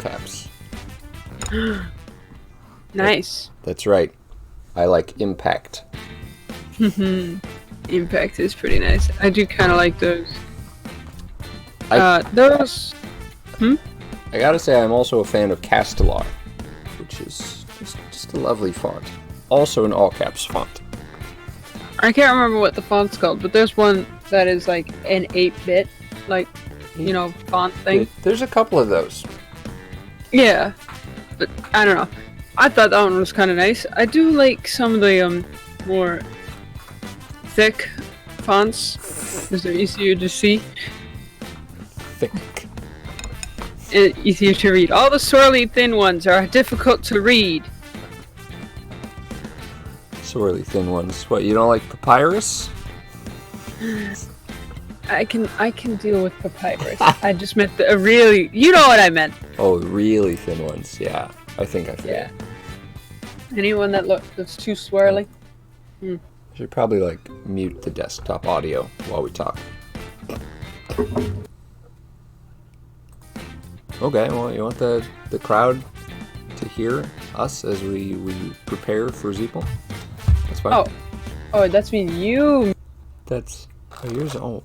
caps. Nice. That's right. I like impact. Impact is pretty nice. I do kind of like those. I Those. I gotta say, I'm also a fan of Castelar, which is just a lovely font. Also an all caps font. I can't remember what the font's called, but there's one that is like an 8-bit, like, font thing. There's a couple of those. Yeah, but I don't know. I thought that one was kind of nice. I do like some of the more thick fonts because they're easier to see Thick. and easier to read. All the swirly thin ones are difficult to read. Swirly thin ones. What, you don't like papyrus? I can deal with papyrus. I just meant the really. You know what I meant. Oh, really thin ones. Yeah, I think I forget. Yeah. Anyone that's too swirly. I should probably mute the desktop audio while we talk. Okay, well, you want the crowd to hear us as we prepare for Zeeple? That's fine. Oh, that's me. You. That's yours. Oh.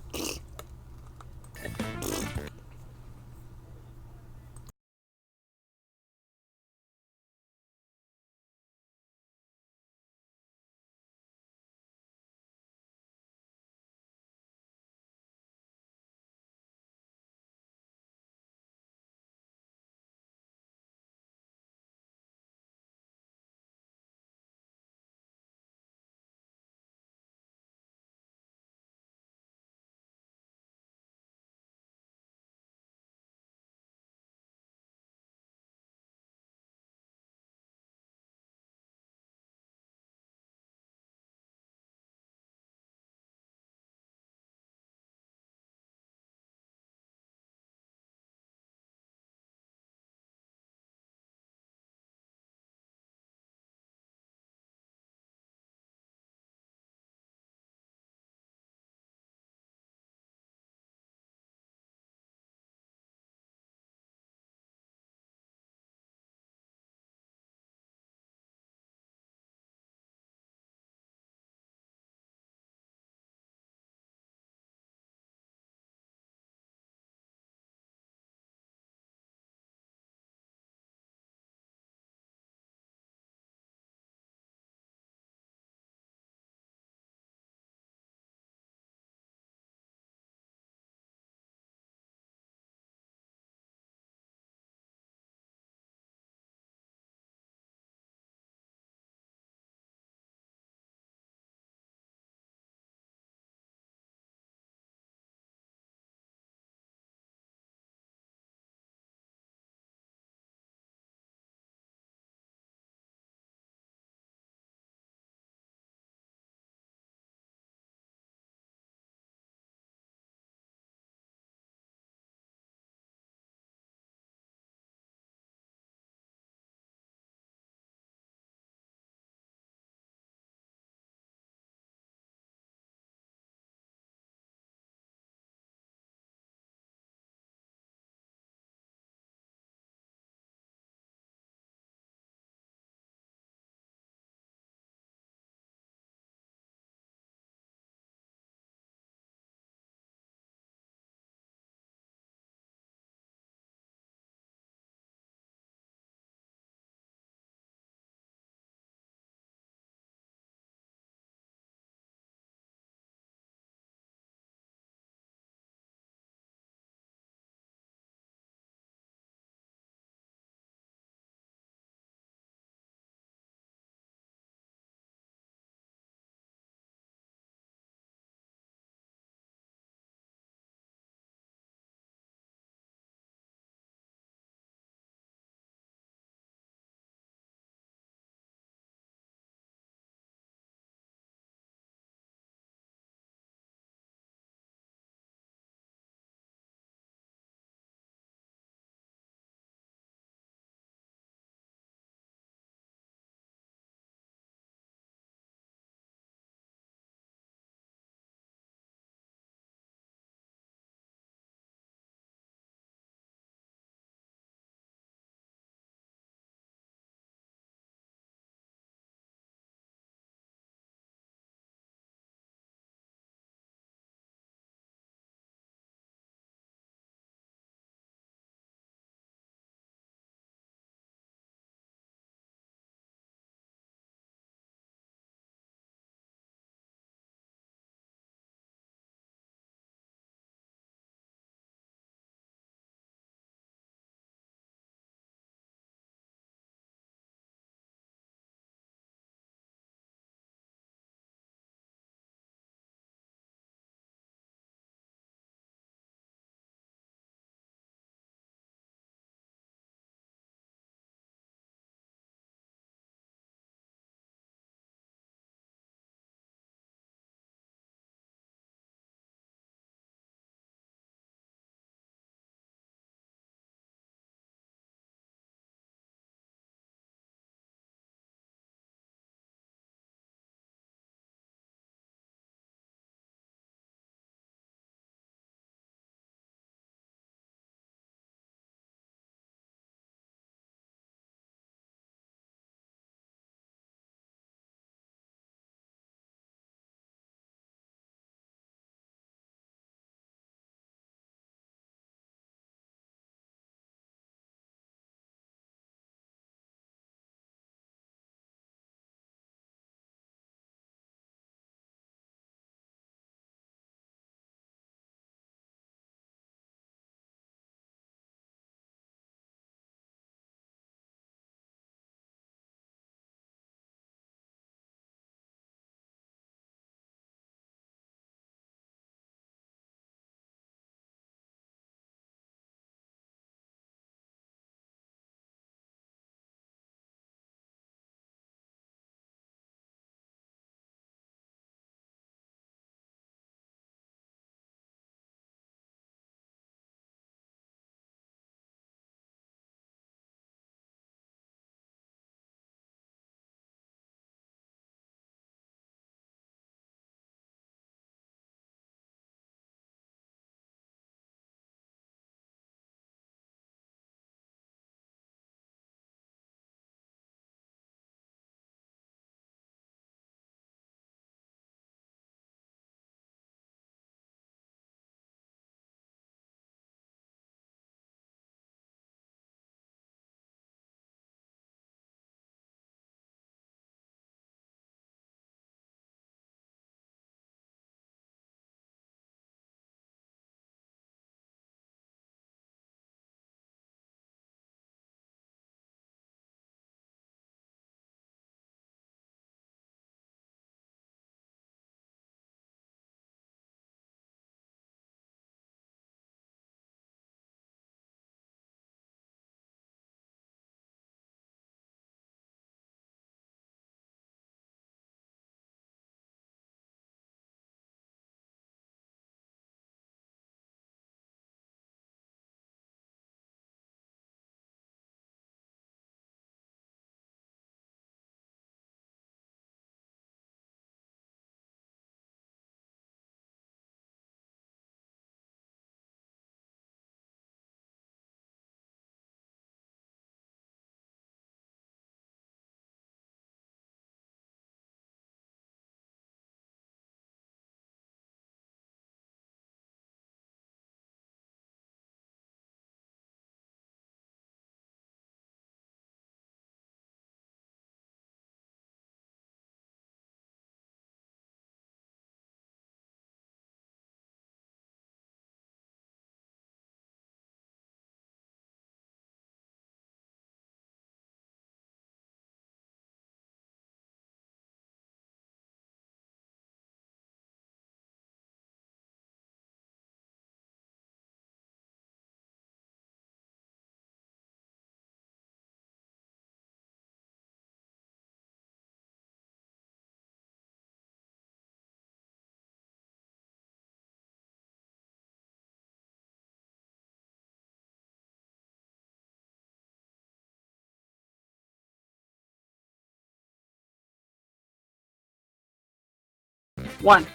1,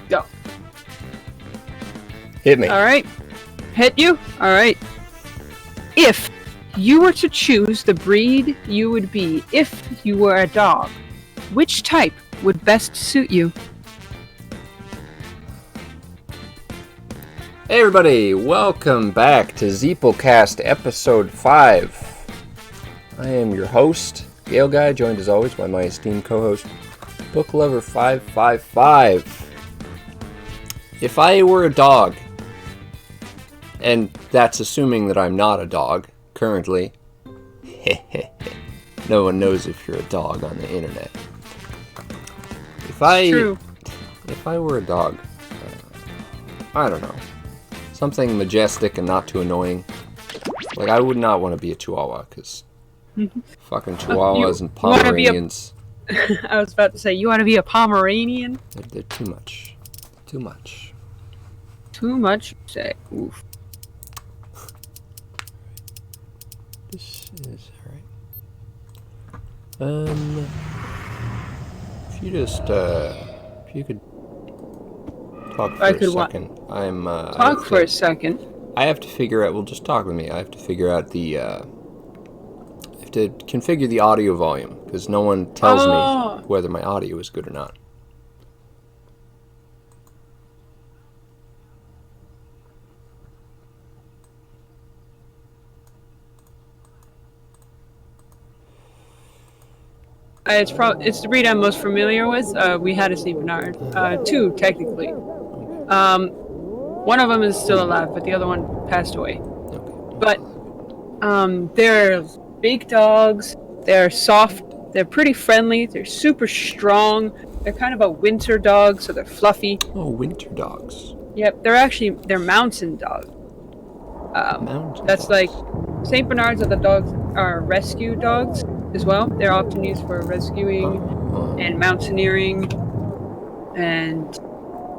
go. Hit me. All right. Hit you? All right. If you were to choose the breed you would be if you were a dog, which type would best suit you? Hey everybody, welcome back to Zeeplecast episode 5. I am your host, Gale Guy, joined as always by my esteemed co-host, Book Lover 555. If I were a dog, and that's assuming that I'm not a dog currently, no one knows if you're a dog on the internet. If I were a dog, I don't know. Something majestic and not too annoying. Like, I would not want to be a Chihuahua, because fucking Chihuahuas and Pomeranians. I was about to say, you want to be a Pomeranian? They're too much. Too much. Too much, say. Oof. This is alright. If you just, if you could talk for a second. Talk for a second. I have to figure out, well, just talk with me. I have to figure out the, I have to configure the audio volume, because no one tells me whether my audio is good or not. It's the breed I'm most familiar with. We had a Saint Bernard, 2 technically. One of them is still alive, but the other one passed away. But they're big dogs. They're soft. They're pretty friendly. They're super strong. They're kind of a winter dog, so they're fluffy. Oh, winter dogs. Yep, they're mountain dogs. That's dogs. like Saint Bernards are rescue dogs as well. They're often used for rescuing and mountaineering and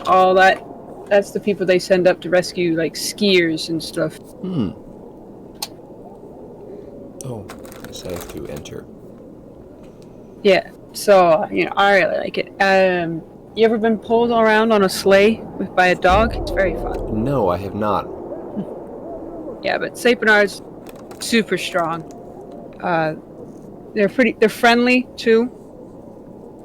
all that. That's the people they send up to rescue, like skiers and stuff. Oh, I guess I have to enter. Yeah, so I really like it. You ever been pulled around on a sleigh by a dog? It's very fun. No, I have not. Yeah, but Saint Bernards, super strong. They're friendly too.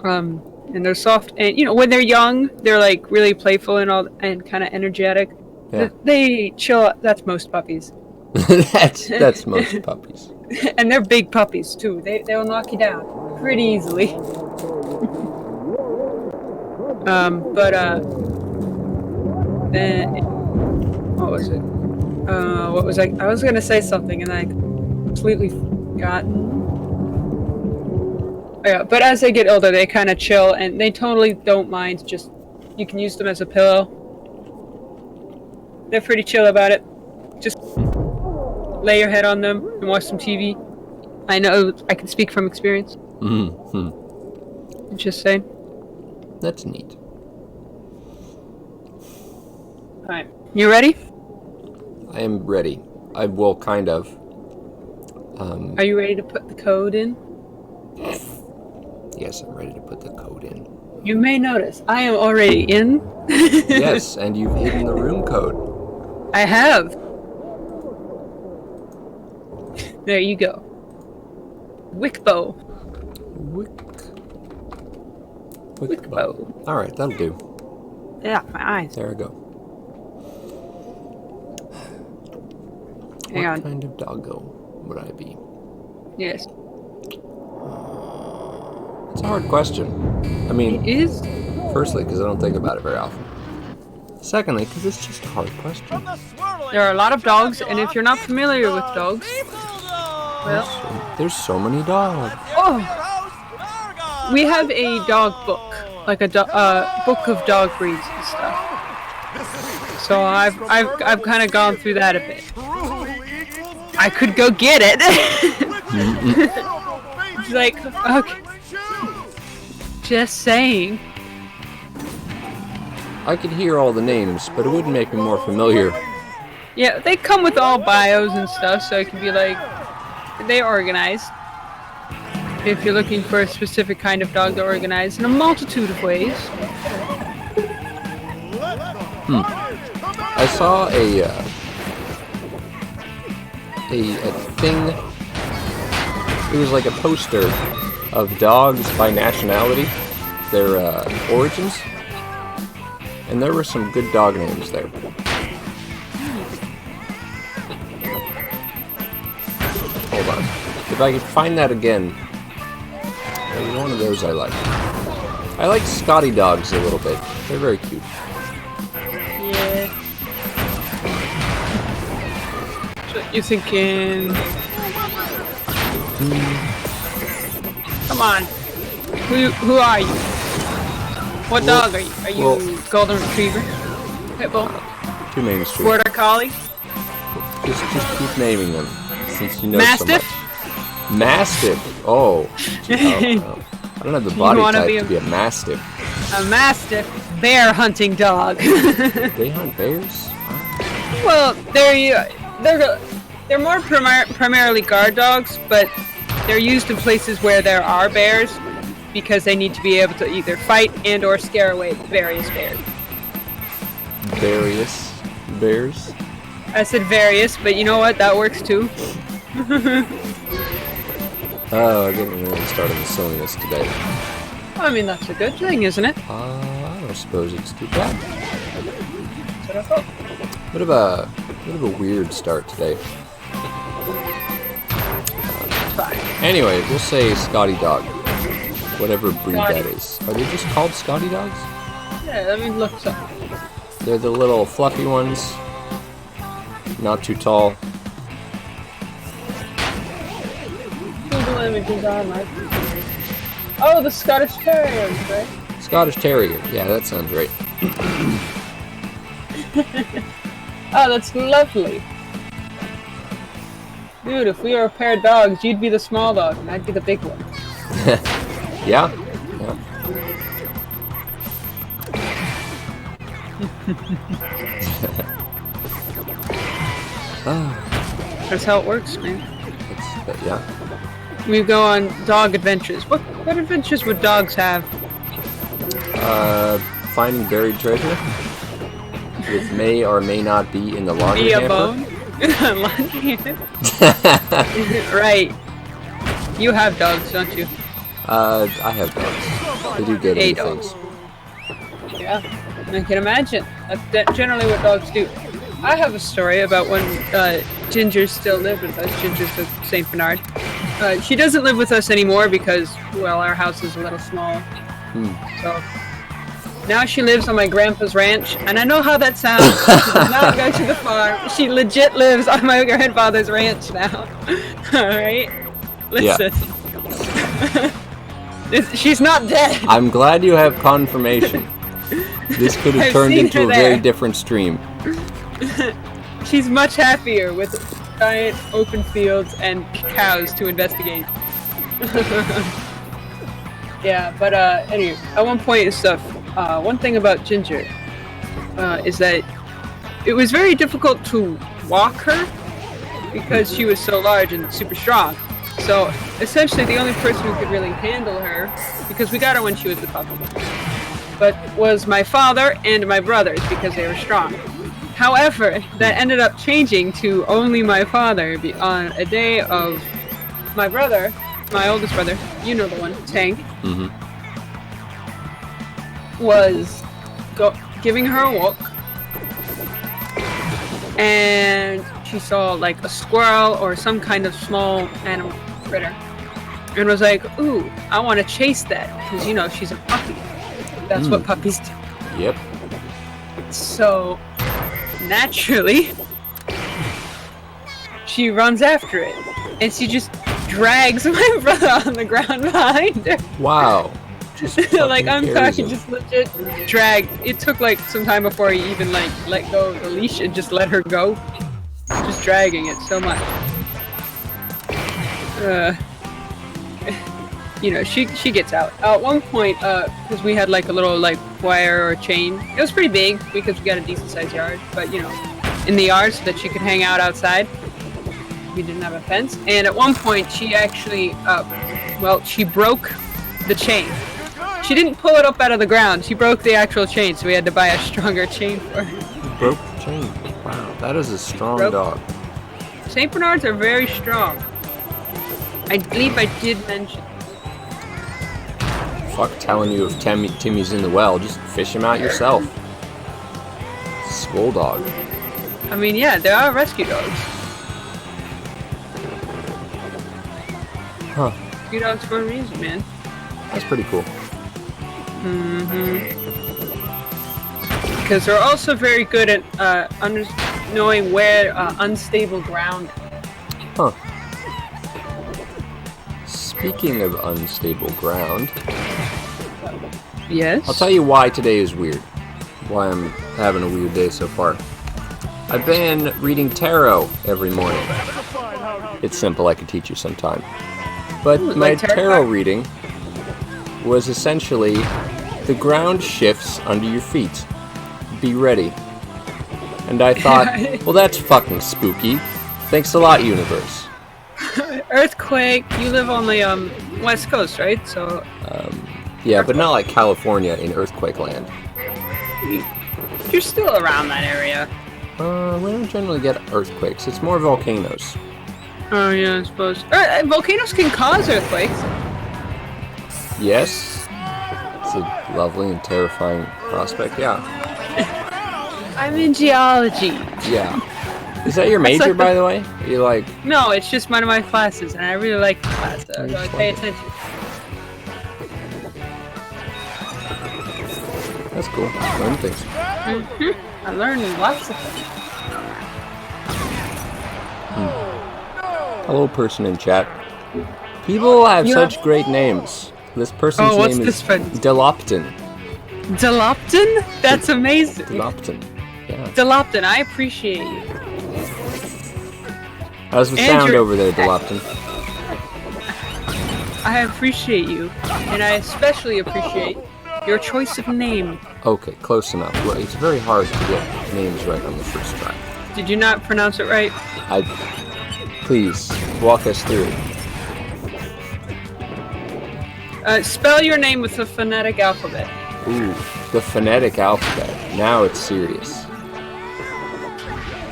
And they're soft, and when they're young, they're like really playful and kind of energetic. Yeah. They chill. That's most puppies. that's most puppies. And they're big puppies too. They'll knock you down pretty easily. Then what was it? I was gonna say something and I completely forgot. Yeah, but as they get older, they kind of chill, and they totally don't mind. Just, you can use them as a pillow. They're pretty chill about it. Just lay your head on them and watch some TV. I know, I can speak from experience. Just saying. That's neat. Alright, you ready? I am ready. I will, kind of. Are you ready to put the code in? Yes, I'm ready to put the code in. You may notice, I am already in. Yes, and you've hidden the room code. I have. There you go. Wickbow. Wickbow. Alright, that'll do. Yeah, my eyes. There we go. Hang on. What kind of doggo would I be? Yes. It's a hard question. I mean, It is. firstly, because I don't think about it very often. Secondly, because it's just a hard question. There are a lot of dogs, and if you're not familiar with dogs, well, There's so many dogs. we have a dog book, like a book of dog breeds and stuff. So I've kind of gone through that a bit. I could go get it. It's like, okay. Just saying. I could hear all the names, but it wouldn't make me more familiar. Yeah, they come with all bios and stuff, so it can be like, they're organized. If you're looking for a specific kind of dog, they're organized in a multitude of ways. I saw a thing. It was like a poster of dogs by nationality, their origins, and there were some good dog names there. Hold on. If I could find that again, there's one of those I like. I like Scotty dogs a little bit. They're very cute. Yeah. So you thinking? Come on. Who are you? What dog are you? Are you Golden Retriever? Pitbull? Too mainstream. Border Collie? Just keep naming them, since you know Mastiff? so much. Mastiff? Oh. No. I don't have the body type to be a Mastiff. A Mastiff bear hunting dog. They hunt bears? Well, they're more primarily guard dogs, but they're used in places where there are bears because they need to be able to either fight and or scare away various bears. Various bears? I said various, but you know what? That works too. Oh, I getting really started with silliness today. I mean, that's a good thing, isn't it? I don't suppose it's too bad. That's what I thought. Bit of a weird start today. Anyway, we'll say Scotty dog. Whatever breed Scotty. that is. Are they just called Scotty dogs? Yeah, let me look up. They're the little fluffy ones. Not too tall. Google images on my computer. Oh, the Scottish Terriers, right? Scottish Terrier. Yeah, that sounds right. Oh, that's lovely. Dude, if we were a pair of dogs, you'd be the small dog, and I'd be the big one. Yeah? That's how it works, man. Yeah. We go on dog adventures. What adventures would dogs have? Finding buried treasure, which may or may not be in the laundry Be a hamper. bone? Laundry hamper? Right. You have dogs, don't you? I have dogs. They do good Hey, at dogs. things. Yeah, I can imagine. That's generally what dogs do. I have a story about when Ginger still lived with us. Ginger's the St. Bernard. She doesn't live with us anymore because, well, our house is a little small. So now she lives on my grandpa's ranch, and I know how that sounds. She does not go to the farm. She legit lives on my grandfather's ranch now. All right, listen. She's not dead. I'm glad you have confirmation. This could have I've turned seen into her a very there. different stream. She's much happier with giant open fields and cows to investigate. Yeah, but anyway, at one point and stuff, one thing about Ginger is that it was very difficult to walk her because she was so large and super strong. So essentially the only person who could really handle her, because we got her when she was a puppy, but was my father and my brothers because they were strong. However, that ended up changing to only my father on a day of my brother, my oldest brother, you know the one, Tank, was giving her a walk, and she saw like a squirrel or some kind of small animal critter, and was like, ooh, I want to chase that, because, you know, she's a puppy. That's what puppies do. Yep. So, naturally, she runs after it, and she just drags my brother on the ground behind her. Wow. Just Like, I'm carries talking him. just legit dragged. It took like some time before he even like let go of the leash and just let her go. Just dragging it so much. You know, she gets out. At one point, because we had like a little like wire or chain. It was pretty big because we got a decent sized yard, but you know, in the yard so that she could hang out outside. We didn't have a fence. And at one point she actually, she broke the chain. She didn't pull it up out of the ground. She broke the actual chain, so we had to buy a stronger chain for her. You broke the chain. Wow, that is a strong dog. Saint Bernards are very strong. I believe I did mention. Fuck telling you if Timmy's in the well, just fish him out yourself. School dog. I mean, yeah, there are rescue dogs. Huh. Rescue dogs for a reason, man. That's pretty cool. Because they're also very good at knowing where unstable ground. Huh. Speaking of unstable ground, yes. I'll tell you why today is weird. Why I'm having a weird day so far. I've been reading tarot every morning. It's simple, I could teach you sometime. But my tarot reading was essentially the ground shifts under your feet. Be ready. And I thought, well, that's fucking spooky. Thanks a lot, universe. Earthquake. You live on the west coast, right? So. Yeah, but not like California in earthquake land. You're still around that area. We don't generally get earthquakes. It's more volcanoes. Oh yeah, I suppose. Volcanoes can cause earthquakes. Yes. It's a lovely and terrifying prospect, yeah. I'm in geology. Yeah. Is that your major, by the way? You like... No, it's just one of my classes, and I really like the class, so I pay attention. That's cool. Learn things. I learned lots of things. Hello, person in chat. People have such great names. This person's name is Delopton. Delopton? That's amazing. Delopton. Yeah. Delopton, I appreciate you. How's the sound over there, Delopton? I appreciate you, and I especially appreciate your choice of name. Okay, close enough. Well, it's very hard to get names right on the first try. Did you not pronounce it right? Please, walk us through it. Spell your name with the phonetic alphabet. Ooh, the phonetic alphabet. Now it's serious.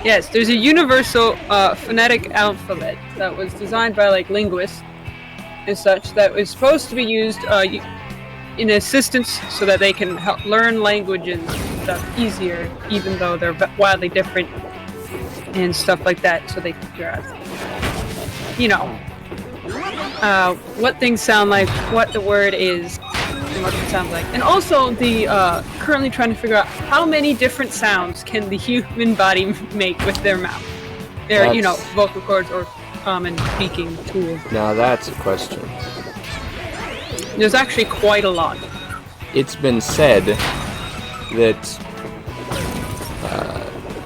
Yes, there's a universal phonetic alphabet that was designed by linguists and such that was supposed to be used in assistance so that they can help learn languages and stuff easier, even though they're wildly different and stuff like that, so they can figure out, what things sound like, what the word is, and what it sounds like. And also, the currently trying to figure out how many different sounds can the human body make with their mouth. Their, vocal cords or common speaking tools. Now that's a question. There's actually quite a lot. It's been said that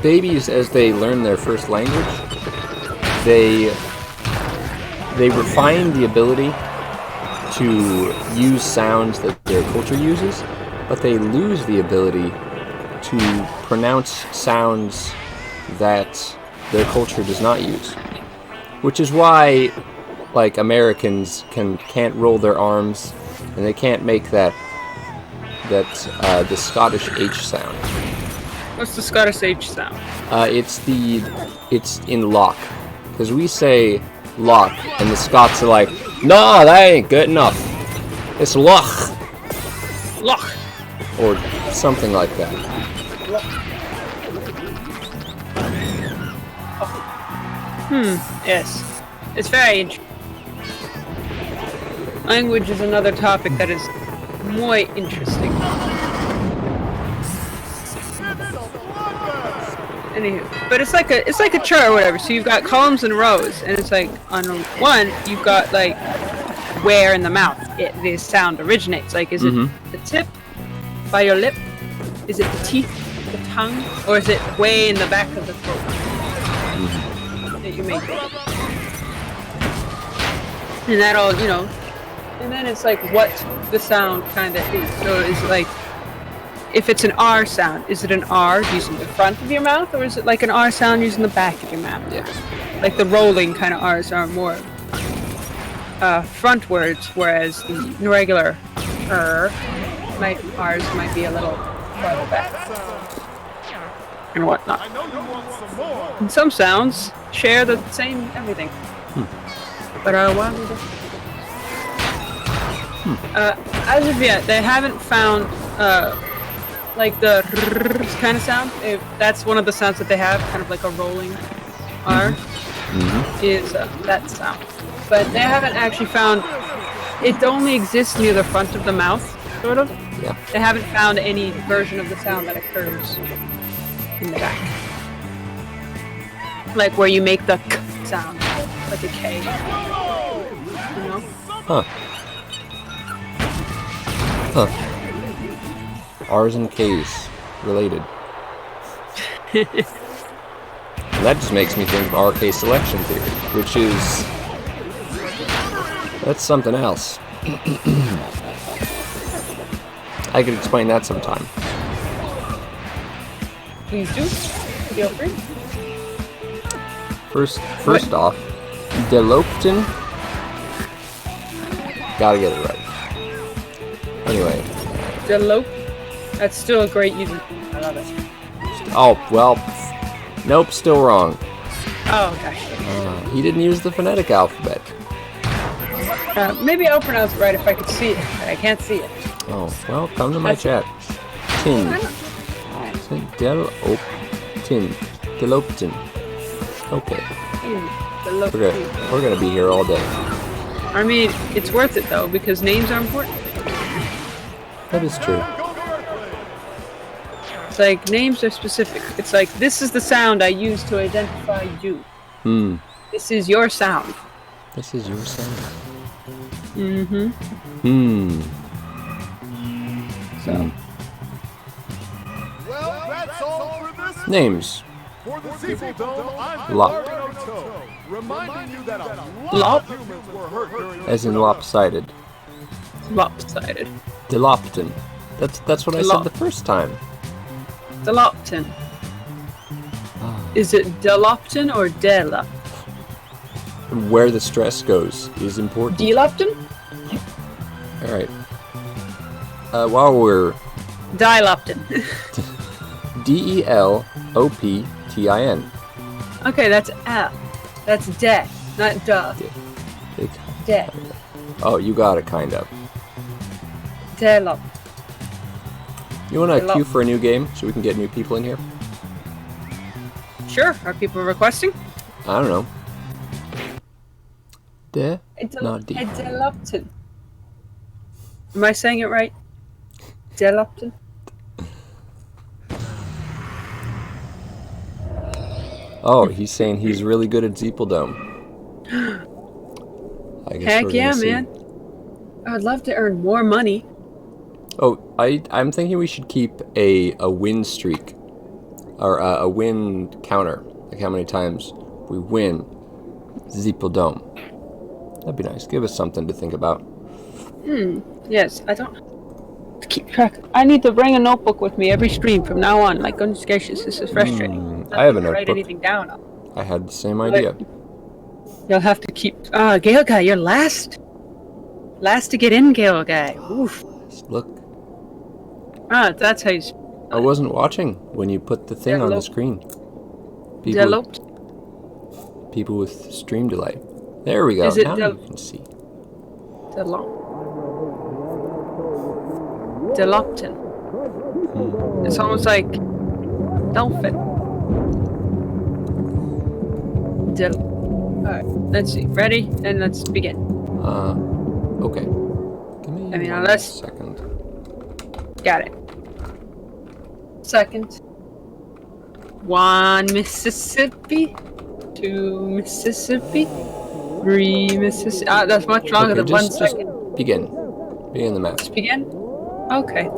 babies, as they learn their first language, they refine the ability to use sounds that their culture uses, but they lose the ability to pronounce sounds that their culture does not use. Which is why, Americans can't roll their arms, and they can't make the Scottish H sound. What's the Scottish H sound? It's in lock, because we say lock, and the Scots are like, no, that ain't good enough. It's loch. Loch. Or something like that. Yes. It's very interesting. Language is another topic that is more interesting. Anywho, but it's like a chart or whatever. So you've got columns and rows, and it's like on one you've got where in the mouth this sound originates. Is it the tip by your lip? Is it the teeth, the tongue, or is it way in the back of the throat that you make it? And that all, and then it's what the sound kind of is. So it's if it's an R sound, is it an R using the front of your mouth, or is it an R sound using the back of your mouth? Yeah. The rolling kind of R's are more frontwards, whereas the regular Ours might be a little farther back. And whatnot. And some sounds share the same everything. But as of yet, they haven't found like the kind of sound. That's one of the sounds that they have, kind of like a rolling R. Is that sound. But they haven't actually found. It only exists near the front of the mouth, sort of. Yeah. They haven't found any version of the sound that occurs in the back. Like where you make the k sound, like a K. You know? Huh. R's and K's related. And that just makes me think of RK selection theory, which is... that's something else. I could explain that sometime. Please do. Feel free. First off, Delopton. Gotta get it right. Anyway. Delope. That's still a great user. I love it. Oh, well. Nope, still wrong. Oh, gosh. He didn't use the phonetic alphabet. Maybe I'll pronounce it right if I could see it, but I can't see it. Oh, well, come to my chat. Tin. Deloptin. Deloptin. Okay. We're gonna be here all day. I mean, it's worth it though, because names are important. That is true. It's like, names are specific. It's like, this is the sound I use to identify you. This is your sound. This is your sound. So. Well, that's all for this Names. For the Zeepledome, I'm Lop. reminding you that a Lop? lot of humans were hurt during As in lopsided. Lopsided. Deloptin. That's what I said the first time. Deloptin. Is it Deloptin or Dela? Where the stress goes is important. Deloptin? Alright. While we're... Diloptin. Deloptin. Okay, that's L. That's de, not duh. De. Oh, you got it, kind of. Delop. You want to queue for a new game so we can get new people in here? Sure. Are people requesting? I don't know. Not D. Deloptin. Am I saying it right? Deloptin? Oh, he's saying he's really good at Zeepledome. Heck yeah, man. I would love to earn more money. Oh, I'm thinking we should keep a win streak. Or a win counter. Like how many times we win Zeepledome. That'd be nice. Give us something to think about. Yes, I don't... keep track. I need to bring a notebook with me every stream from now on. Like, goodness gracious, this is frustrating. I have a Write notebook. anything down. I had the same idea. You'll have to keep... Gale Guy, you're last. Last to get in, Gale Guy. Oof. Look. That's how you... I wasn't watching when you put the thing on the screen. People with stream delay. There we go. Is it now you can see. Deloptin. It's almost like dolphin. Alright, let's see. Ready? And let's begin. Okay. Give me unless... second. Got it. Second. 1 Mississippi. 2 Mississippi. 3 Mississippi. That's much longer than 1 second. Just begin. Begin the match. Just begin? Okay.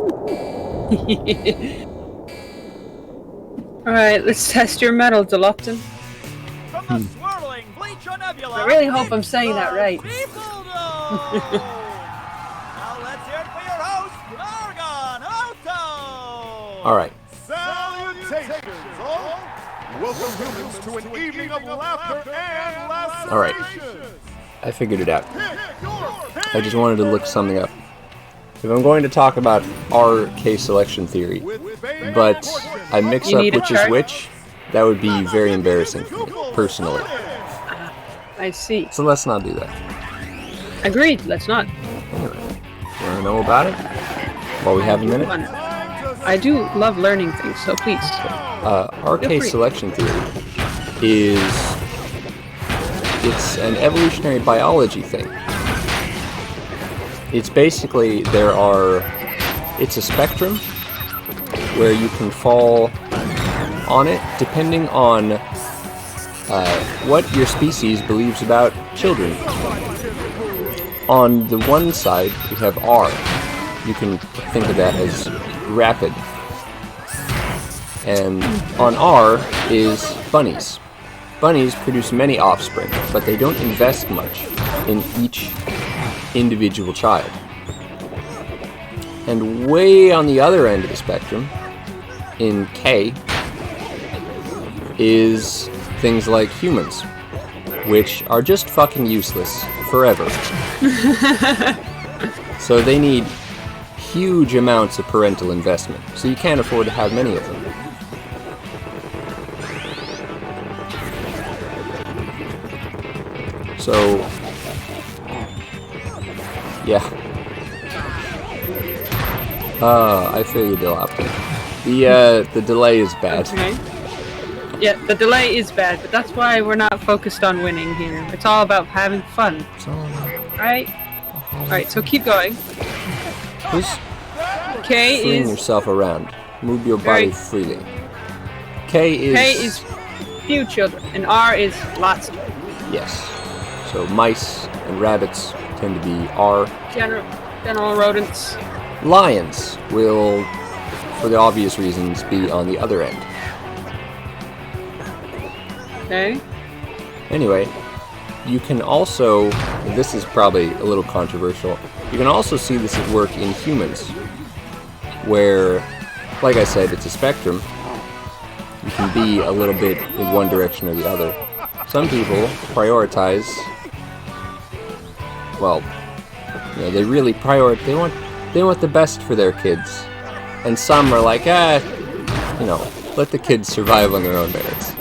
Alright, let's test your metal, Deloptin. From the swirling Bleacher Nebula, I really hope I'm saying that right. Now let's hear it for your host, Argon Otto! Alright. Salutations, all! Welcome humans to an evening of laughter and lacerations! Alright. I figured it out. I just wanted to look something up. if I'm going to talk about RK selection theory, but I mix You up need a which is chart? which, that would be very embarrassing for me, personally. I see. So let's not do that. Agreed. Let's not. Anyway, you want to know about it? While we have a minute? I do love learning things, so please. Feel RK free. selection theory it's an evolutionary biology thing. It's basically, it's a spectrum where you can fall on it depending on what your species believes about children. On the one side, we have R. You can think of that as rapid. And on R is bunnies. Bunnies produce many offspring, but they don't invest much in each individual child. And way on the other end of the spectrum, in K, is things like humans, which are just fucking useless forever. So they need huge amounts of parental investment, so you can't afford to have many of them. So, yeah. I feel you, Dilap. The delay is bad. Okay. Yeah, the delay is bad, but that's why we're not focused on winning here. It's all about having fun. It's all about Alright, so keep going. just K freeing is yourself around. Move your body Very- freely. K is few children, and R is lots of children. yes. So mice and rabbits tend to be R. General rodents. Lions will, for the obvious reasons, be on the other end. Okay. Anyway, you can also, this is probably a little controversial, you can also see this at work in humans, where, like I said, it's a spectrum. You can be a little bit in one direction or the other. Some people prioritize, well, you know, they really prioritize, they want the best for their kids. And some are like, you know, let the kids survive on their own merits.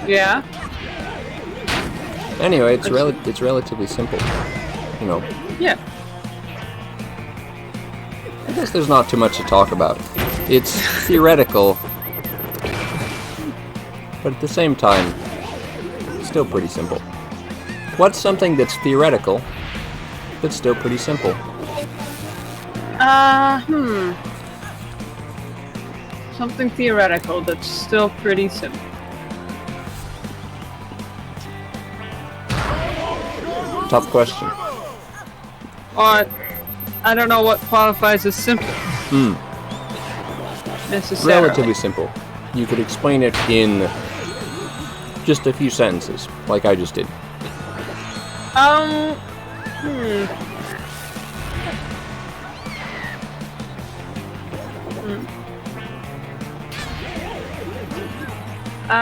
Yeah. Anyway, it's relatively simple. You know, Yeah. I guess there's not too much to talk about. It's theoretical, but at the same time, still pretty simple. What's something that's theoretical, but still pretty simple? Something theoretical that's still pretty simple. Tough question. Or, I don't know what qualifies as simple. Necessarily. Relatively simple. You could explain it in just a few sentences, like I just did. I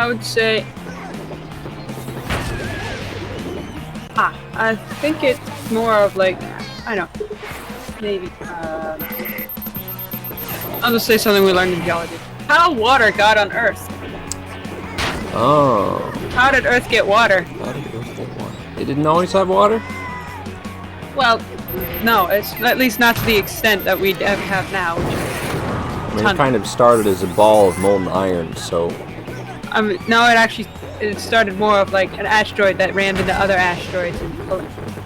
would say... I think it's more of like, I don't know, maybe, I'll just say something we learned in geology. How water got on Earth. Oh. How did Earth get water? How did Earth get water? It didn't always have water? Well, no, it's at least not to the extent that we have now. I mean, it kind of started as a ball of molten iron, so... No, it started more of like an asteroid that rammed into other asteroids and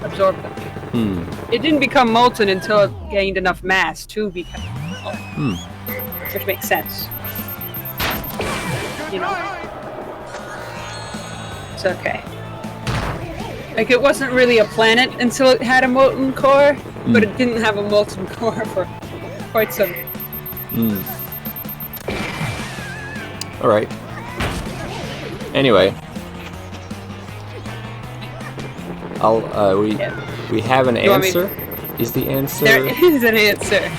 absorbed them. It didn't become molten until it gained enough mass to become molten. Which makes sense. You know. It's okay. Like, it wasn't really a planet until it had a molten core, but it didn't have a molten core for quite some... Alright. Anyway. We have an answer. Is the answer... There is an answer.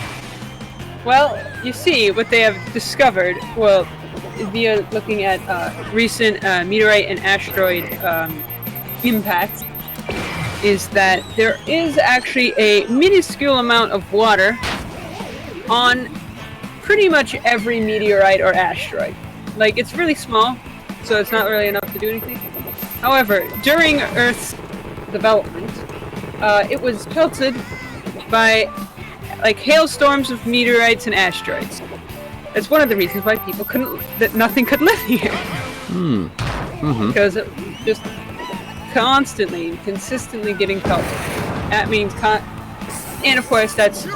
Well, you see, what they have discovered, well, via looking at recent meteorite and asteroid impacts, is that there is actually a minuscule amount of water on pretty much every meteorite or asteroid. Like, it's really small, so it's not really enough to do anything. However, during Earth's development, it was pelted by like hailstorms of meteorites and asteroids. That's one of the reasons why nothing could live here. Because it just consistently getting pelted. That means, and of course that's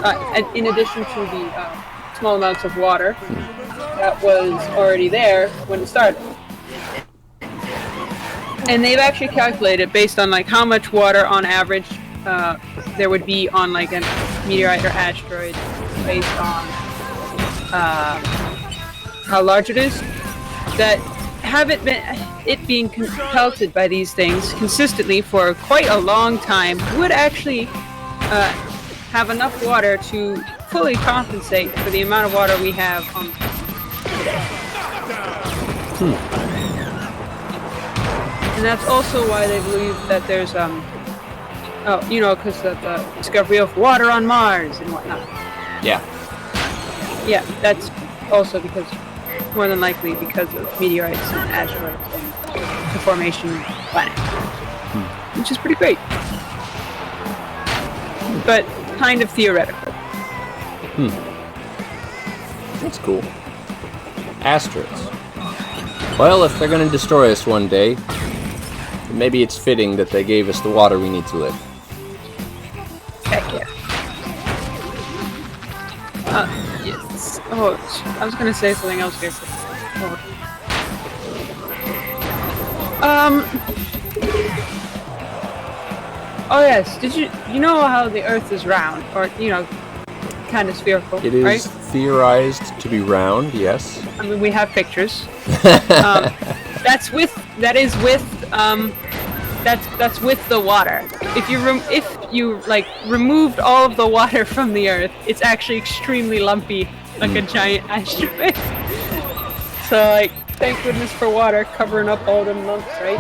in addition to the small amounts of water that was already there when it started. And they've actually calculated based on like how much water on average there would be on like a meteorite or asteroid based on how large it is, that it being pelted by these things consistently for quite a long time would actually have enough water to fully compensate for the amount of water we have on today. And that's also why they believe that there's because of the discovery of water on Mars and whatnot. Yeah. Yeah, that's also because, more than likely, because of meteorites and asteroids and the formation of the planet. Which is pretty great. But kind of theoretical. That's cool. Asteroids. Well, if they're gonna destroy us one day, maybe it's fitting that they gave us the water we need to live. Heck yeah. Yes. Oh, I was gonna say something else here. Oh yes. Did you know how the Earth is round, or kind of spherical? It is right? theorized to be round. Yes. I mean, we have pictures. That's with the water. If you removed all of the water from the Earth, it's actually extremely lumpy, like a giant asteroid. So thank goodness for water covering up all them lumps, right?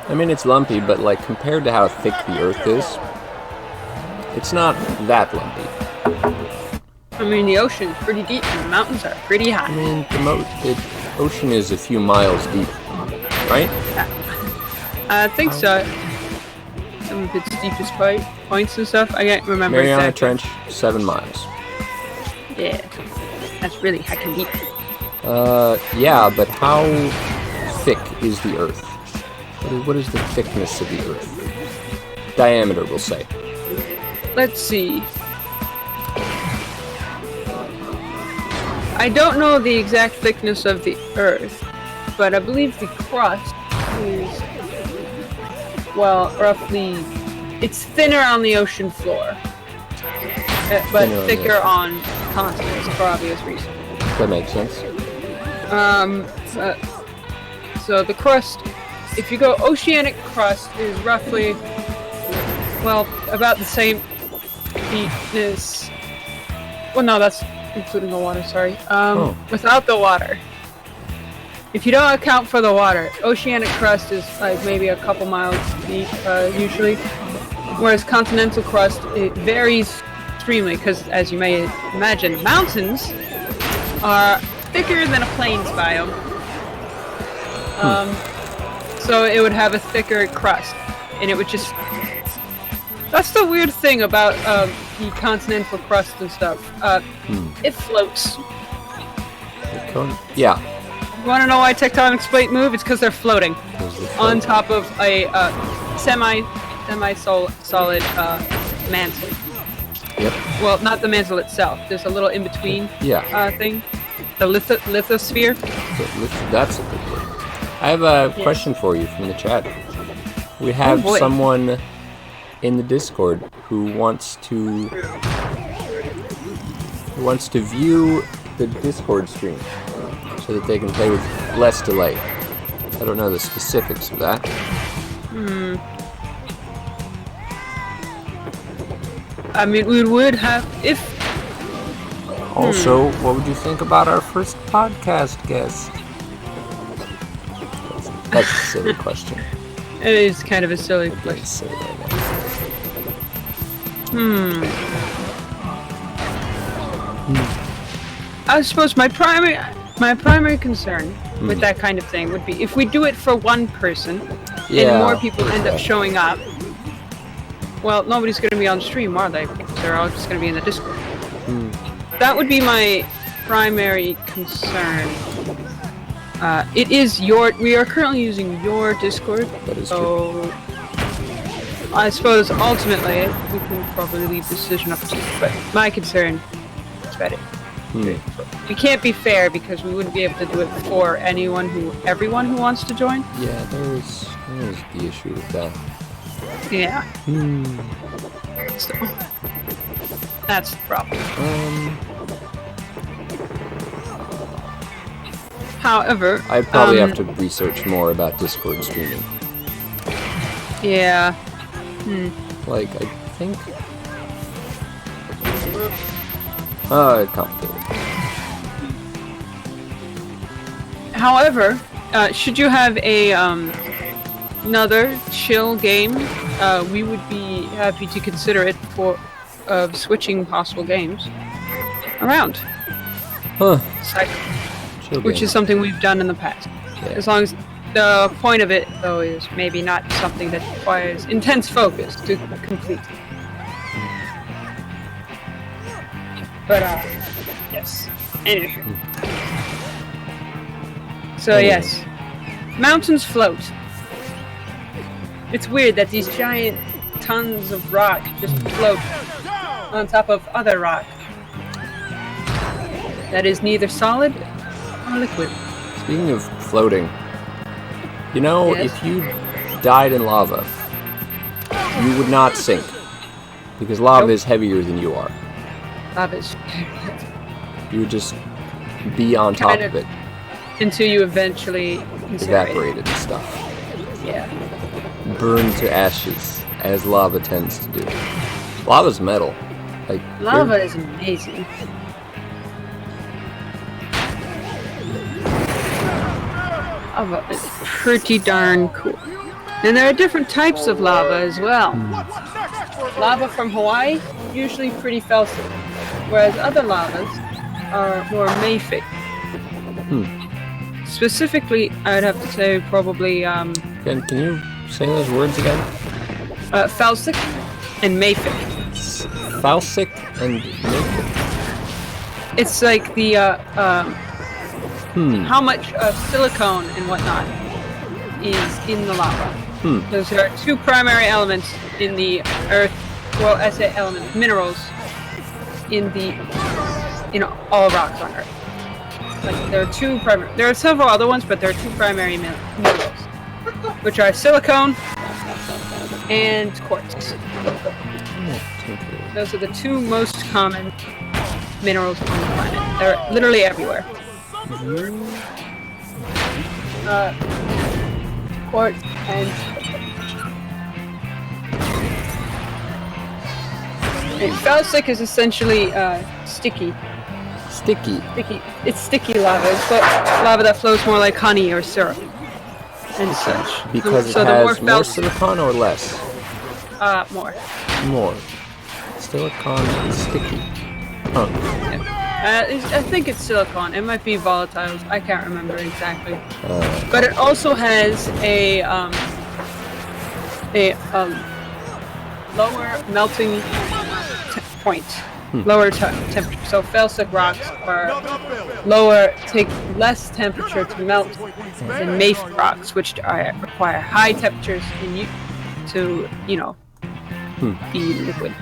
I mean, it's lumpy, but compared to how thick the Earth is, it's not that lumpy. I mean, the ocean's pretty deep and the mountains are pretty high. I mean, the ocean is a few miles deep, right? I think so. Some of its deepest points and stuff. I can't remember Mariana exactly. Trench, 7 miles. Yeah, that's really heckin' deep. Yeah, but how thick is the Earth? What is the thickness of the Earth? Diameter, we'll say. Let's see. I don't know the exact thickness of the Earth, but I believe the crust is, roughly, it's thinner on the ocean floor, but thicker on continents for obvious reasons. That makes sense. So the crust, if you go oceanic crust, is roughly, about the same deepness. Well, no, that's including the water, sorry. Without the water. If you don't account for the water, oceanic crust is maybe a couple miles deep, usually. Whereas continental crust, it varies extremely, because as you may imagine, mountains are thicker than a plains biome. So it would have a thicker crust, and it would just... That's the weird thing about the continental crust and stuff. It floats. Yeah. You want to know why tectonic plate move? It's because they're floating on top of a semi-solid mantle. Yep. Well, not the mantle itself. There's a little in-between thing. The lithosphere. That's a good word. I have a question for you from the chat. We have someone in the Discord who wants to view the Discord stream so that they can play with less delay. I don't know the specifics of that. I mean, we would have if. Also, what would you think about our first podcast guest? That's a silly question. It is kind of a silly Getting question. silly right I suppose my primary concern with that kind of thing would be if we do it for one person and more people end up showing up. Well, nobody's going to be on stream, are they? They're all just going to be in the Discord. That would be my primary concern. We are currently using your Discord, That is so I suppose ultimately we can probably leave the decision up to you. But my concern is that we can't be fair because we wouldn't be able to do it for everyone who wants to join. Yeah, there's the issue with that. Yeah. So that's the problem. However, I'd probably have to research more about Discord streaming. Yeah. Like, I think... complicated. However, should you have a another chill game, we would be happy to consider it for switching possible games around. Chill Which game. is something we've done in the past. Yeah. As long as the point of it, though, is maybe not something that requires intense focus to complete. But, yes. Anyway. So, yes. Mountains float. It's weird that these giant tons of rock just float on top of other rock that is neither solid or liquid. Speaking of floating, you know, Yes? if you died in lava, you would not sink. Because lava Nope. is heavier than you are. Lava is You would just be on top Kind of of it, until you eventually incinerate. evaporated and stuff. Yeah. Burned to ashes, as lava tends to do. Lava's metal. Like, Lava is amazing. Lava is pretty darn cool. And there are different types of lava as well. Lava from Hawaii, usually pretty felsic, whereas other lavas are more mafic. Specifically, I would have to say probably Can you say those words again? felsic and mafic. Falsic and mafic. It's like the how much silicone and whatnot is in the lava. Because there are two primary elements in the earth. Well, I say elements, minerals in all rocks on Earth. Like there are two primary. There are several other ones, but there are two primary minerals, which are silicone and quartz. Those are the two most common minerals on the planet. They're literally everywhere. Quartz and felsic is essentially sticky. Sticky. It's sticky lava. It's lava that flows more like honey or syrup and such. Because So it the has more more felsic, silicon or less? more. More. Silicon is sticky. Huh. I think it's silicon. It might be volatiles. I can't remember exactly. But it also has a lower melting point, lower temperature. So felsic rocks are lower, take less temperature to melt than mafic rocks, which require high temperatures to be liquid.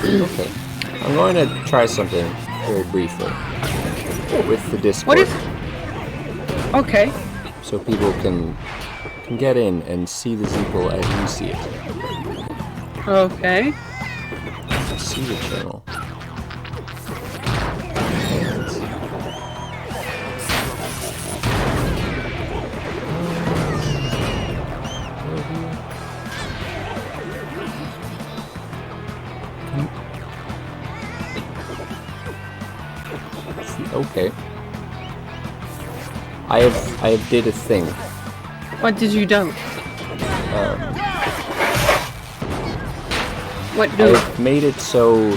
Okay. I'm going to try something very briefly with the Discord. What is? Okay. So people can get in and see the Zeeple as you see it. Okay. See the channel. Okay. I have did a thing What did you do? What do? I've made it so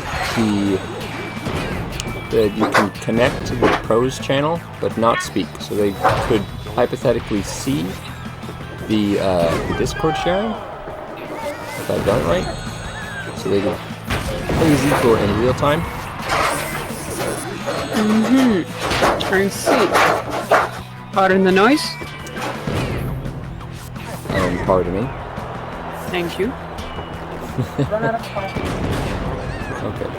that you can connect to the pros channel, but not speak. So they could hypothetically see the Discord sharing, if I've done it right. So they can play Zeeplecast in real time. I see. Pardon the noise. Pardon me. Thank you. Okay.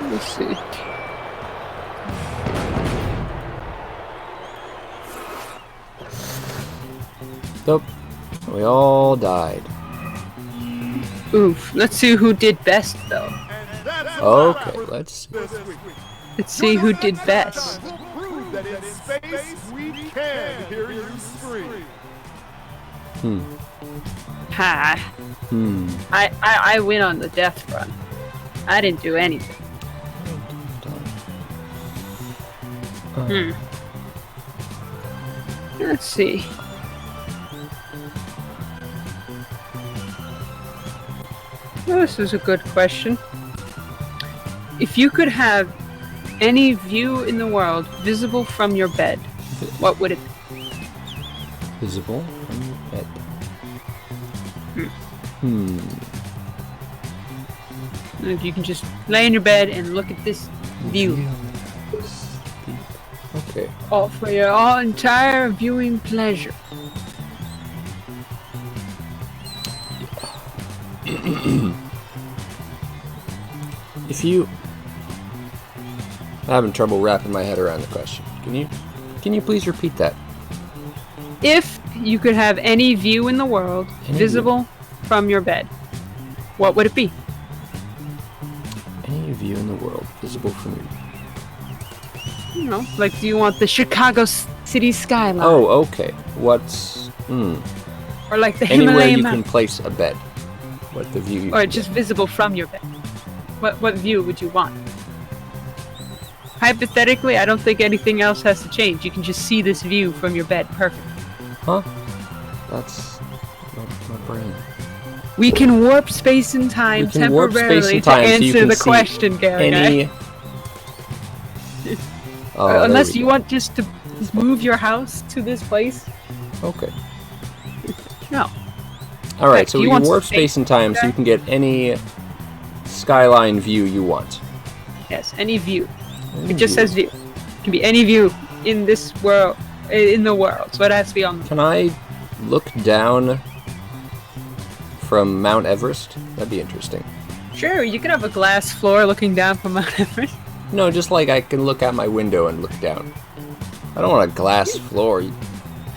Let's see. Nope. We all died. Oof. Let's see who did best, though. Okay, let's see. Let's see who did best. Prove that in space we can hear you scream. Ha. I win on the death front. I didn't do anything. Let's see. Well, this is a good question. If you could have any view in the world visible from your bed, what would it be? Visible from your bed. If you can just lay in your bed and look at this view. Okay. All for your entire viewing pleasure. If you... I'm having trouble wrapping my head around the question. Can you please repeat that? If you could have any view in the world visible from your bed, what would it be? Any view in the world visible from your... You know, like, do you want the Chicago city skyline? Oh, okay. What's... Or like the Anywhere Himalayan you mountains? can place a bed. What the view... Or just visible from your bed. What view would you want? Hypothetically, I don't think anything else has to change. You can just see this view from your bed. Perfect. Huh? That's... my brain. We can warp space and time temporarily to answer the question, Gary. Any... Oh, unless you want just to move your house to this place. Okay. No. Alright, so you we can want warp space space and time so you can get any skyline view you want. Yes, any view. It just says view. It can be any view in this world, in the world. So it has to be on. Can I look down from Mount Everest? That'd be interesting. Sure, you can have a glass floor looking down from Mount Everest. No, just like I can look out my window and look down. I don't want a glass floor.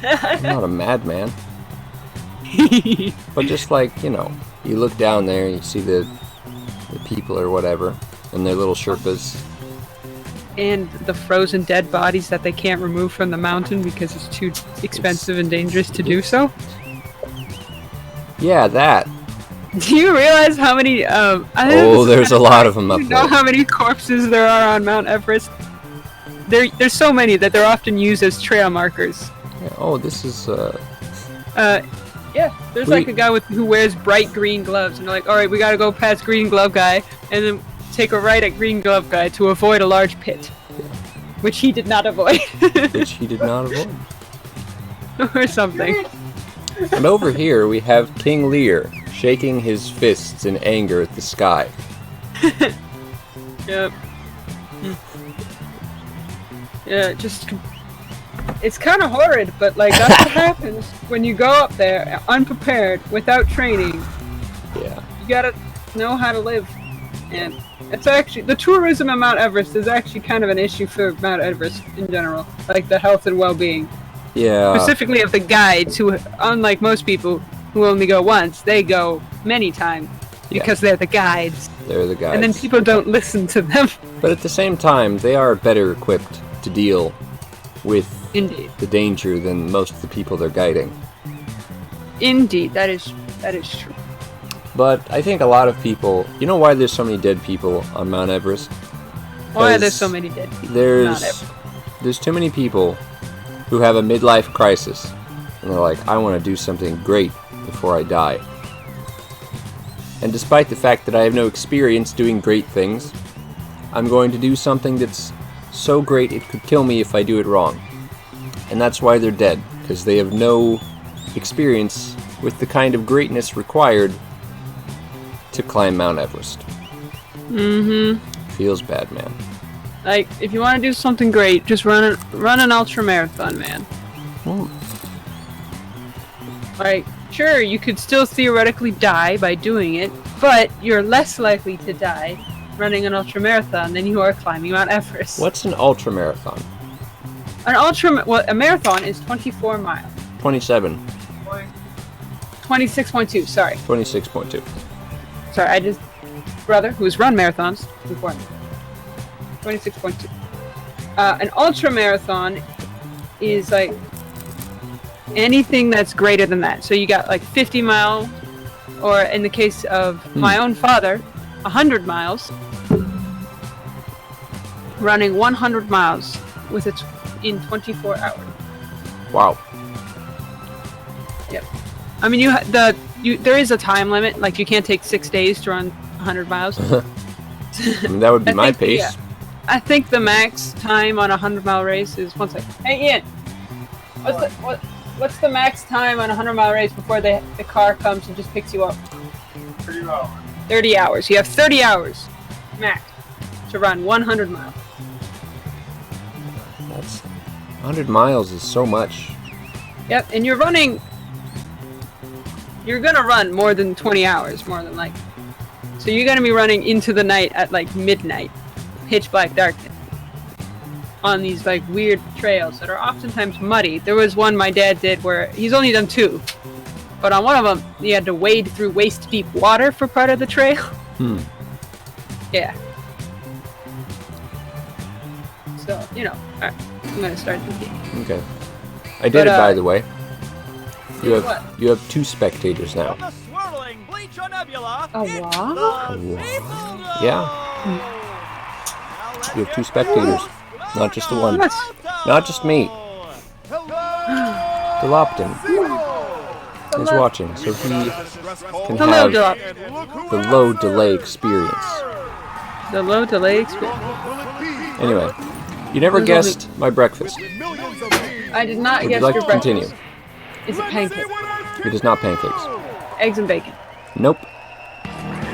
I'm not a madman. But just like, you know, you look down there and you see the people or whatever, and their little Sherpas. And the frozen dead bodies that they can't remove from the mountain because it's too expensive and dangerous to do so. Yeah, that. Do you realize how many, there's a lot of them up there. You know how many corpses there are on Mount Everest? There's so many that they're often used as trail markers. Yeah, oh, this is, yeah, there's like a guy who wears bright green gloves, and they're like, alright, we gotta go past green glove guy, and then take a right at green glove guy to avoid a large pit. Which he did not avoid. Which he did not avoid. Or something. And over here we have King Lear, shaking his fists in anger at the sky. Yep. Yeah, just... It's kind of horrid, but like that's what happens when you go up there unprepared, without training. Yeah. You gotta know how to live. And it's actually... The tourism at Mount Everest is actually kind of an issue for Mount Everest in general. Like the health and well-being. Yeah. Specifically of the guides who, unlike most people who only go once, they go many times because they're the guides. They're the guides. And then people don't listen to them. But at the same time, they are better equipped to deal with the danger than most of the people they're guiding. Indeed, that is true. But I think a lot of people... You know why there's so many dead people on Mount Everest? Why are there so many dead people? Not There's too many people who have a midlife crisis, and they're like, I want to do something great before I die. And despite the fact that I have no experience doing great things, I'm going to do something that's so great it could kill me if I do it wrong. And that's why they're dead, because they have no experience with the kind of greatness required to climb Mount Everest. Mm-hmm. Feels bad, man. Like, if you want to do something great, just run an ultra marathon, man. Ooh. Like, sure, you could still theoretically die by doing it, but you're less likely to die running an ultra marathon than you are climbing Mount Everest. What's an ultra marathon? A marathon is 24 miles. 27. 26.2, sorry. 26.2. Sorry, brother, who's run marathons before me. 26.2. An ultra marathon is like anything that's greater than that. So you got like 50 mile, or in the case of my own father, 100 miles. Running 100 miles with it in 24 hours. Wow. Yep. I mean, there is a time limit. Like, you can't take 6 days to run 100 miles. I mean, that would be my pace. Yeah. I think the max time on a 100-mile race is 1 second. Hey, Ian. What's the max time on a 100-mile race before the car comes and just picks you up? 30 hours. 30 hours. You have 30 hours max to run 100 miles. That's 100 miles is so much. Yep, and you're gonna run more than 20 hours, more than likely. So you're gonna be running into the night at like midnight, pitch black darkness, on these like weird trails that are oftentimes muddy. There was one my dad did where he's only done 2, but on one of them he had to wade through waist deep water for part of the trail. Yeah. So, alright, I'm gonna start the game. Okay. I did it, by the way. You what? have 2 spectators now. From the swirling Bleacher Nebula, Oh, it's wow. the Zeeplecast. Yeah. You have 2 spectators, not just the one. Yes. Not just me. Delopton is watching, so he can Hello, have Delop. the low delay experience. The low delay experience. Anyway, you never guessed my breakfast. I did not Would guess you like your to breakfast. continue? Is it pancake? It is not pancakes. Eggs and bacon. Nope.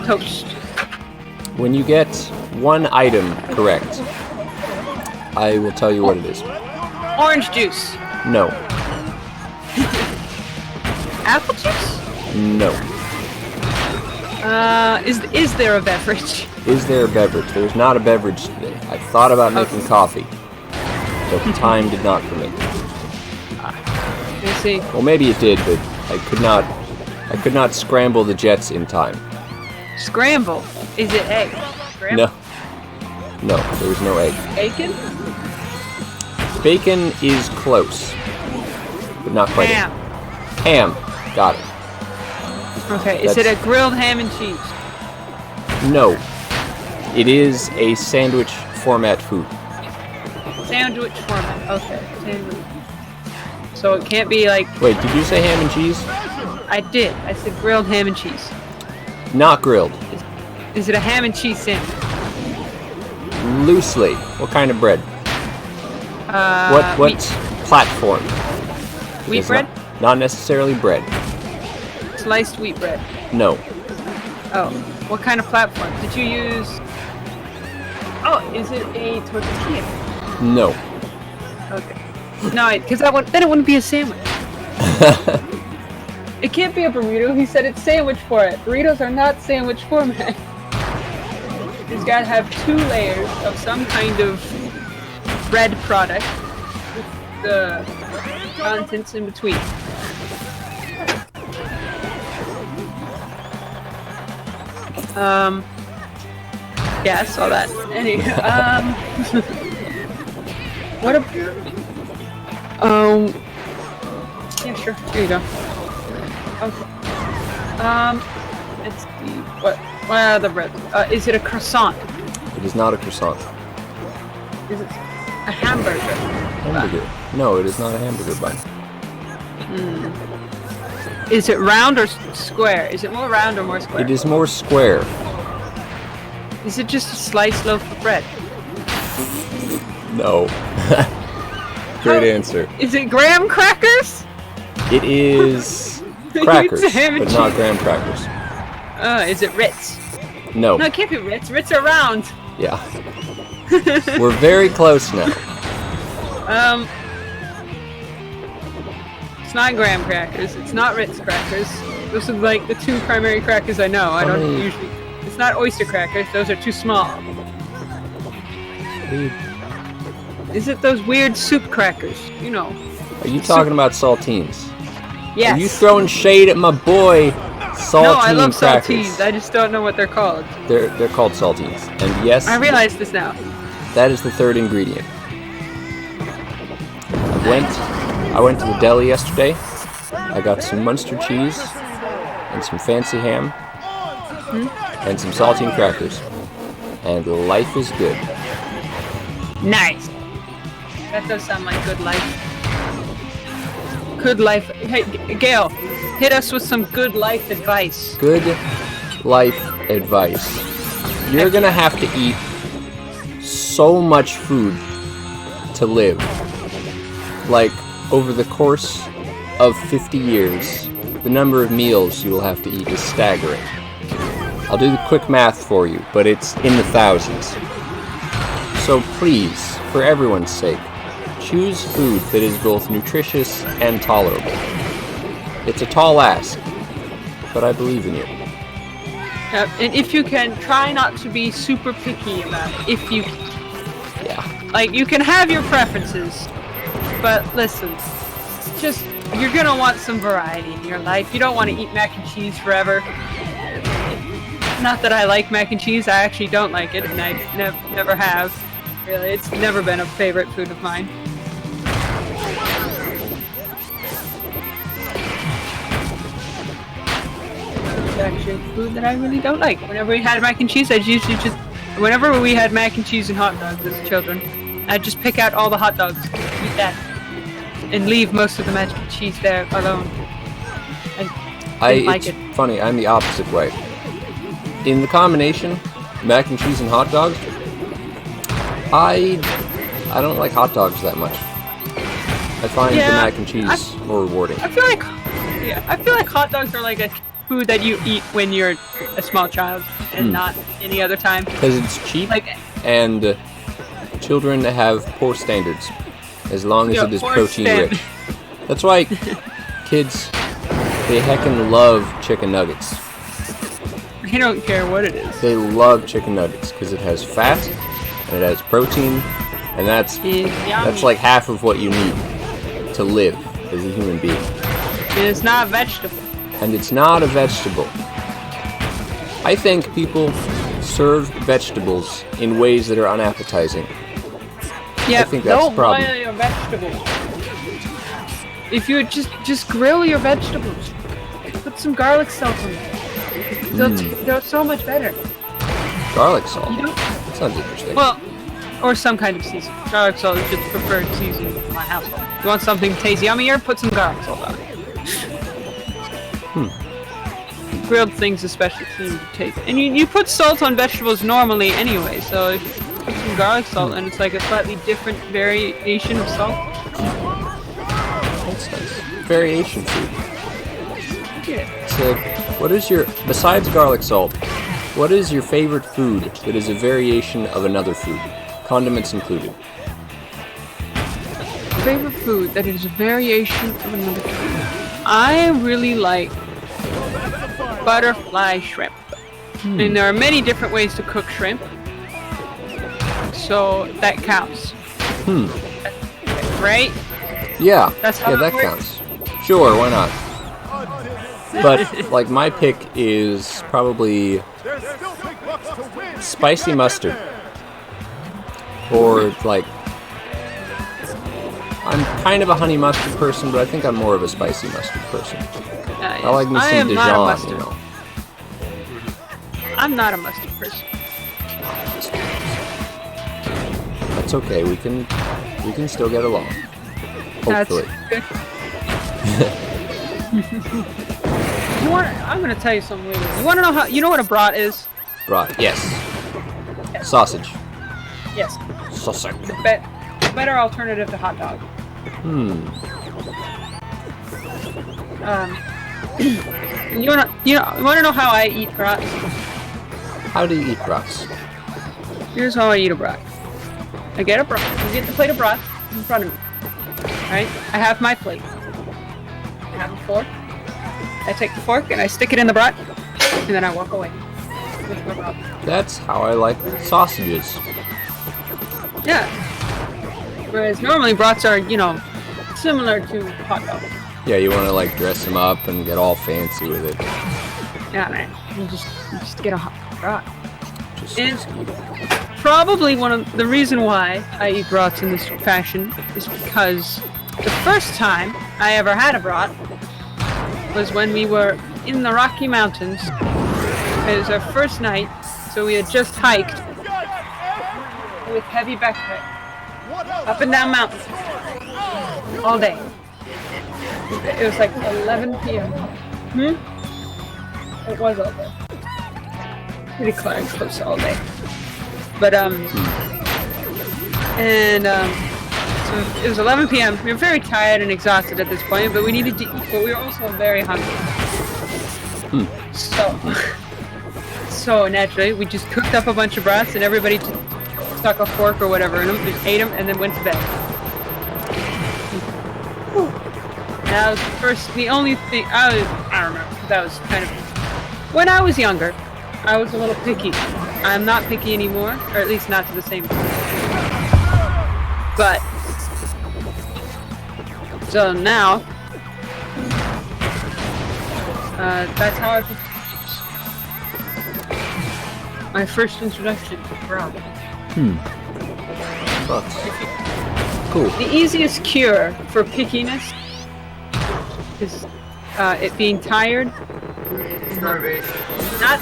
Toast. When you get 1 item correct, I will tell you what it is. Orange juice. No. Apple juice? No. Is there a beverage? Is there a beverage? There's not a beverage today. I thought about making coffee, but the time did not permit. I see. Well, maybe it did, but I could not scramble the jets in time. Scramble. Is it egg? Scramble? No, there was no egg. Bacon? Bacon is close, but not quite. Ham. Ham. Got it. Okay, is it a grilled ham and cheese? No. It is a sandwich format food. Sandwich format. Okay, sandwich. So it can't be like... Wait, did you say ham and cheese? I did. I said grilled ham and cheese. Not grilled. Is it a ham and cheese sandwich? Loosely. What kind of bread? What Wheat. platform? Wheat It's bread? Not necessarily bread. Sliced wheat bread. No. Oh, what kind of platform? Did you use... Oh, is it a tortilla? No. Okay. No, because then it wouldn't be a sandwich. It can't be a burrito. He said it's sandwich format. Burritos are not sandwich format. It's got to have 2 layers of some kind of bread product with the contents in between. Yeah, I saw that. Anyway, what a... Yeah, sure. Here you go. Okay. It's the... What are the bread? Is it a croissant? It is not a croissant. Is it a hamburger? Hamburger. No, it is not a hamburger bun. Is it round or square? Is it more round or more square? It is more square. Is it just a sliced loaf of bread? No. Great answer. Is it graham crackers? It is crackers, but not graham crackers. Is it Ritz? No. No, it can't be Ritz. Ritz are round. Yeah. We're very close now. It's not graham crackers. It's not Ritz crackers. Those are like the two primary crackers I know. I don't usually. It's not oyster crackers. Those are too small. Is it those weird soup crackers? You know. Are you talking about saltines? Yes. Are you throwing shade at my boy? Saltine No, I love crackers. saltines. I just don't know what they're called. They're called saltines. And yes, I realize this now. that is the third ingredient. I went to the deli yesterday. I got some Munster cheese and some fancy ham and some saltine crackers. And life is good. Nice. That does sound like good life. Good life. Hey, Gail, hit us with some good life advice. Good life advice. You're gonna have to eat so much food to live. Like, over the course of 50 years, the number of meals you will have to eat is staggering. I'll do the quick math for you, but it's in the thousands. So please, for everyone's sake, choose food that is both nutritious and tolerable. It's a tall ask, but I believe in you. And if you can, try not to be super picky about it. If you can. Yeah. Like, you can have your preferences, but listen, just, you're gonna want some variety in your life. You don't want to eat mac and cheese forever. Not that I like mac and cheese, I actually don't like it, and I never have. Really, it's never been a favorite food of mine. It's actually food that I really don't like. Whenever we had mac and cheese, I'd usually just... Whenever we had mac and cheese and hot dogs as children, I'd just pick out all the hot dogs, eat that, and leave most of the mac and cheese there alone. It's funny, I'm the opposite way. In the combination, mac and cheese and hot dogs, I don't like hot dogs that much. I find the mac and cheese more rewarding. I feel like hot dogs are like a food that you eat when you're a small child and not any other time. Because it's cheap and children have poor standards as long as it is protein rich. That's why kids, they heckin' love chicken nuggets. I don't care what it is. They love chicken nuggets because it has fat and it has protein, and that's like half of what you need to live as a human being. And it's not a vegetable. And it's not a vegetable. I think people serve vegetables in ways that are unappetizing. Yeah, I think that's the problem. Don't boil your vegetables. If you just grill your vegetables, put some garlic salt on them. They're so much better. Garlic salt? You don't... Sounds interesting. Well, or some kind of seasoning. Garlic salt is the preferred seasoning in my household. You want something tasty yummier? Put some garlic salt on it. Grilled things especially seem to taste. And you put salt on vegetables normally anyway, so if you put some garlic salt and it's like a slightly different variation of salt. That's nice. Variation food. Yeah. So, what is your, besides garlic salt, what is your favorite food that is a variation of another food? Condiments included. Favorite food that is a variation of another food. I really like butterfly shrimp. And there are many different ways to cook shrimp. So that counts. Right? Yeah. That's how that it works? counts. Sure, why not? But like my pick is probably spicy mustard. Or like, I'm kind of a honey mustard person, but I think I'm more of a spicy mustard person. Yes. I like me some Dijon, you know. I'm not a mustard person. I It's okay. We can still get along. Hopefully. That's good. I'm gonna tell you something weird. You wanna know how? You know what a brat is? Brat. Yes. Sausage. Yes. Sausage. Better alternative to hot dog. You wanna know how I eat brats? How do you eat brats? Here's how I eat a brat. I get the plate of brats in front of me. Right? I have my plate. I have a fork. I take the fork and I stick it in the brat, and then I walk away with my brat. That's how I like sausages. Yeah. Whereas normally brats are, similar to hot dogs. Yeah, you want to like dress them up and get all fancy with it. Yeah, man. You just get a hot brat. And Just probably the reason why I eat brats in this fashion is because the first time I ever had a brat was when we were in the Rocky Mountains. It was our first night, so we had just hiked with heavy backpack up and down mountains all day. It was like 11 p.m. It was all day. Pretty close all day. But so it was 11 p.m. We were very tired and exhausted at this point, but we needed to eat. But we were also very hungry. So naturally, we just cooked up a bunch of brats, and everybody just stuck a fork or whatever in them, just ate them, and then went to bed. And that was the only thing I don't remember. That was kind of when I was younger. I was a little picky. I'm not picky anymore, or at least not to the same extent. But so now, that's how I pick my first introduction to brat. cool. The easiest cure for pickiness is it being tired. Starvation. Not.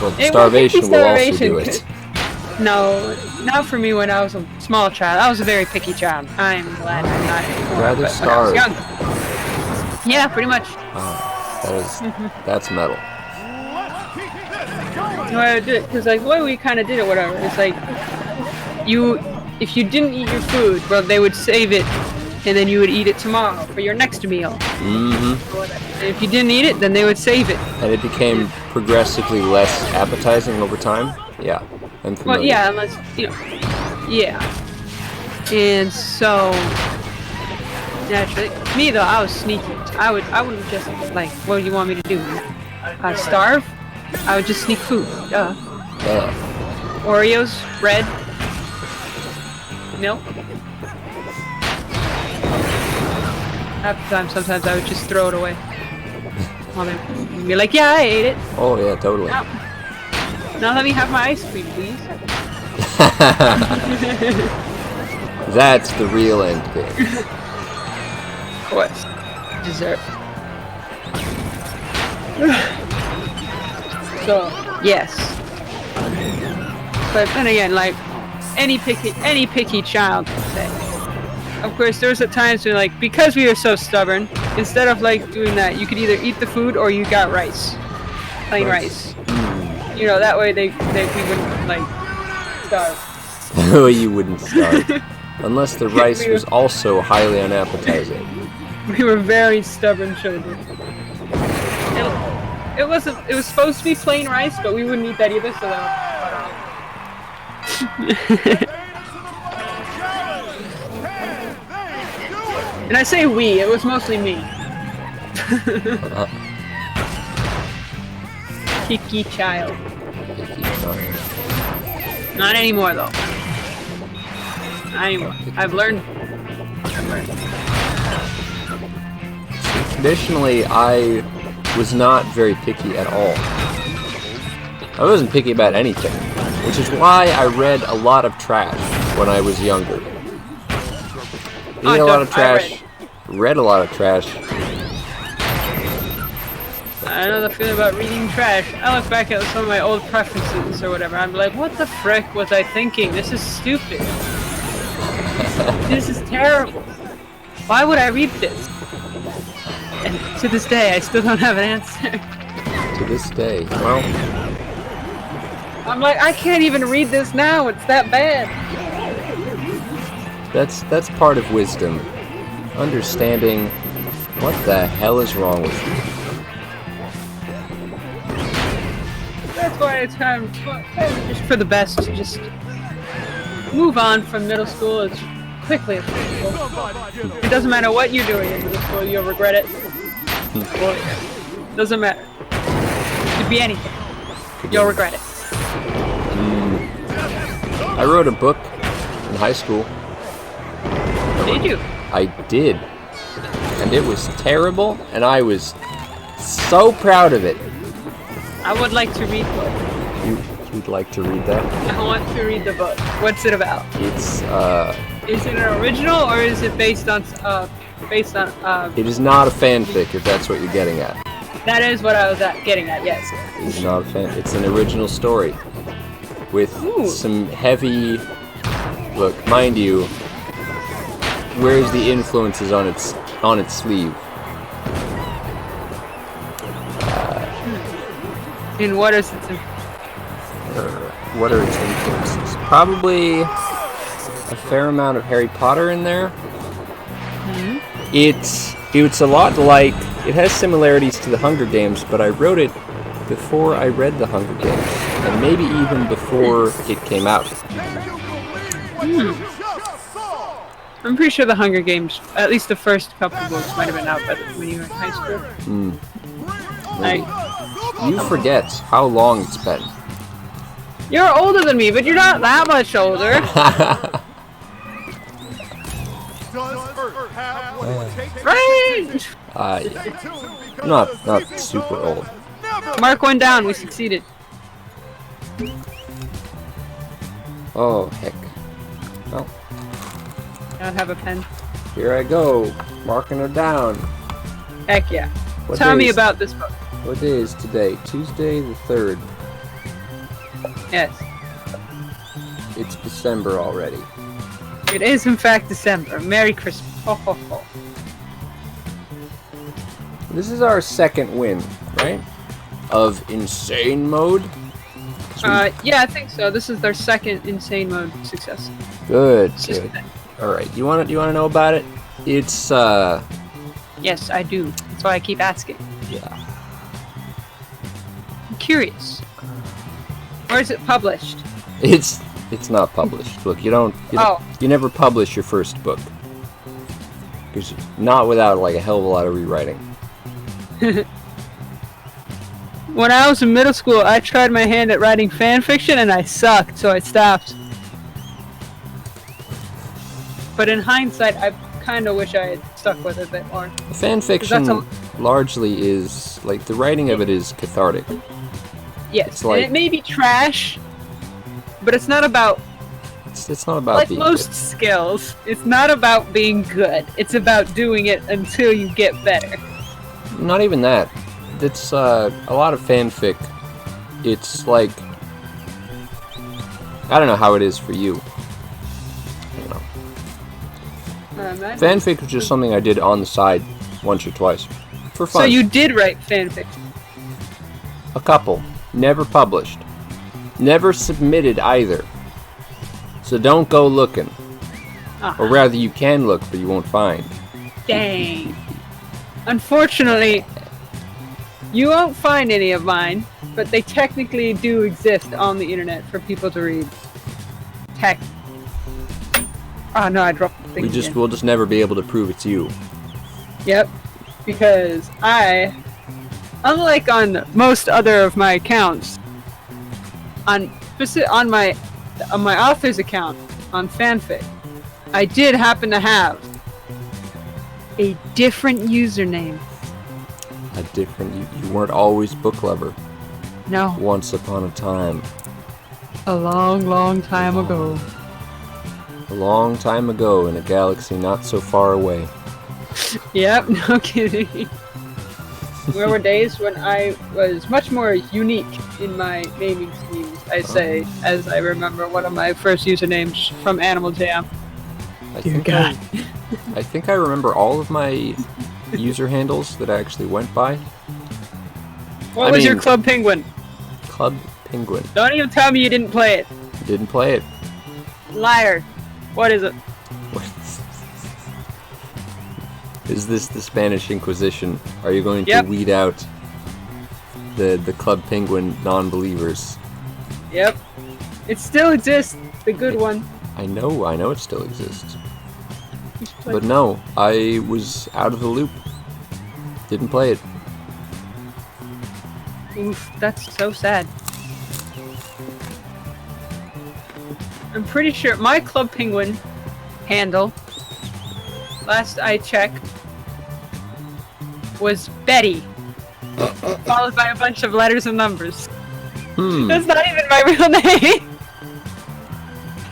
Well, It starvation won't be will also starvation. do it. No, not for me when I was a small child. I was a very picky child. I'm glad I'm not anymore. Rather but when I was starved. young. Yeah, pretty much. That's metal. The way I would do it, because like the way we kind of did it, whatever. It's like if you didn't eat your food, well, they would save it, and then you would eat it tomorrow for your next meal. Mm-hmm. And if you didn't eat it, then they would save it. And it became progressively less appetizing over time. Yeah, I'm familiar. Well, yeah, unless yeah. And so naturally, me though, I was sneaky. I wouldn't just like, what do you want me to do? Starve? I would just sneak food. Duh. Oreos, bread, milk. Half the time, sometimes I would just throw it away. Well, they'd be like, yeah, I ate it. Oh yeah, totally. Now let me have my ice cream, please. That's the real end game. Of course. Dessert. So, yes. But then again, like, any picky child would say. Of course, there was at times when, like, because we were so stubborn, instead of, like, doing that, you could either eat the food or you got rice. Plain rice. You know, that way we wouldn't, like, starve. Oh, you wouldn't starve. Unless the rice was also highly unappetizing. We were very stubborn children. It was supposed to be plain rice, but we wouldn't eat that either, so and I say we, it was mostly me. Picky child. Not anymore, though. Not anymore. I've learned. Traditionally, I was not very picky at all. I wasn't picky about anything, which is why I read a lot of trash when I was younger. Read a lot of trash. Read a lot of trash. I know the feeling about reading trash. I look back at some of my old preferences or whatever. I'm like, what the frick was I thinking? This is stupid. This is terrible. Why would I read this? And to this day, I still don't have an answer. To this day. Well, I'm like, I can't even read this now. It's that bad. that's part of wisdom. Understanding what the hell is wrong with you. That's why it's kind of just for the best to just move on from middle school as quickly as possible. It doesn't matter what you're doing in middle school, you'll regret it. Well, doesn't matter. It could be anything. You'll regret it. I wrote a book in high school. Did you? I did. And it was terrible, and I was so proud of it. I would like to read the book. You'd like to read that? I want to read the book. What's it about? It's, Is it an original or is it based on it is not a fanfic, if that's what you're getting at. That is what I was getting at, yes. It's not a fan. It's an original story with some heavy. Look, mind you, where's the influences on its sleeve? And what is it? What are its influences? Probably a fair amount of Harry Potter in there. It's a lot like, it has similarities to the Hunger Games, but I wrote it before I read the Hunger Games, and maybe even before it came out. I'm pretty sure the Hunger Games, at least the first couple books, might have been out when you were in high school. You forget how long it's been. You're older than me, but you're not that much older. Right! Not super old. Mark one down, we succeeded. Oh, heck. Well, I don't have a pen. here I go, marking her down. Heck yeah. What Tell day me is- about this book. What day is today? Tuesday the 3rd. Yes. It's December already. It is in fact December. Merry Christmas. Ho ho ho. This is our second win, right? Of insane mode. Yeah, I think so. This is their second insane mode success. Good. It's just- Good. All right. You want to know about it? It's Yes, I do. That's why I keep asking. yeah. I'm curious. Where is it published? It's not published. Look, you never publish your first book. Because not without like a hell of a lot of rewriting. When I was in middle school, I tried my hand at writing fan fiction and I sucked, so I stopped. But in hindsight, I kind of wish I had stuck with it a bit more. Fan fiction largely is like the writing of it is cathartic. Yes, It's like- and it may be trash, but it's not about, It's not about like being most skills, it's not about being good. It's about doing it until you get better. good. Not even that. It's a lot of fanfic. It's like I don't know how it is for you. I don't know. Fanfic was just something I did on the side once or twice for fun. So you did write fan fiction? A couple. Never published. Never submitted either. So don't go looking. Or rather, you can look, but you won't find. Dang. Unfortunately, you won't find any of mine, but they technically do exist on the internet for people to read. Tech. Oh no, I dropped the thing again. We'll just never be able to prove it's you. Yep. Because I, unlike on most other of my accounts, on my author's account on fanfic, I did happen to have a different username. A different. You weren't always book lover. No, Once upon a time. a long, long time ago. A long time ago in a galaxy not so far away. Yep, no kidding. There were days when I was much more unique in my naming schemes, I say, as I remember one of my first usernames from Animal Jam. I think I remember all of my user handles that I actually went by. What was your Club Penguin? Club Penguin. Don't even tell me you didn't play it. Didn't play it. Liar. What is it? Is this the Spanish Inquisition? Are you going to weed out the Club Penguin non-believers? Yep. It still exists. The good one. I know it still exists. But no, I was out of the loop. Didn't play it. Oof, that's so sad. I'm pretty sure my Club Penguin handle, last I checked, was Betty, followed by a bunch of letters and numbers. That's not even my real name.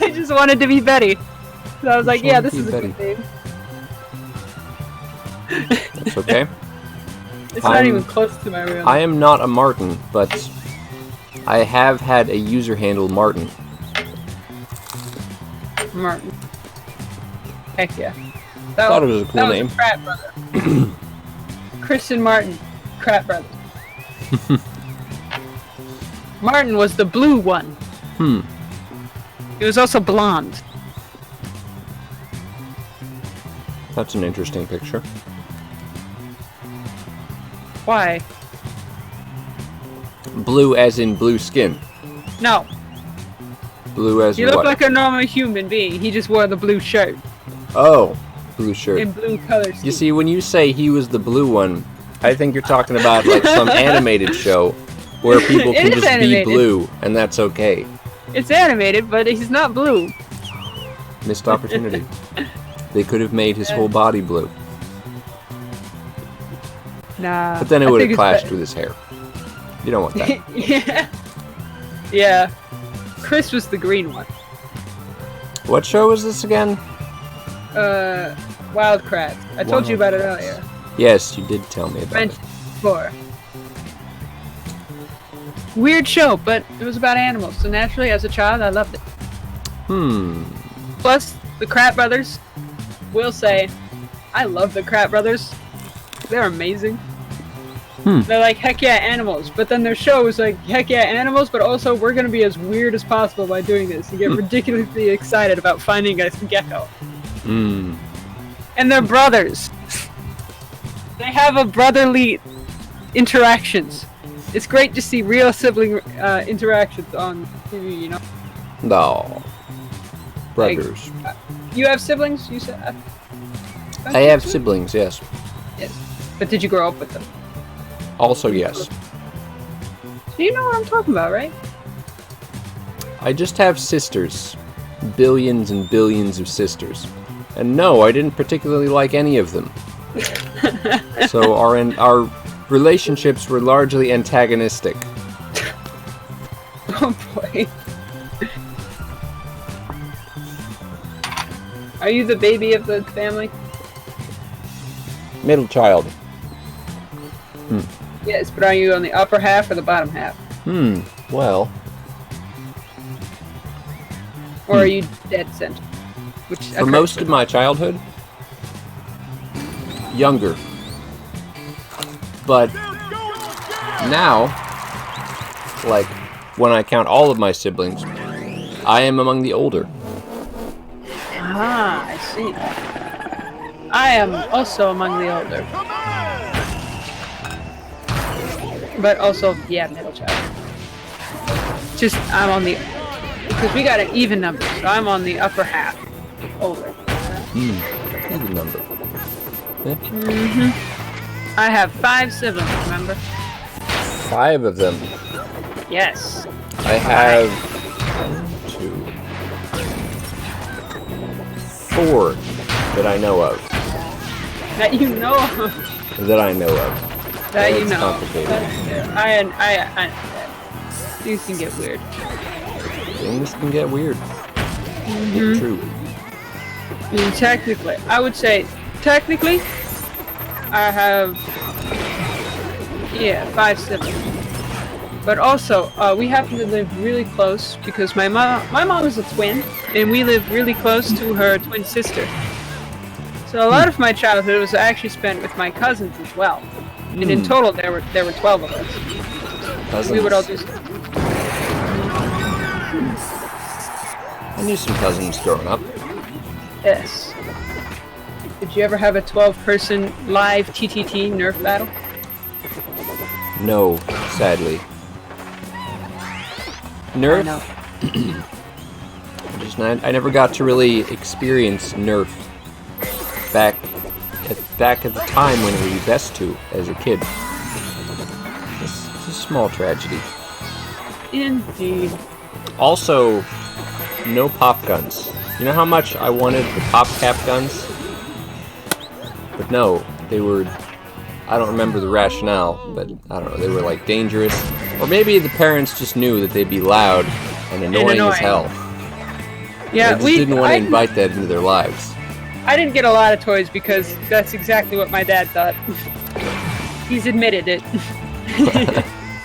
I just wanted to be Betty. So I was like, yeah, this is a good name. That's okay. It's not even close to my real name. I am not a Martin, but I have had a user handle Martin. Martin. Heck yeah. Thought it was a cool name. Was a Pratt brother. Christian Martin, Pratt brother. Martin was the blue one. He was also blonde. That's an interesting picture. Why? Blue as in blue skin. No. Blue as in He looked what? like a normal human being. He just wore the blue shirt. Oh, blue shirt. In blue colors. You see, when you say he was the blue one, I think you're talking about like some animated show where people can just animated. be blue, and that's okay. It's animated, but he's not blue. Missed opportunity. They could have made his whole body blue. Nah. But then it I would think have it's clashed with his hair. You don't want that. Yeah. Yeah. Chris was the green one. What show was this again? Wildcrats. I told you about it earlier. Yes, you did tell me about it. Mentioned before. Weird show, but it was about animals. So naturally, as a child, I loved it. Plus, the Krat Brothers. Will say, I love the Krat Brothers. They're amazing. They're like, heck yeah, animals. But then their show is like, heck yeah, animals, but also we're going to be as weird as possible by doing this. And get ridiculously excited about finding a gecko. And they're brothers. They have a brotherly interactions. It's great to see real sibling interactions on TV, you know? No. Brothers. Like, you have siblings, you said? I have siblings, yes. Yes. But did you grow up with them? Also, yes. So you know what I'm talking about, right? I just have sisters. Billions and billions of sisters. And no, I didn't particularly like any of them. So our relationships were largely antagonistic. Oh boy. Are you the baby of the family? Middle child. Yes, but are you on the upper half or the bottom half? Well. Or are you dead center? Which For most of my childhood, younger. But now, like, when I count all of my siblings, I am among the older. Ah, I see. I am also among the older. But also, yeah, middle child. Just, I'm on the... Because we got an even number, so I'm on the upper half. Older. Even number. I have 5 siblings, remember? 5 of them. Yes. I have 1, 2, 4 that I know of. That you know of. That I know of. That you It's know. complicated. I things can get weird. Things can get weird. Get true. I mean, technically, I would say, technically, I have Yeah, 5 siblings. But also, we happen to live really close because my mom is a twin, and we live really close to her twin sister. So a lot of my childhood was actually spent with my cousins as well. And in total, there were 12 of us. Cousins. We would all do. I knew some cousins growing up. Yes. Did you ever have a 12-person live TTT Nerf battle? No, sadly. Nerf? I never got to really experience Nerf back at the time when it would be best to as a kid. It's a small tragedy. Indeed. Also, no pop guns. You know how much I wanted the pop cap guns? But no, they were... I don't remember the rationale, but I don't know, they were like dangerous. Or maybe the parents just knew that they'd be loud and annoying as hell. Yeah, they just didn't want to invite that into their lives. I didn't get a lot of toys because that's exactly what my dad thought. He's admitted it.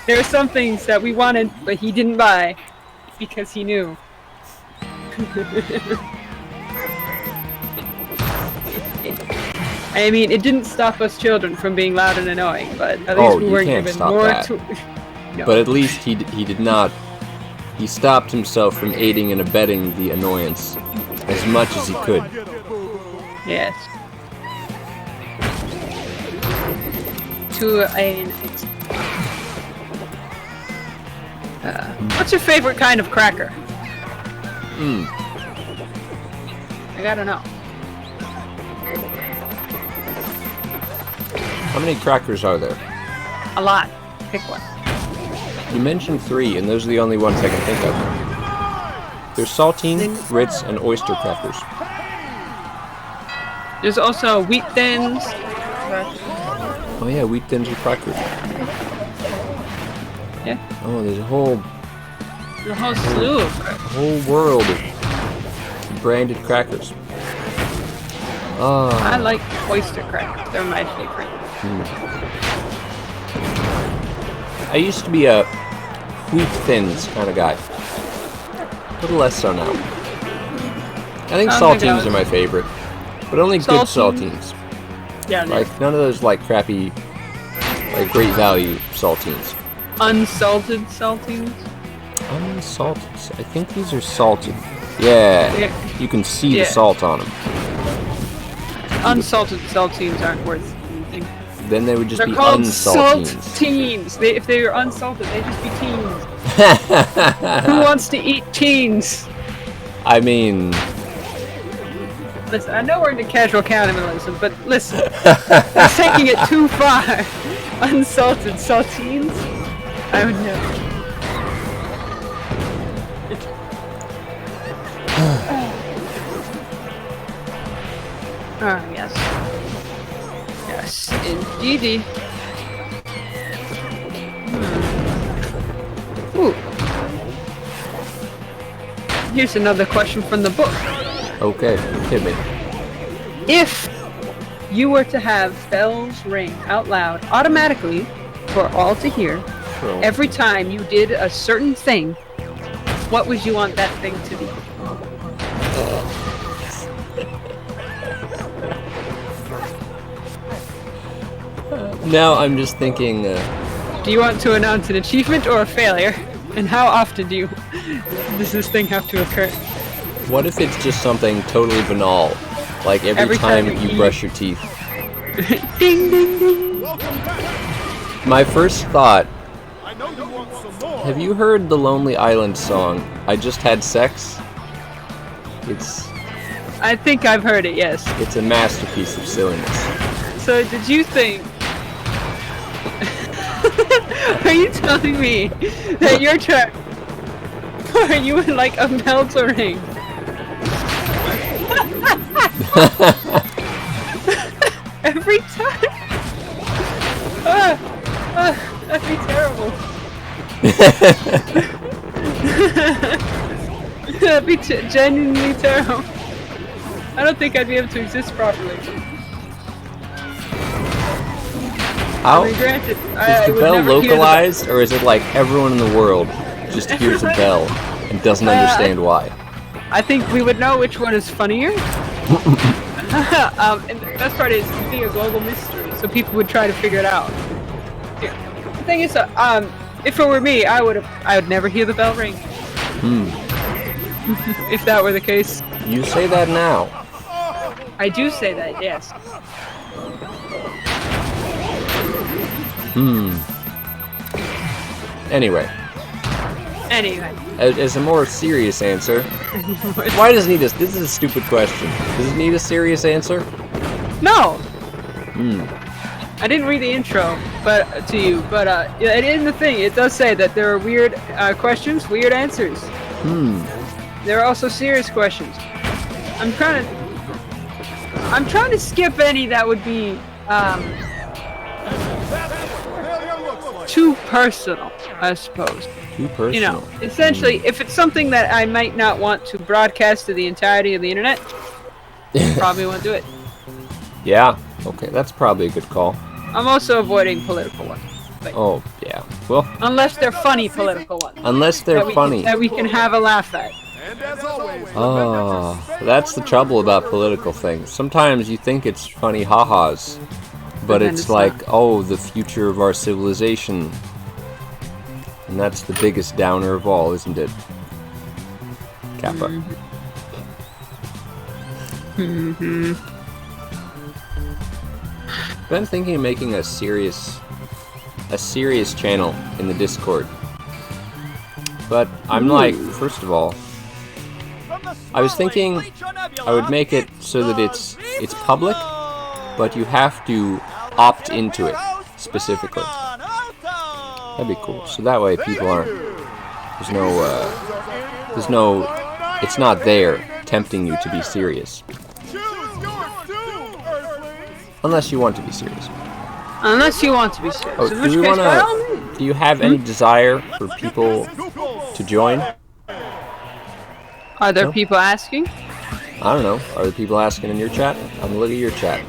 There were some things that we wanted, but he didn't buy because he knew. I mean, it didn't stop us children from being loud and annoying, but at least we weren't given more to. No. But at least he did not. He stopped himself from aiding and abetting the annoyance as much as he could. Yes. To an extent. What's your favorite kind of cracker? I gotta know. How many crackers are there? A lot. Pick one. You mentioned 3, and those are the only ones I can think of. There's saltine, Ritz, and oyster crackers. There's also wheat thins. Oh yeah, wheat thins are crackers. Yeah. Oh, there's a whole slew of crackers. whole world of branded crackers. I like oyster crackers. They're my favorite. I used to be a wheat thins kind of guy. A little less so now. I think saltines are my favorite, but only good saltines. Yeah. Like none of those like crappy, like great value saltines. Unsalted saltines. Unsalted. I think these are salted. Yeah. You can see the salt on them. Unsalted saltines aren't worth anything. Then they would just They're be called unsaltines. Saltines. If they were unsalted, they'd just be teens. Who wants to eat teens? I mean... Listen, I know we're into casual cannibalism, but listen. It's taking it too far. Unsalted saltines? I would never. Ah, yes. Yes, indeedy. Ooh. Here's another question from the book. Okay, hit me. If you were to have bells ring out loud automatically for all to hear every time you did a certain thing, what would you want that thing to be? Now I'm just thinking... Do you want to announce an achievement or a failure? And how often does this thing have to occur? What if it's just something totally banal? Like every time you brush your teeth. Ding, ding, ding. My first thought... Have you heard the Lonely Island song, I Just Had Sex? I think I've heard it, yes. It's a masterpiece of silliness. So did you think... Are you telling me that you're trying... Or you would like a bell to ring? Every time? That'd be terrible. That'd be genuinely terrible. I don't think I'd be able to exist properly. How? I mean, granted, Is the bell localized, or is it like everyone in the world just hears a bell and doesn't understand why? I think we would know which one is funnier. And the best part is it'd be a global mystery, so people would try to figure it out. The thing is, if it were me, I would never hear the bell ring. If that were the case. You say that now. I do say that, yes. Anyway, as a more serious answer, why does it need this? This is a stupid question. Does it need a serious answer? No. I didn't read the intro, to you, but in the thing, it does say that there are weird questions, weird answers. There are also serious questions. I'm trying to skip any that would be too personal, I suppose. Too personal. You know, essentially, if it's something that I might not want to broadcast to the entirety of the internet, probably won't do it. Yeah. Okay, that's probably a good call. I'm also avoiding political ones. Oh, yeah. Well, unless they're funny political ones. Unless they're funny. That we can have a laugh at. And as always, Oh, that's the trouble about political things. Sometimes you think it's funny ha-has, but it's like, oh, the future of our civilization. And that's the biggest downer of all, isn't it? Kappa. Been thinking of making a serious channel in the Discord. But I'm like, first of all, I was thinking I would make it so that it's public, but you have to opt into it specifically. That'd be cool. So that way people aren't, it's not there tempting you to be serious. Unless you want to be serious. Unless you want to be serious. Oh, do you have any desire for people to join? Are there people asking? I don't know. Are there people asking in your chat? I'm gonna look at your chat.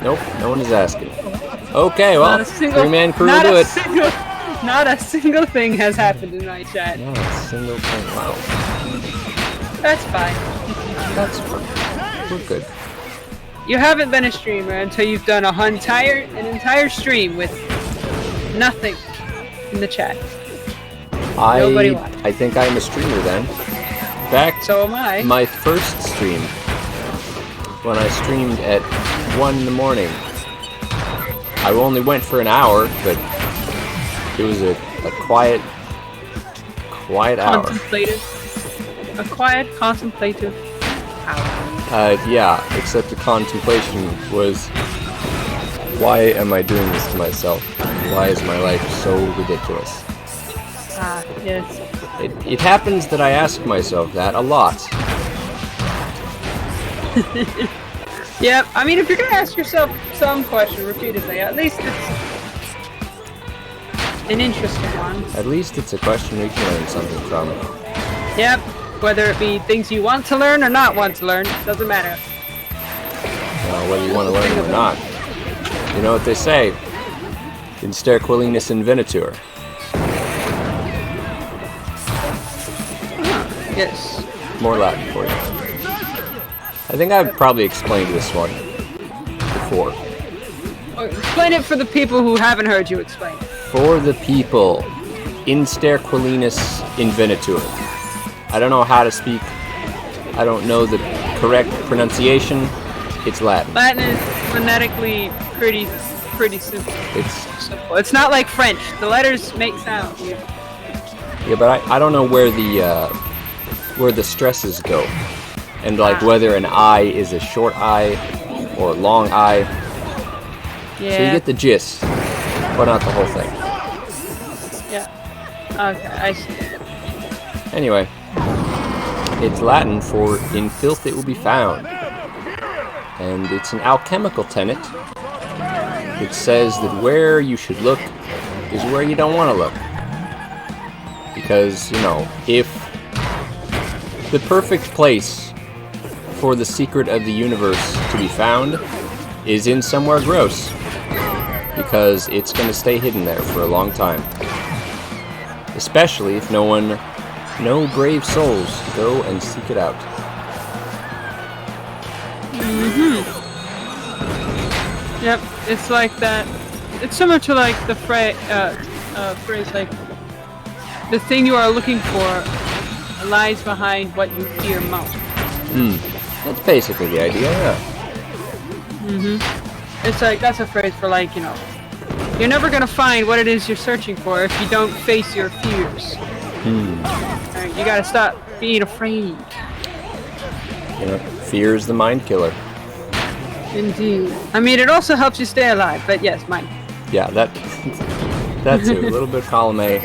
Nope, no one is asking. Okay, well, three-man crew will do it. Not a single thing has happened in my chat. Not a single thing. Wow. That's fine. That's fine. We're good. You haven't been a streamer until you've done an entire stream with nothing in the chat. Nobody watched. I think I'm a streamer then. So am I. My first stream, when I streamed at 1 in the morning, I only went for an hour, but it was a quiet hour. A quiet, contemplative hour. Yeah, except the contemplation was, why am I doing this to myself? Why is my life so ridiculous? Yes. It happens that I ask myself that a lot. Yeah, I mean, if you're gonna ask yourself some question repeatedly, at least it's an interesting one. At least it's a question we can learn something from. Yep, whether it be things you want to learn or not want to learn, doesn't matter. Whether you want to learn them or not. You know what they say, in sterquilinus invenitur. Yes. More Latin for you. I think I've probably explained this one before. Explain it for the people who haven't heard you explain it. For the people, in sterquilinus invenitur. I don't know how to speak. I don't know the correct pronunciation. It's Latin. Latin is phonetically pretty simple. It's simple. It's not like French. The letters make sound. Yeah, but I don't know where the stresses go, and like whether an I is a short I or a long I. Yeah. So you get the gist, but not the whole thing. Yeah. Okay, I see. Anyway, it's Latin for "in filth it will be found," and it's an alchemical tenet which says that where you should look is where you don't want to look. Because, you know, if the perfect place for the secret of the universe to be found is in somewhere gross, because it's going to stay hidden there for a long time. Especially if no brave souls go and seek it out. Yep, it's like that. It's similar to like the phrase like, the thing you are looking for lies behind what you fear most. That's basically the idea, yeah. It's like, that's a phrase for like, you know, you're never gonna find what it is you're searching for if you don't face your fears. Right, you gotta stop being afraid. You know, fear is the mind killer. Indeed. I mean, it also helps you stay alive, but yes, mine. Yeah, that's it. A little bit of column A.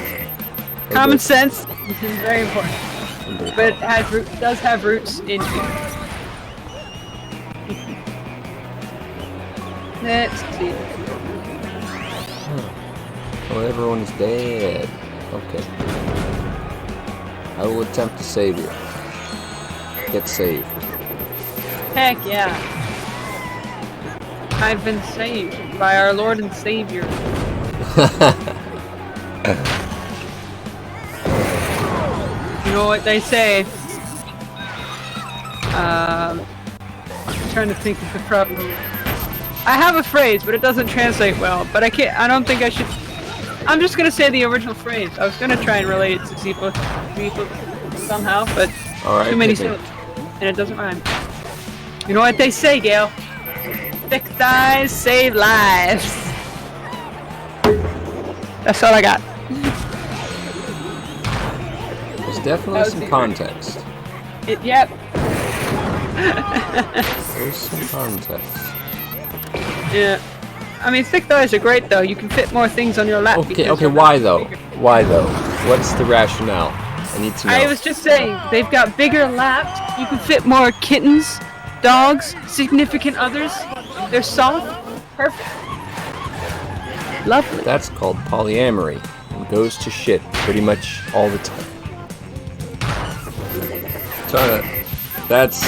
Common sense is very important, but it does have roots in fear. Let's see. Oh, everyone is dead. Okay. I will attempt to save you. Get saved. Heck yeah. I've been saved by our Lord and Savior. You know what they say? I'm trying to think of the proper. I have a phrase, but it doesn't translate well. But I don't think I should. I'm just gonna say the original phrase. I was gonna try and relate it to Zeepel somehow, but Alright, too many syllables, and it doesn't rhyme. You know what they say, Gail? Thick thighs save lives. That's all I got. There's definitely some context. Yep. There's some context. Yeah. I mean, thick thighs are great, though. You can fit more things on your lap. Okay, why though? Why though? What's the rationale? I need to know. I was just saying, they've got bigger laps. You can fit more kittens, dogs, significant others. They're soft. Perfect. Lovely. That's called polyamory and goes to shit pretty much all the time. So, that's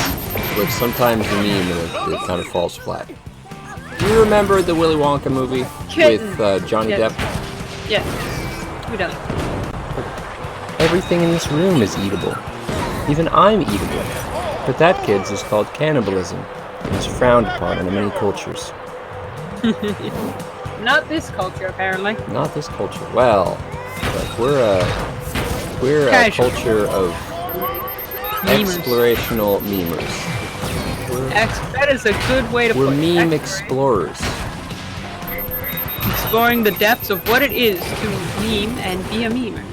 like sometimes a meme and it kind of falls flat. Do you remember the Willy Wonka movie with Johnny Depp? Yes. We don't. Everything in this room is eatable. Even I'm eatable. But that, kids, is called cannibalism and is frowned upon in many cultures. Not this culture, apparently. Not this culture. Well, but we're a culture of explorational memers. That is a good way to put it. We're meme explorers. Exploring the depths of what it is to meme and be a memer.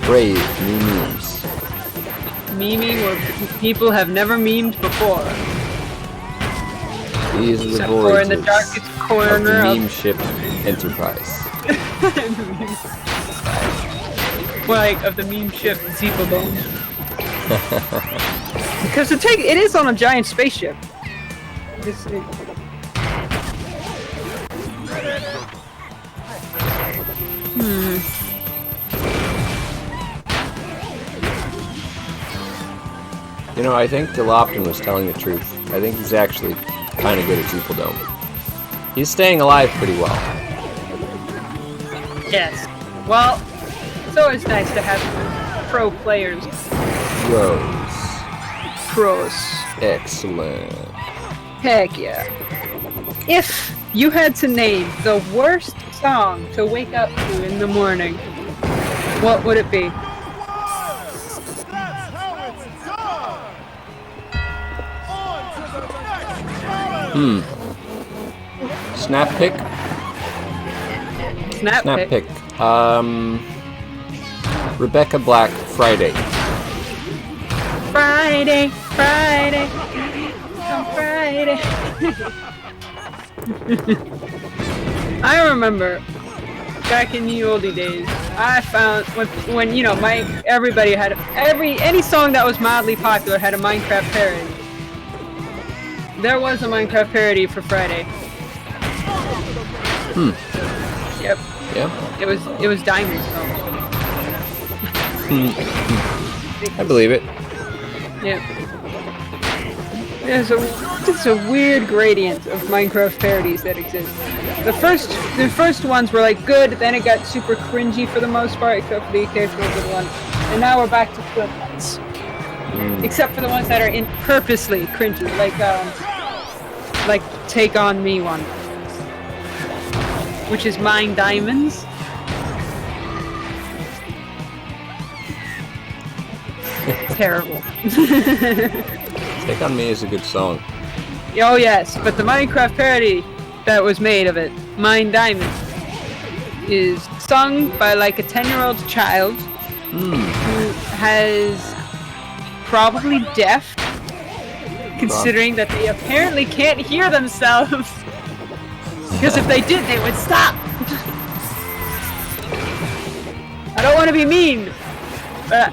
Brave new memes. Meming where people have never memed before. These are the Except for voyages in the darkest of corner the meme ship Enterprise. Like, of the meme ship Zeeplecast. Because it is on a giant spaceship. You know, I think Delopton was telling the truth. I think he's actually kind of good at Zeepledome. He's staying alive pretty well. Yes. Well, it's always nice to have pro players. Pros. Excellent. Heck yeah. If you had to name the worst song to wake up to in the morning, what would it be? That's how it's done. On to the next challenge. Snap pick? Snap pick. Rebecca Black, Friday. Friday, Friday, on Friday. I remember back in the oldie days, I found when you know everybody had any song that was mildly popular had a Minecraft parody. There was a Minecraft parody for Friday. Yep. Yeah. It was Diamond's song. I believe it. Yep. There's just a weird gradient of Minecraft parodies that exist. The first ones were like good, then it got super cringy for the most part, except for the occasional good one. And now we're back to good ones. Except for the ones that are purposely cringy, like Take On Me one, which is Mine Diamonds. Terrible. Take On Me is a good song. Oh yes, but the Minecraft parody that was made of it, Mine Diamonds, is sung by like a 10-year-old child who has probably deaf, considering that they apparently can't hear themselves. Because if they did, they would stop. I don't want to be mean, but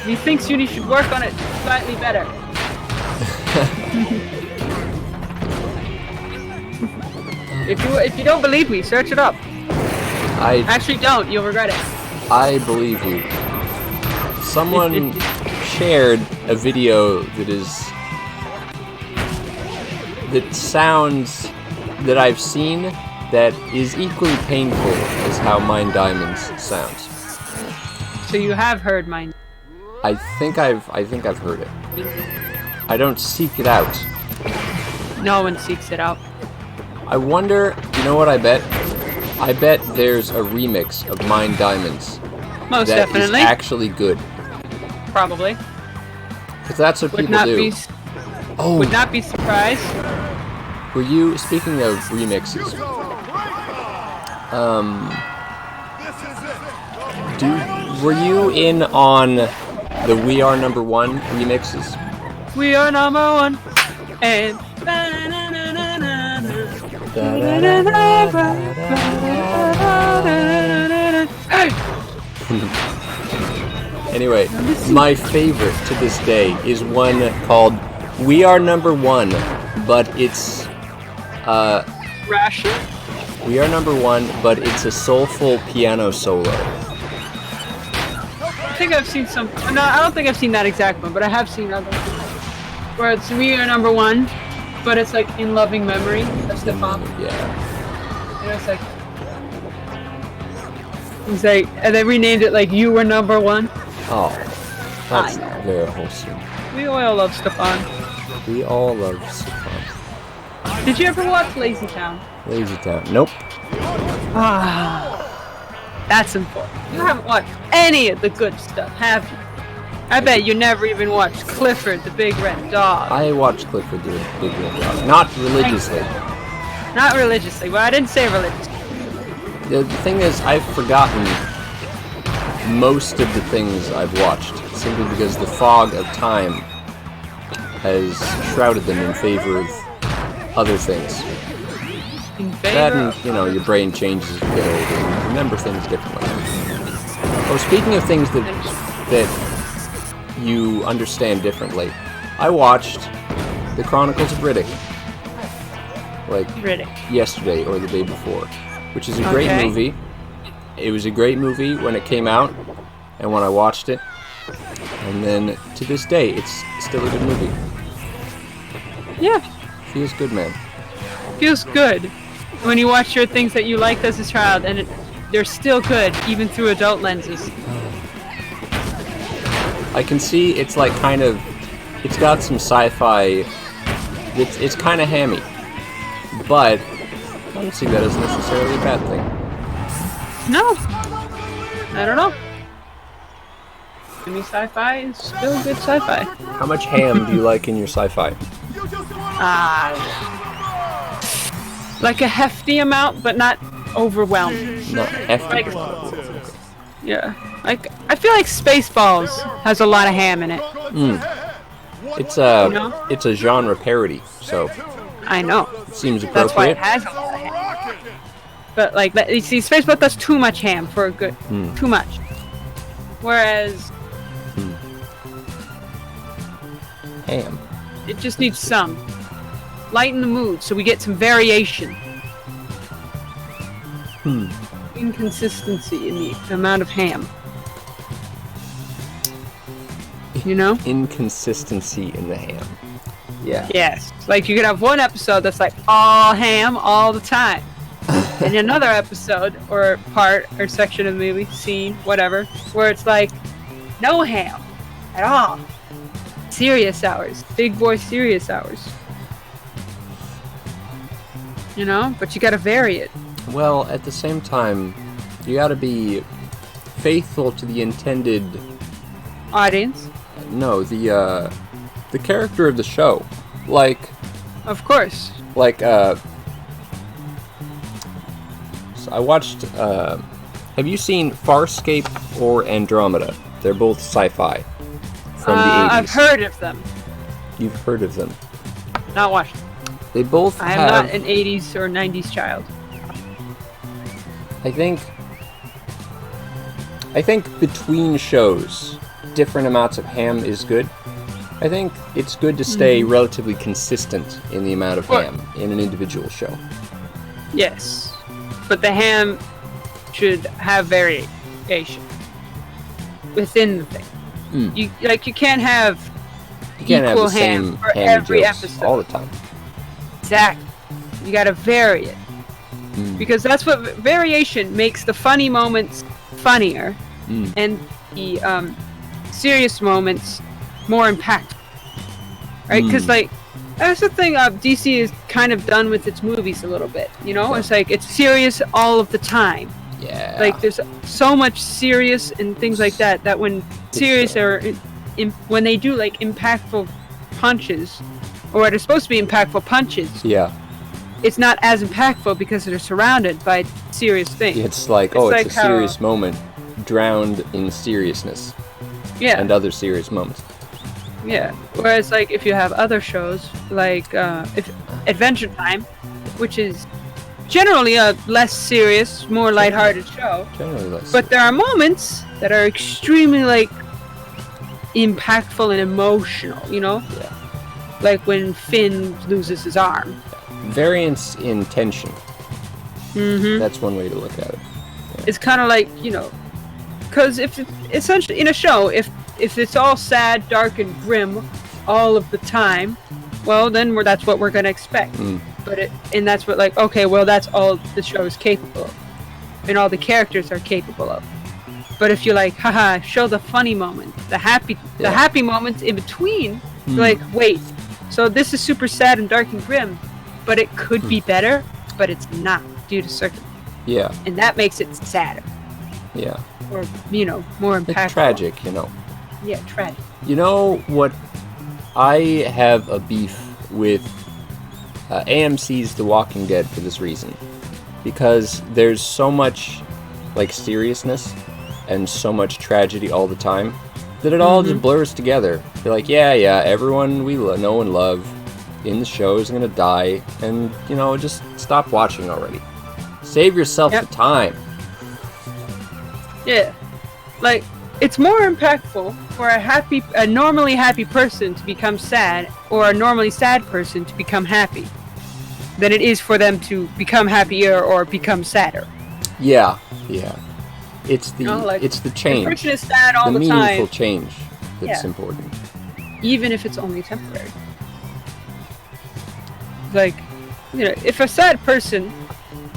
he thinks you should work on it slightly better. If you don't believe me, search it up. Actually don't, you'll regret it. I believe you. Someone shared a video that sounds that I've seen that is equally painful as how Mine Diamonds sounds. So you have heard Mine. I think I've heard it. I don't seek it out. No one seeks it out. I wonder, you know what I bet? I bet there's a remix of Mine Diamonds Most that definitely. is actually good. Probably. Because that's what Would people not do. be. Oh, Would not be surprised. were you, speaking of remixes, were you in on the We Are Number One remixes? We are number one, and Anyway, my favorite to this day is one called We Are Number One, but it's Ration. We Are Number One, but it's a soulful piano solo. I think I've seen some. No, I don't think I've seen that exact one, but I have seen other ones where it's We Are Number One, but it's like In Loving Memory of Stefan. Yeah. And it's like, and they renamed it like You Were Number One. Oh, that's I know. very wholesome. We all love Stefan. We all love Stefan. Did you ever watch Lazy Town? Lazy Town. Nope. Ah, that's important. You haven't watched any of the good stuff, have you? I bet you never even watched Clifford the Big Red Dog. I watched Clifford the Big Red Dog. Not religiously. Not religiously. Well, I didn't say religiously. The thing is, I've forgotten most of the things I've watched, simply because the fog of time has shrouded them in favor of other things. In That favor and, you know, your brain changes as you get older and you remember things differently. Oh, speaking of things that you understand differently, I watched The Chronicles of Riddick, like, Riddick. yesterday or the day before, which is a great Okay. movie. It was a great movie when it came out and when I watched it, and then to this day it's still a good movie. Yeah, Feels good, man. feels good when you watch your things that you liked as a child and they're still good even through adult lenses. I can see it's like kind of, it's got some sci-fi, it's kind of hammy, but I don't see that as necessarily a bad thing. No, I don't know. To me, sci-fi is still good sci-fi. How much ham do you like in your sci-fi? Like a hefty amount, but not overwhelming. Not hefty. Yeah, like I feel like Spaceballs has a lot of ham in it. It's a know? it's a genre parody, so I know. it seems That's why appropriate. it has a lot of ham. But like, you see, Spaceballs does too much ham for a good, too much. Whereas Ham. it just needs some. Lighten the mood so we get some variation. Inconsistency in the amount of ham. You know? Inconsistency in the ham. Yeah. Yes. Like you could have one episode that's like all ham all the time. And another episode or part or section of the movie, scene, whatever, where it's like no ham at all. Serious hours. Big boy serious hours. You know? But you gotta vary it. Well, at the same time, you gotta be faithful to the intended... Audience. No, the character of the show. Like... Of course. Like, so I watched, have you seen Farscape or Andromeda? They're both sci-fi. From the 80s. I've heard of them. You've heard of them. Not watched them. They both I am not an 80s or 90s child. I think between shows, different amounts of ham is good. I think it's good to stay relatively consistent in the amount of ham in an individual show. Yes. But the ham should have variation within the thing. You can't have equal the ham same for ham every jokes episode. all the time. Exactly. You gotta vary it. Because that's what variation makes the funny moments funnier and the serious moments more impactful. Right? Because that's the thing DC is kind of done with its movies a little bit. You know, it's like it's serious all of the time. Yeah. Like there's so much serious and things like that when serious or when they do like impactful punches or what are supposed to be impactful punches. Yeah. It's not as impactful because they're surrounded by serious things. It's like, it's a serious moment drowned in seriousness. Yeah. And other serious moments. Yeah. Whereas like if you have other shows like if Adventure Time, which is generally a less serious, more lighthearted show. Generally less. But there are moments that are extremely like impactful and emotional, you know? Yeah. Like when Finn loses his arm. Variance in tension. That's one way to look at it. Yeah. It's kind of like, you know, because if essentially in a show, if it's all sad, dark, and grim all of the time, well, then that's what we're gonna expect. And that's what okay, well, that's all the show is capable of, and all the characters are capable of. But if you haha, show the funny moment, the happy moments in between, wait, so this is super sad and dark and grim, but it could be better, but it's not due to circumstances. Yeah. And that makes it sadder. Yeah. Or, you know, more impactful. It's tragic, you know. Yeah, tragic. You know what? I have a beef with AMC's The Walking Dead for this reason. Because there's so much, seriousness and so much tragedy all the time that it all just blurs together. You're like, yeah, everyone we know and love in the show is gonna die, and, you know, just stop watching already. Save yourself the time. Yeah. It's more impactful for a normally happy person to become sad, or a normally sad person to become happy, than it is for them to become happier or become sadder. Yeah. It's the it's the change. The person is sad all the time. The meaningful change that's important. Even if it's only temporary. If a sad person,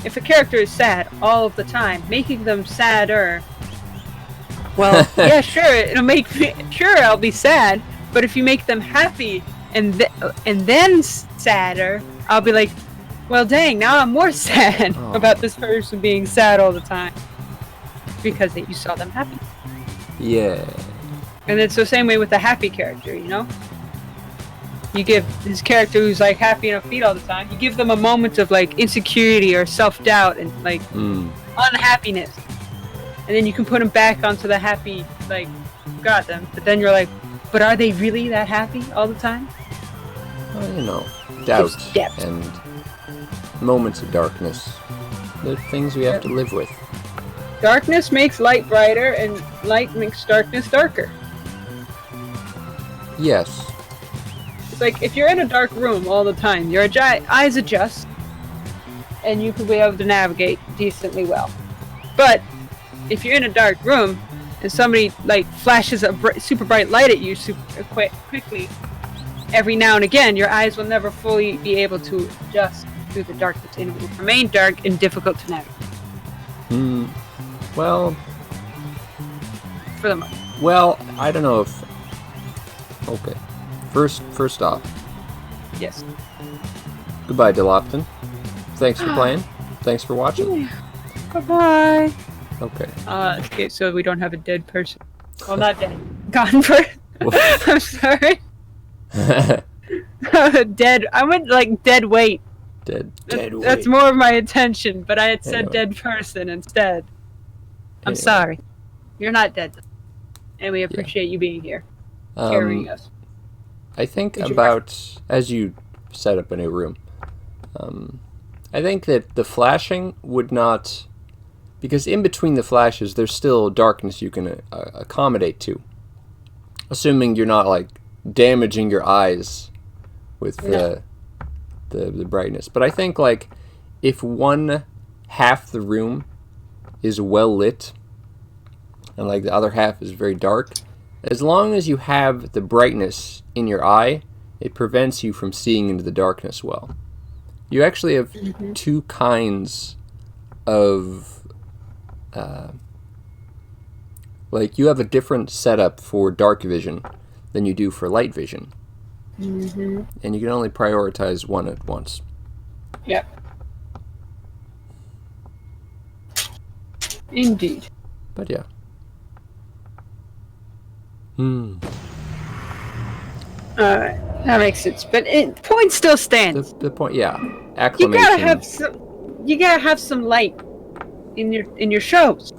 if a character is sad all of the time, making them sadder. Well, yeah, sure, I'll be sad, but if you make them happy and then sadder, I'll be like, well, dang, now I'm more sad about this person being sad all the time because you saw them happy. Yeah. And it's the same way with the happy character, you know? You give this character who's happy and upbeat all the time, you give them a moment of insecurity or self-doubt and unhappiness. And then you can put them back onto the happy, got them. But then you're like, but are they really that happy all the time? Well, you know, doubt and moments of darkness. They're things we have to live with. Darkness makes light brighter, and light makes darkness darker. Yes. It's if you're in a dark room all the time, your eyes adjust, and you can be able to navigate decently well. But if you're in a dark room and somebody like flashes a super bright light at you quickly, every now and again, your eyes will never fully be able to adjust through the darkness, and it will remain dark and difficult to navigate. Well, for the moment. Well, I don't know if. Okay. First off. Yes. Goodbye, Delopton. Thanks for playing. Thanks for watching. Goodbye. Okay. Okay, so we don't have a dead person. Well, not dead. Gone person. I'm sorry. Dead. I went like dead weight. Dead weight. That's more of my attention, but I had said dead person instead. I'm sorry. You're not dead. And we appreciate you being here. Carrying us. I think about, as you set up a new room, I think that the flashing would not, because in between the flashes there's still darkness you can accommodate to. Assuming you're not like damaging your eyes with the brightness. But I think like if one half the room is well lit and like the other half is very dark, as long as you have the brightness in your eye, it prevents you from seeing into the darkness well. You actually have two kinds of like you have a different setup for dark vision than you do for light vision. And you can only prioritize one at once. Yep. Indeed. But yeah. Alright, that makes sense. But point still stands. The point, yeah. Acclamation. You gotta have some light in your shows.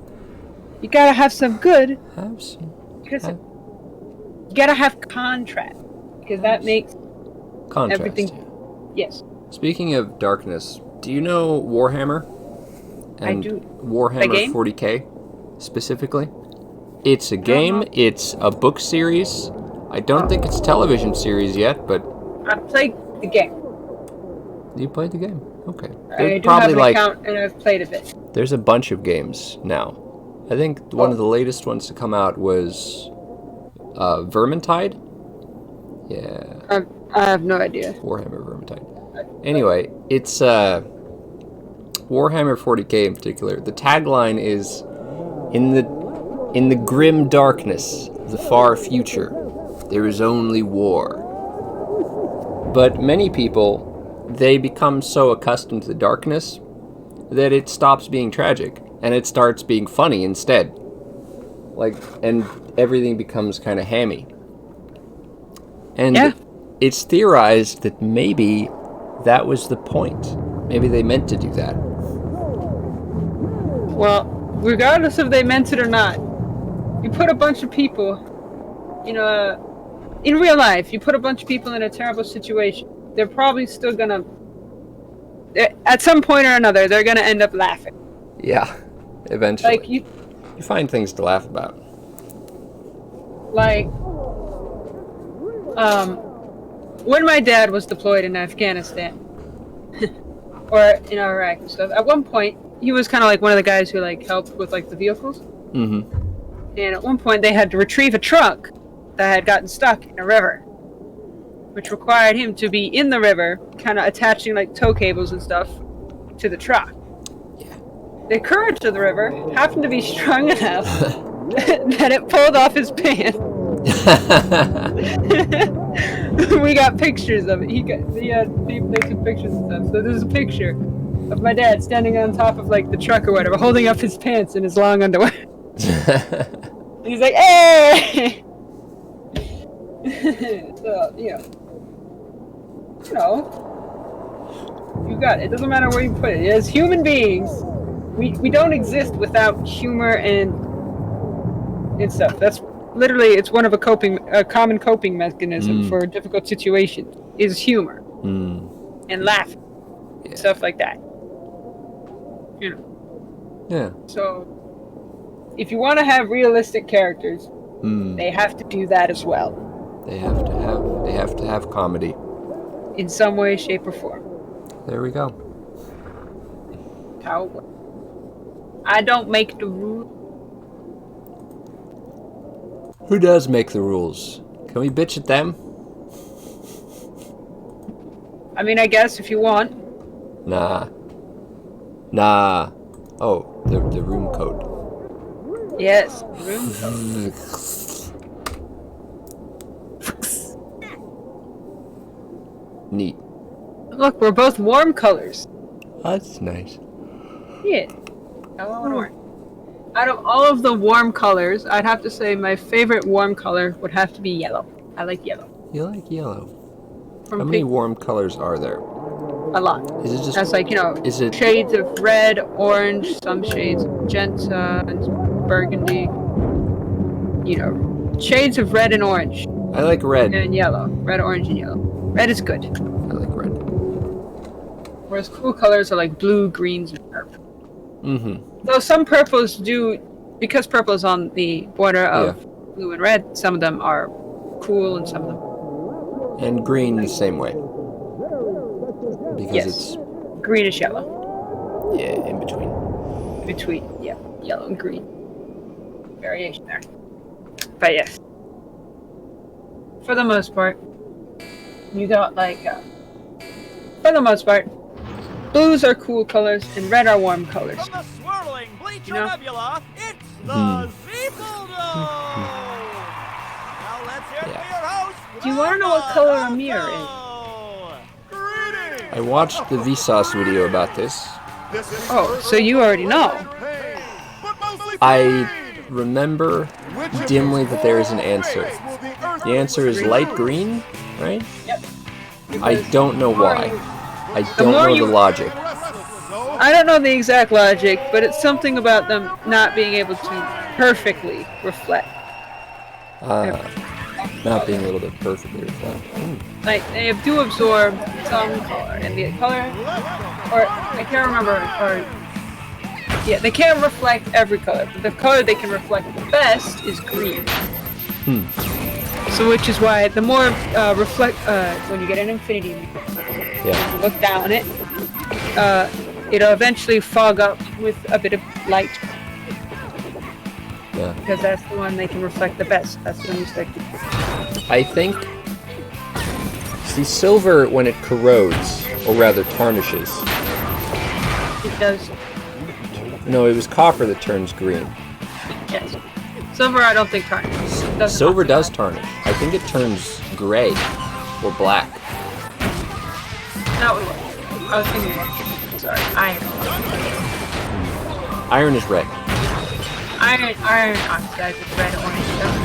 You gotta have some good. You gotta have contrast, because that makes contrast. Everything. Yes. Speaking of darkness, do you know Warhammer? And I do. Warhammer 40K specifically. It's a game. It's a book series. I don't think it's a television series yet, but I played the game. You played the game? Okay. I do have an account, and I've played a bit. There's a bunch of games now. I think one of the latest ones to come out was Vermintide. Yeah. I have no idea. Warhammer Vermintide. Anyway, it's Warhammer 40K in particular. The tagline is in the grim darkness of the far future, there is only war. But many people, they become so accustomed to the darkness that it stops being tragic and it starts being funny instead. And everything becomes kind of hammy. And it's theorized that maybe that was the point. Maybe they meant to do that. Well, regardless if they meant it or not, you put a bunch of people, in real life, you put a bunch of people in a terrible situation, they're probably still gonna, at some point or another, they're gonna end up laughing. Yeah, eventually. Like, you find things to laugh about. Like, when my dad was deployed in Afghanistan, or in Iraq and stuff, at one point, he was kind of like one of the guys who, like, helped with, like, the vehicles. And at one point, they had to retrieve a truck that had gotten stuck in a river, which required him to be in the river, kind of attaching, like, tow cables and stuff to the truck. Yeah. The current of the river happened to be strong enough that it pulled off his pants. We got pictures of it. He took pictures and stuff. So there's a picture of my dad standing on top of like the truck or whatever, holding up his pants in his long underwear. He's like, "Hey!" So you got it. It doesn't matter where you put it. As human beings, we don't exist without humor and stuff. That's literally, it's one of a common coping mechanism for difficult situations is humor and laughing, stuff like that. Yeah. So, if you want to have realistic characters, they have to do that as well. They have to have comedy in some way, shape, or form. There we go. How it works. I don't make the rules. Who does make the rules? Can we bitch at them? I mean, I guess if you want. Nah. Oh, the room code. Yes, room code. Neat. Look, we're both warm colors. That's nice. Yeah. Yellow and orange. Out of all of the warm colors, I'd have to say my favorite warm color would have to be yellow. I like yellow. You like yellow. From How many pink, warm colors are there? a lot. Is it just... That's like, Is it... shades of red, orange, some shades of magenta, and burgundy. Shades of red and orange. I like red. And yellow. Red, orange, and yellow. Red is good. I like red. Whereas cool colors are like blue, greens, and purple. Mm-hmm. Though some purples do, because purple is on the border of blue and red, some of them are cool and some of them... And green the same way. Because Yes. Greenish yellow. it's... Yeah, in between. Yellow and green. Variation there. But yes. For the most part, you got for the most part, blues are cool colors and red are warm colors. From the swirling bleacher know? nebula, it's the Zeepledome! Now let's hear it for your host. Do you want to know what color a mirror is? Greetings! I watched the Vsauce video about this. This is Oh, so you already know. pain, but mostly I pain. remember dimly that there is an answer. The answer is light green, right? Yep. I don't know why. I don't more know you- the logic. I don't know the exact logic, but it's something about them not being able to perfectly reflect. Not being able to perfectly reflect. Like, they do absorb some color, and the color, or I can't remember, they can't reflect every color, but the color they can reflect the best is green. So, which is why the more when you get an infinity mirror, Yeah. you look down it, it'll eventually fog up with a bit of light, Yeah. because that's the one they can reflect the best. That's when you stick. I think... See, silver, when it corrodes, or rather tarnishes... It does. No, it was copper that turns green. Yes. Silver, I don't think tarnishes. It does Silver not. does tarnish. I think it turns gray or black. No, I was thinking about. Sorry, iron. Iron is red. Iron oxide with red orange stuff.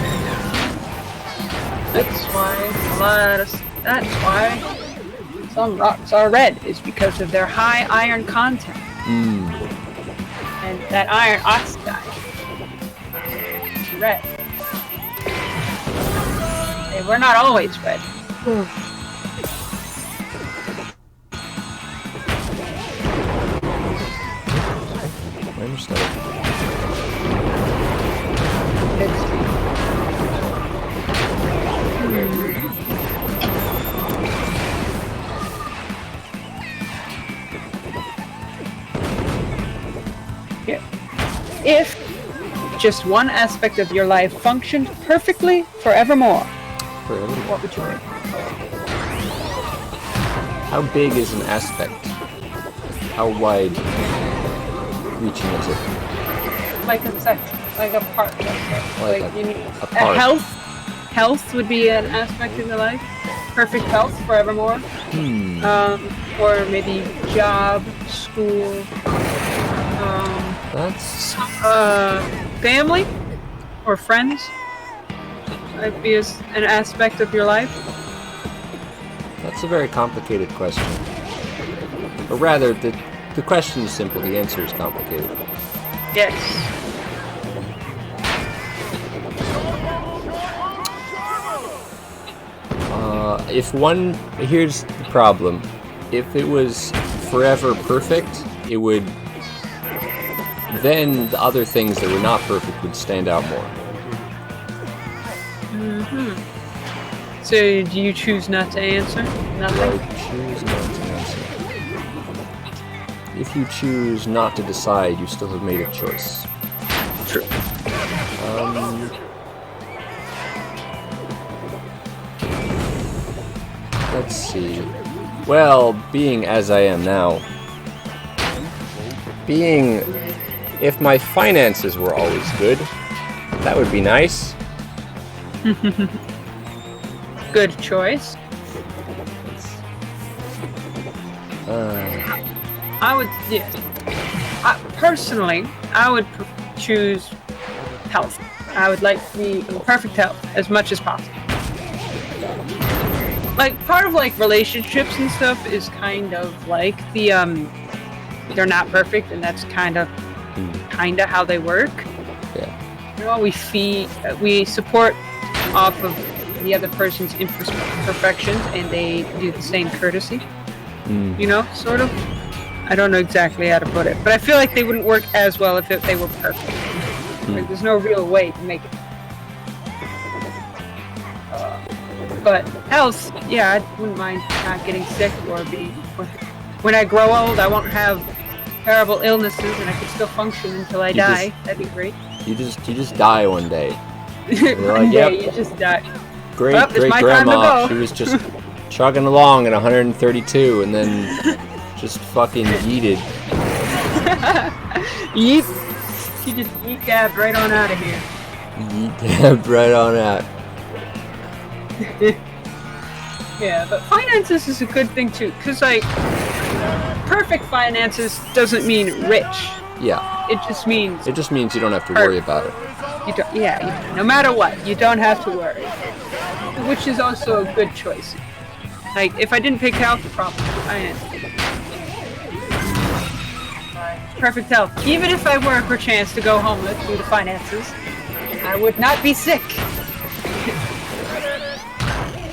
That's why some rocks are red, is because of their high iron content. And that iron oxide is red. They were not always red. I understand. If just one aspect of your life functioned perfectly forevermore, Forever. what would you pick? How big is an aspect? How wide reaching is it? Like a section, like a part. Like you need a part. Health would be an aspect of your life. Perfect health forevermore. Or maybe job, school, That's... family, or friends. Might be an aspect of your life. That's a very complicated question. Or rather, the question is simple, the answer is complicated. Yes. Here's the problem. If it was forever perfect, it would... Then the other things that were not perfect would stand out more. So, do you choose not to answer? Nothing? Choose not to answer. If you choose not to decide, you still have made a choice. True. Let's see. Well, being as I am now, if my finances were always good, that would be nice. Good choice. I would, yes. Personally, I would choose health. I would like to be in perfect health as much as possible. Like, part of, like, relationships and stuff is kind of like the, they're not perfect, and that's kind of how they work. Yeah. You know, we support off of the other person's imperfections, and they do the same courtesy. You know, sort of. I don't know exactly how to put it, but I feel like they wouldn't work as well if they were perfect. Like, there's no real way to make it. But health, yeah, I wouldn't mind not getting sick or when I grow old, I won't have terrible illnesses and I can still function until I die. That'd be great. You just die one day. One day, you just die. Great Well, it's my time to grandma, go. she was just chugging along at 132 and then just fucking yeeted. Yeet. She just yeet-gabbed right on out of here. Yeet-gabbed right on out. Yeah, but finances is a good thing too, because, like, perfect finances doesn't mean rich. Yeah. It just means you don't have to worry about it. you don't. Yeah, no matter what, you don't have to worry, which is also a good choice. Like, if I didn't pick health, probably finance. Perfect health. Even if I were perchance to go homeless due to finances, I would not be sick.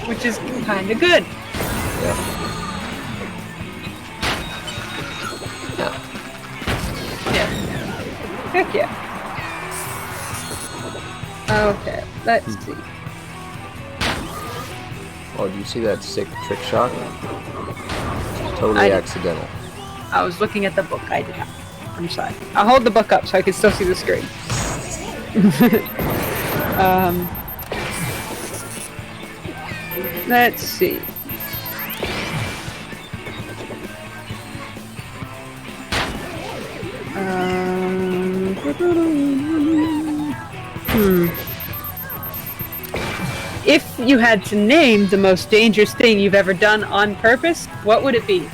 Which is kind of good. Yeah. Yeah. Heck yeah. Okay, let's see. Oh, do you see that sick trick shot? Totally accidental. I was looking at the book. I did not. I'm sorry. I'll hold the book up so I can still see the screen. Let's see. If you had to name the most dangerous thing you've ever done on purpose, what would it be?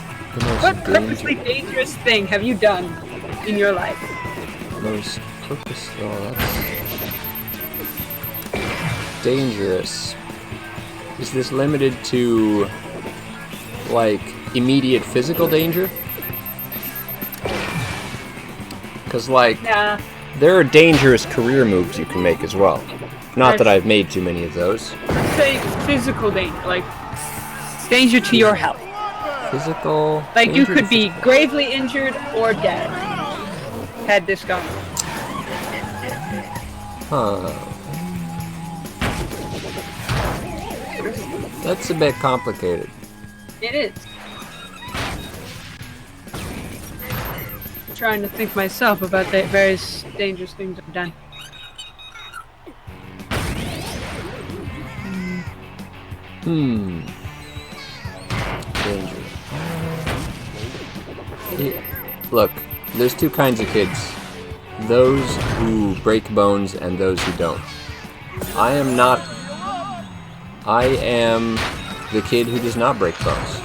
What purposely dangerous thing have you done in your life? Most purposeful, that's dangerous. Is this limited to, like, immediate physical danger? Because, like, Nah. there are dangerous career moves you can make as well. Not that I've made too many of those. Let's say physical danger, like danger to your health. Physical. Like, you could be gravely injured or dead had this gone. Huh. That's a bit complicated. It is. I'm trying to think myself about the various dangerous things I've done. Danger. Look, there's two kinds of kids. Those who break bones and those who don't. I am the kid who does not break bones.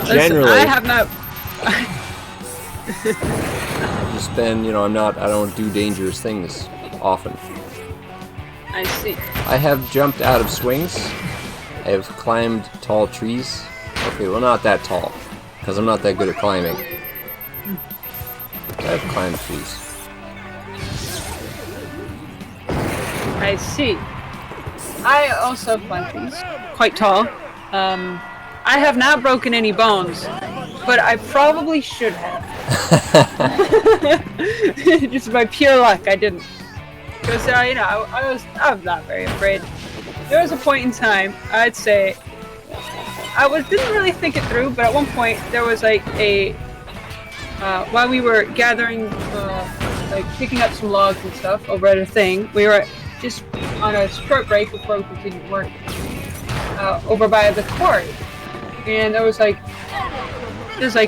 Generally, Listen, I have not. I've just been, I don't do dangerous things often. I see. I have jumped out of swings. I have climbed tall trees. Okay, well, not that tall, because I'm not that good at climbing. I have climbed trees. I see. I also have climbed trees, quite tall. I have not broken any bones, but I probably should have. Just by pure luck, I didn't. Because I'm not very afraid. There was a point in time, I'd say, didn't really think it through, but at one point there was like while we were gathering, picking up some logs and stuff over at a thing, we were just on a short break before we continued working over by the quarry. and there's like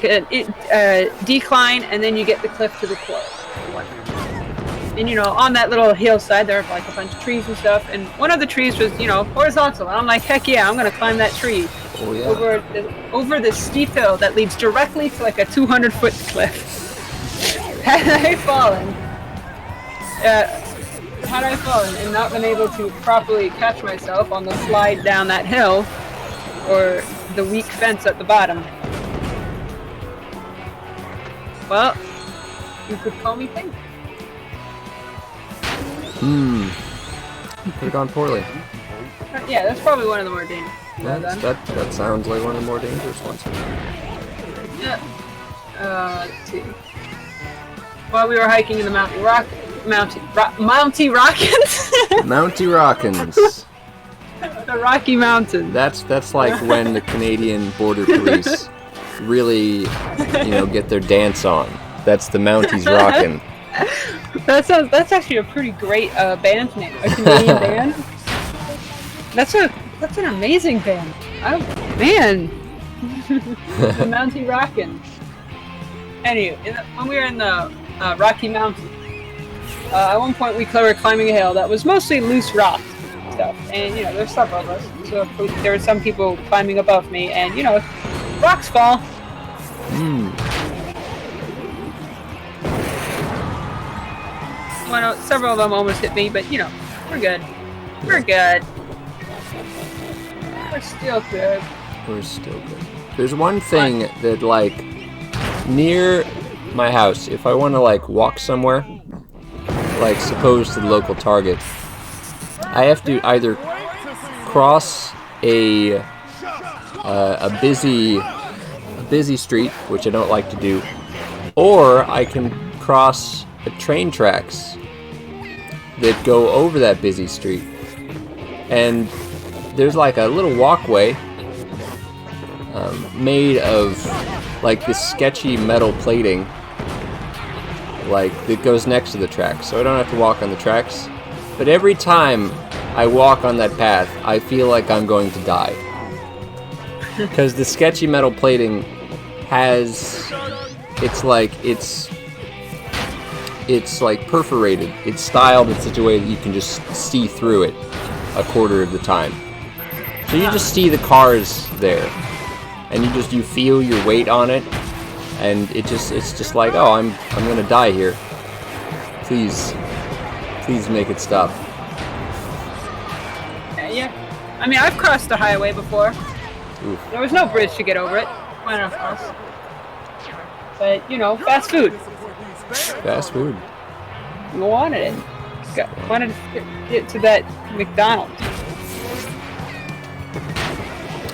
a decline, and then you get the cliff to the core. And on that little hillside, there are like a bunch of trees and stuff. And one of the trees was, horizontal. And I'm like, heck yeah, I'm gonna climb that tree over this steep hill that leads directly to like a 200-foot cliff. Had I fallen and not been able to properly catch myself on the slide down that hill, or the weak fence at the bottom, well, you could call me pink. Could have gone poorly. Yeah, that's probably one of the more dangerous. That sounds like one of the more dangerous ones. Yeah. Let's see. While we were hiking in the Mounty Rockins. Mounty Rockins. The Rocky Mountains. That's like when the Canadian Border Police really, get their dance on. That's the Mounties Rockin'. That's actually a pretty great band name. A Canadian band. That's an amazing band. Oh man. The Mounty Rockins. Anyway, when we were in the Rocky Mountains, at one point we were climbing a hill that was mostly loose rock stuff, and there's several of us. So there were some people climbing above me, and rocks fall. Several of them almost hit me, but we're good. We're good. We're still good. We're still good. There's one thing that, like, near my house, if I want to, like, walk somewhere, like, suppose to the local Target, I have to either cross a busy street, which I don't like to do, or I can cross the train tracks that go over that busy street. And there's like a little walkway made of like this sketchy metal plating, like that goes next to the tracks, so I don't have to walk on the tracks. But every time I walk on that path, I feel like I'm going to die, because the sketchy metal plating it's like perforated. It's styled in such a way that you can just see through it a quarter of the time. So you just see the cars there, and you feel your weight on it, and it's just like, oh, I'm gonna die here. Please make it stop. Yeah. I mean, I've crossed the highway before. Oof. There was no bridge to get over it. Went across. But fast food. Fast food. You wanted it. Wanted to get to that McDonald's.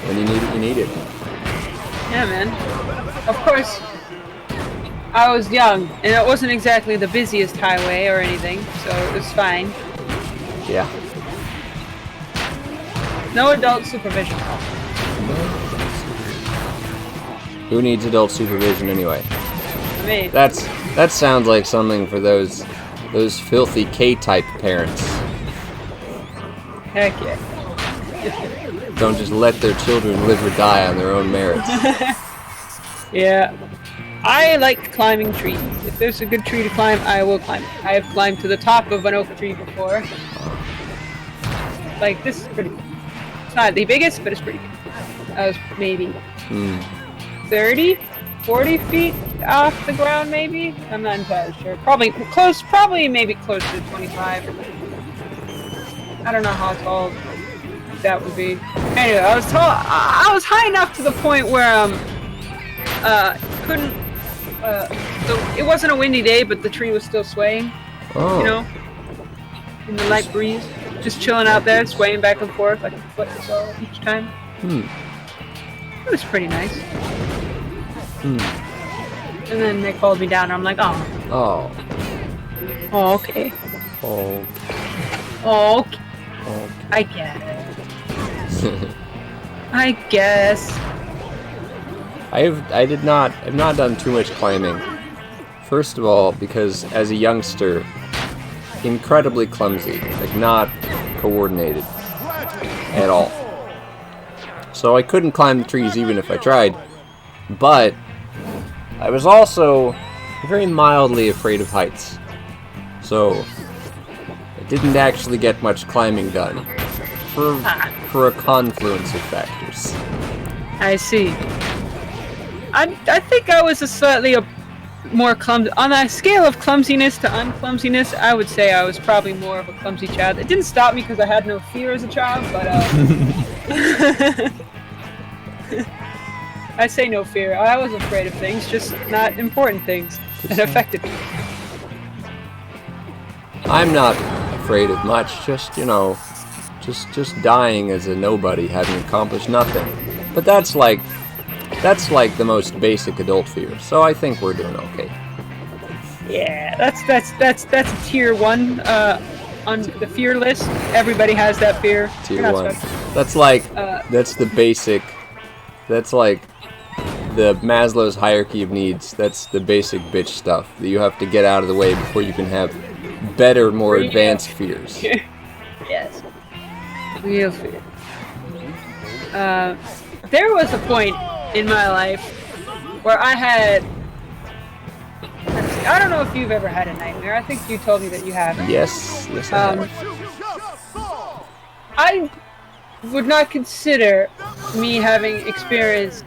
When you need it, you need it. Yeah, man. Of course, I was young, and it wasn't exactly the busiest highway or anything, so it was fine. Yeah. No adult supervision. Who needs adult supervision anyway? Me. That sounds like something for those filthy K-type parents. Heck yeah. Don't just let their children live or die on their own merits. Yeah. I like climbing trees. If there's a good tree to climb, I will climb it. I have climbed to the top of an oak tree before. Like, this is pretty good. It's not the biggest, but it's pretty good. I was maybe 30, 40 feet off the ground, maybe? I'm not entirely sure. Probably maybe close to 25. I don't know how tall that would be. Anyway, I was tall. I was high enough to the point where couldn't. So it wasn't a windy day, but the tree was still swaying. Oh. In the light breeze, just chilling out there, swaying back and forth like a foot or so each time. It was pretty nice. And then they called me down, and I'm like, oh. Oh, okay. Oh. Okay. I get it. I guess. I've not done too much climbing. First of all, because as a youngster, incredibly clumsy, like not coordinated at all. so I couldn't climb the trees even if I tried. But I was also very mildly afraid of heights. So I didn't actually get much climbing done for a confluence of factors. I see. I think I was a slightly more clumsy. On a scale of clumsiness to unclumsiness, I would say I was probably more of a clumsy child. It didn't stop me because I had no fear as a child, but I say no fear. I was afraid of things, just not important things that affected me. I'm not afraid of much, just, you know, just dying as a nobody, having accomplished nothing. But that's like the most basic adult fear, so I think we're doing okay. Yeah, that's a tier 1 on the fear list. Everybody has that fear. Tier 1. That's like that's the basic. That's like the Maslow's hierarchy of needs. That's the basic bitch stuff that you have to get out of the way before you can have better, more advanced fears. Yes. Real fear. There was a point in my life where I don't know if you've ever had a nightmare. I think you told me that you have. Yes, I have. I would not consider me having experienced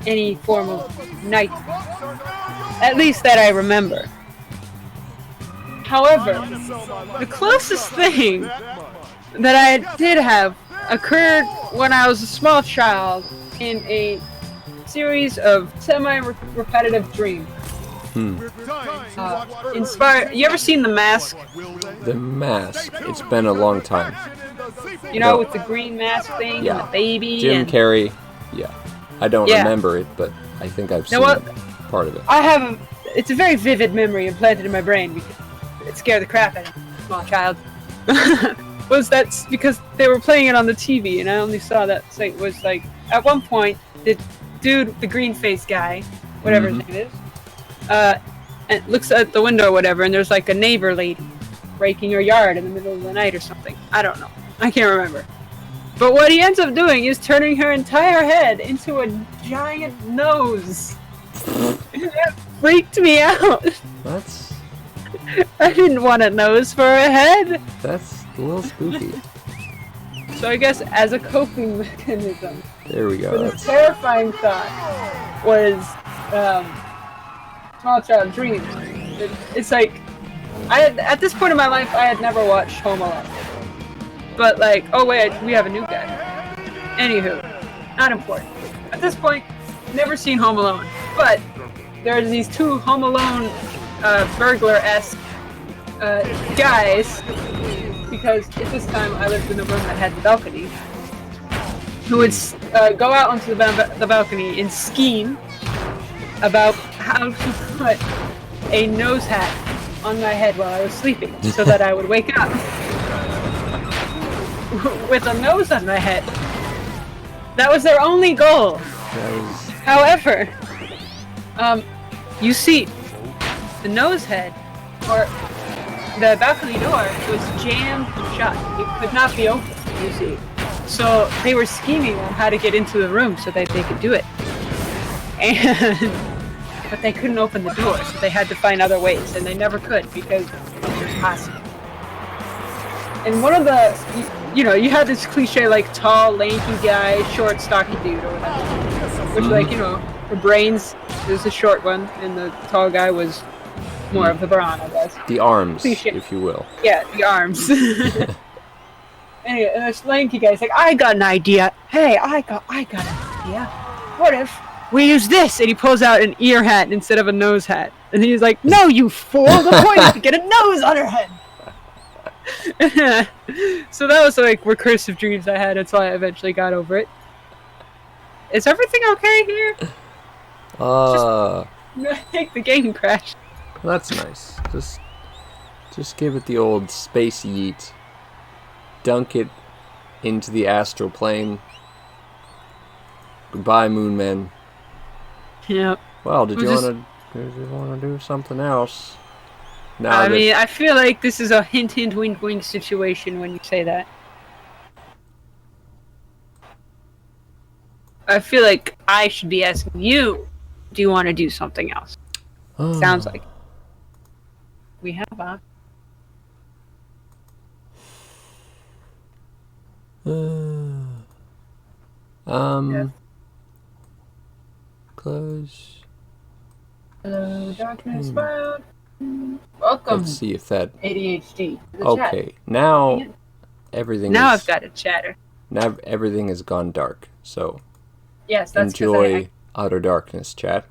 any form of nightmare. At least that I remember. However, the closest thing that I did have occurred when I was a small child in a series of semi-repetitive dreams. Inspired. You ever seen The Mask? The Mask. It's been a long time. You know, with the green mask thing and the baby. Jim Carrey. Yeah. I don't remember it, but I think I've seen part of it. It's a very vivid memory implanted in my brain because it scared the crap out of me, small child. That's because they were playing it on the TV, and I only saw that. So it was like, at one point, the dude, the green-faced guy, whatever his name is, and looks at the window or whatever, and there's like a neighbor lady raking her yard in the middle of the night or something. I don't know. I can't remember. But what he ends up doing is turning her entire head into a giant nose. That freaked me out. I didn't want a nose for a head. That's a little spooky. So I guess as a coping mechanism, there we go. The terrifying thought was small child dreams. It's like at this point in my life, I had never watched Home Alone. But like, oh wait, we have a new guy. Anywho, not important. At this point, never seen Home Alone. But there's these two Home Alone burglar-esque guys, because at this time I lived in a room that had the balcony, who would go out onto the balcony and scheme about how to put a nose hat on my head while I was sleeping, so that I would wake up with a nose on my head. That was their only goal. However, you see, the nose head, or the balcony door, was jammed shut. It could not be opened, you see. So they were scheming on how to get into the room so that they could do it. But they couldn't open the door, so they had to find other ways, and they never could because it was impossible. And one of the, you had this cliche like tall, lanky guy, short, stocky dude or whatever. Which, like, the brains is the short one, and the tall guy was more of the brawn, I guess. The arms, cliche. If you will. Yeah, the arms. Anyway, and this lanky guy's like, I got an idea. Hey, I got an idea. What if we use this? And he pulls out an ear hat instead of a nose hat. And he's like, no, you fool! The point is to get a nose on her head! So that was like recursive dreams I had until I eventually got over it. Is everything okay here? I think the game crashed. That's nice. Just give it the old space yeet. Dunk it into the astral plane. Goodbye, Moon Men. Yep. Well, did you want to do something else? I mean, I feel like this is a hint, hint, wink, wink situation when you say that. I feel like I should be asking you, do you want to do something else? Sounds like we have a. Yes. Close. Hello, darkness, bound. Welcome. Let's see if that. ADHD. Okay, now everything. Now is, I've got a chatter. Now everything has gone dark. So Yes, that's enjoy utter darkness, chat.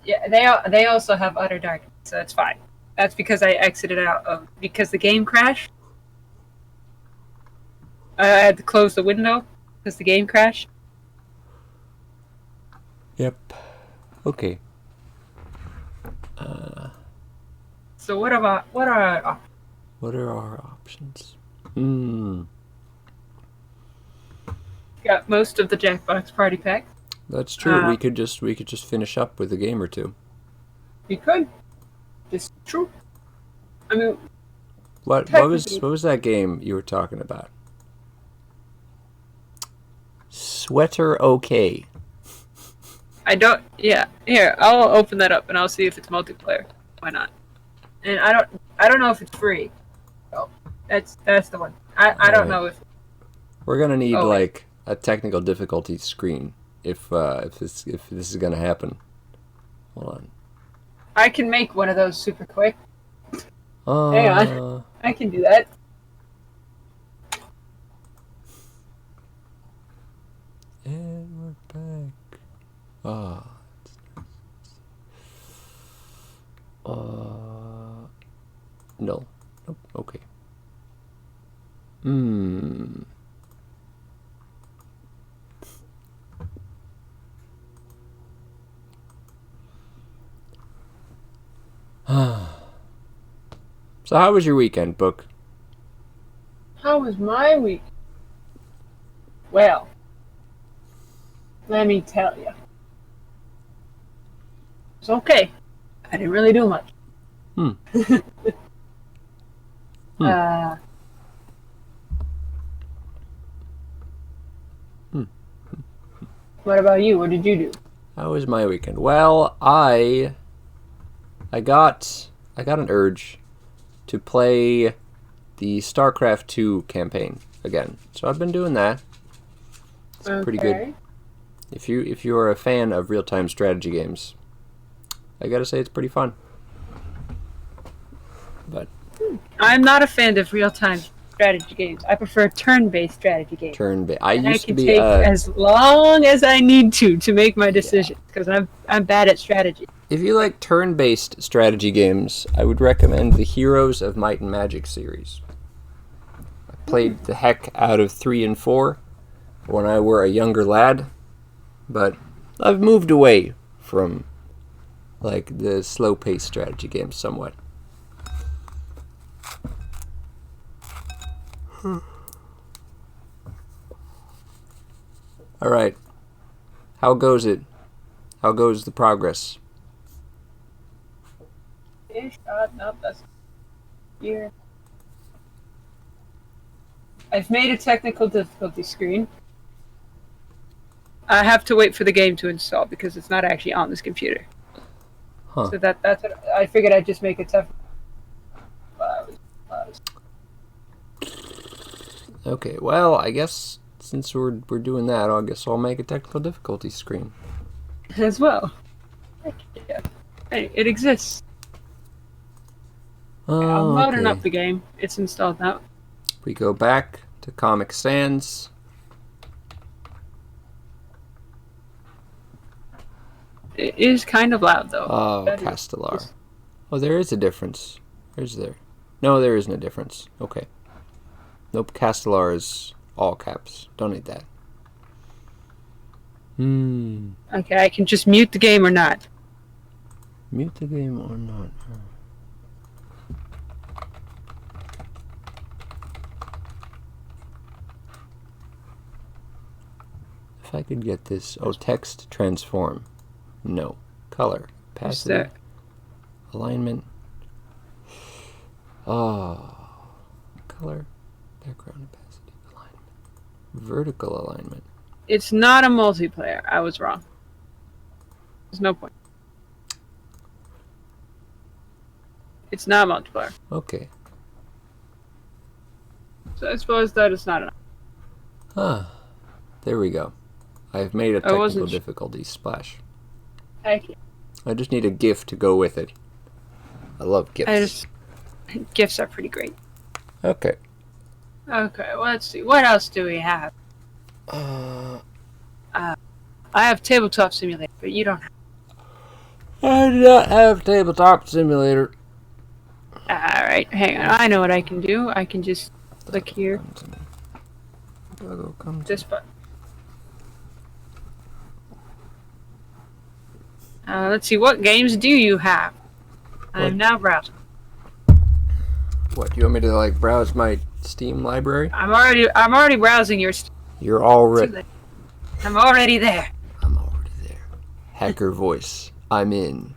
Yeah, they also have utter darkness, so it's fine. That's because I exited out of because the game crashed. I had to close the window because the game crashed. Yep. Okay. So what are our What are our options? got most of the Jackbox party pack. That's true. We could just finish up with a game or two. You could. It's true. I mean, What was that game you were talking about? Sweater OK. I don't. Yeah, here I'll open that up and I'll see if it's multiplayer. Why not? And I don't know if it's free. Oh, that's the one. I don't know if. We're gonna need like a technical difficulty screen if this is gonna happen. Hold on. I can make one of those super quick. Hang on. I can do that. And we're back. No. Nope. Okay. So how was your weekend, Book? How was my week? Well, let me tell you. It's okay. I didn't really do much. What about you? What did you do? How was my weekend? Well, I got an urge to play the StarCraft 2 campaign again. So I've been doing that. It's pretty good. If you're a fan of real-time strategy games, I gotta say it's pretty fun. But I'm not a fan of real-time strategy games. I prefer turn-based strategy games. I used to be take as long as I need to make my decisions because I'm bad at strategy. If you like turn-based strategy games, I would recommend the Heroes of Might and Magic series. I played the heck out of 3 and 4 when I were a younger lad, but I've moved away from like the slow-paced strategy games somewhat. All right. How goes it? How goes the progress? No, that's here. I've made a technical difficulty screen. I have to wait for the game to install because it's not actually on this computer. Huh. So that's what I figured I'd just make a tough. Okay, well, I guess since we're doing that, I guess I'll make a technical difficulty screen. As well. Yeah. Hey, it exists. I'm loading up the game. It's installed now. We go back to Comic Sans. It is kind of loud, though. Oh, Castellar. Oh, there is a difference. Is there? No, there isn't a difference. Okay. Nope, Castellar is all caps. Don't need that. Okay, I can just mute the game or not. Mute the game or not. If I could get this. Oh, text transform. No. Color. Opacity. Alignment. Oh. Color. Background opacity. Alignment. Vertical alignment. It's not a multiplayer. I was wrong. There's no point. It's not multiplayer. Okay. So I suppose that is not enough. Ah, there we go. I've made a I wasn't technical difficulty splash. Heck yeah. I just need a GIF to go with it. I love GIFs. GIFs are pretty great. Okay. Okay, well, let's see. What else do we have? I have Tabletop Simulator, but you don't have. I do not have Tabletop Simulator. Alright, hang on. I know what I can do. I can just click here. This button. Let's see. What games do you have? I'm now browsing. What, do you want me to like browse my Steam library? I'm already browsing your. You're already. I'm already there. I'm already there. Hacker voice. I'm in.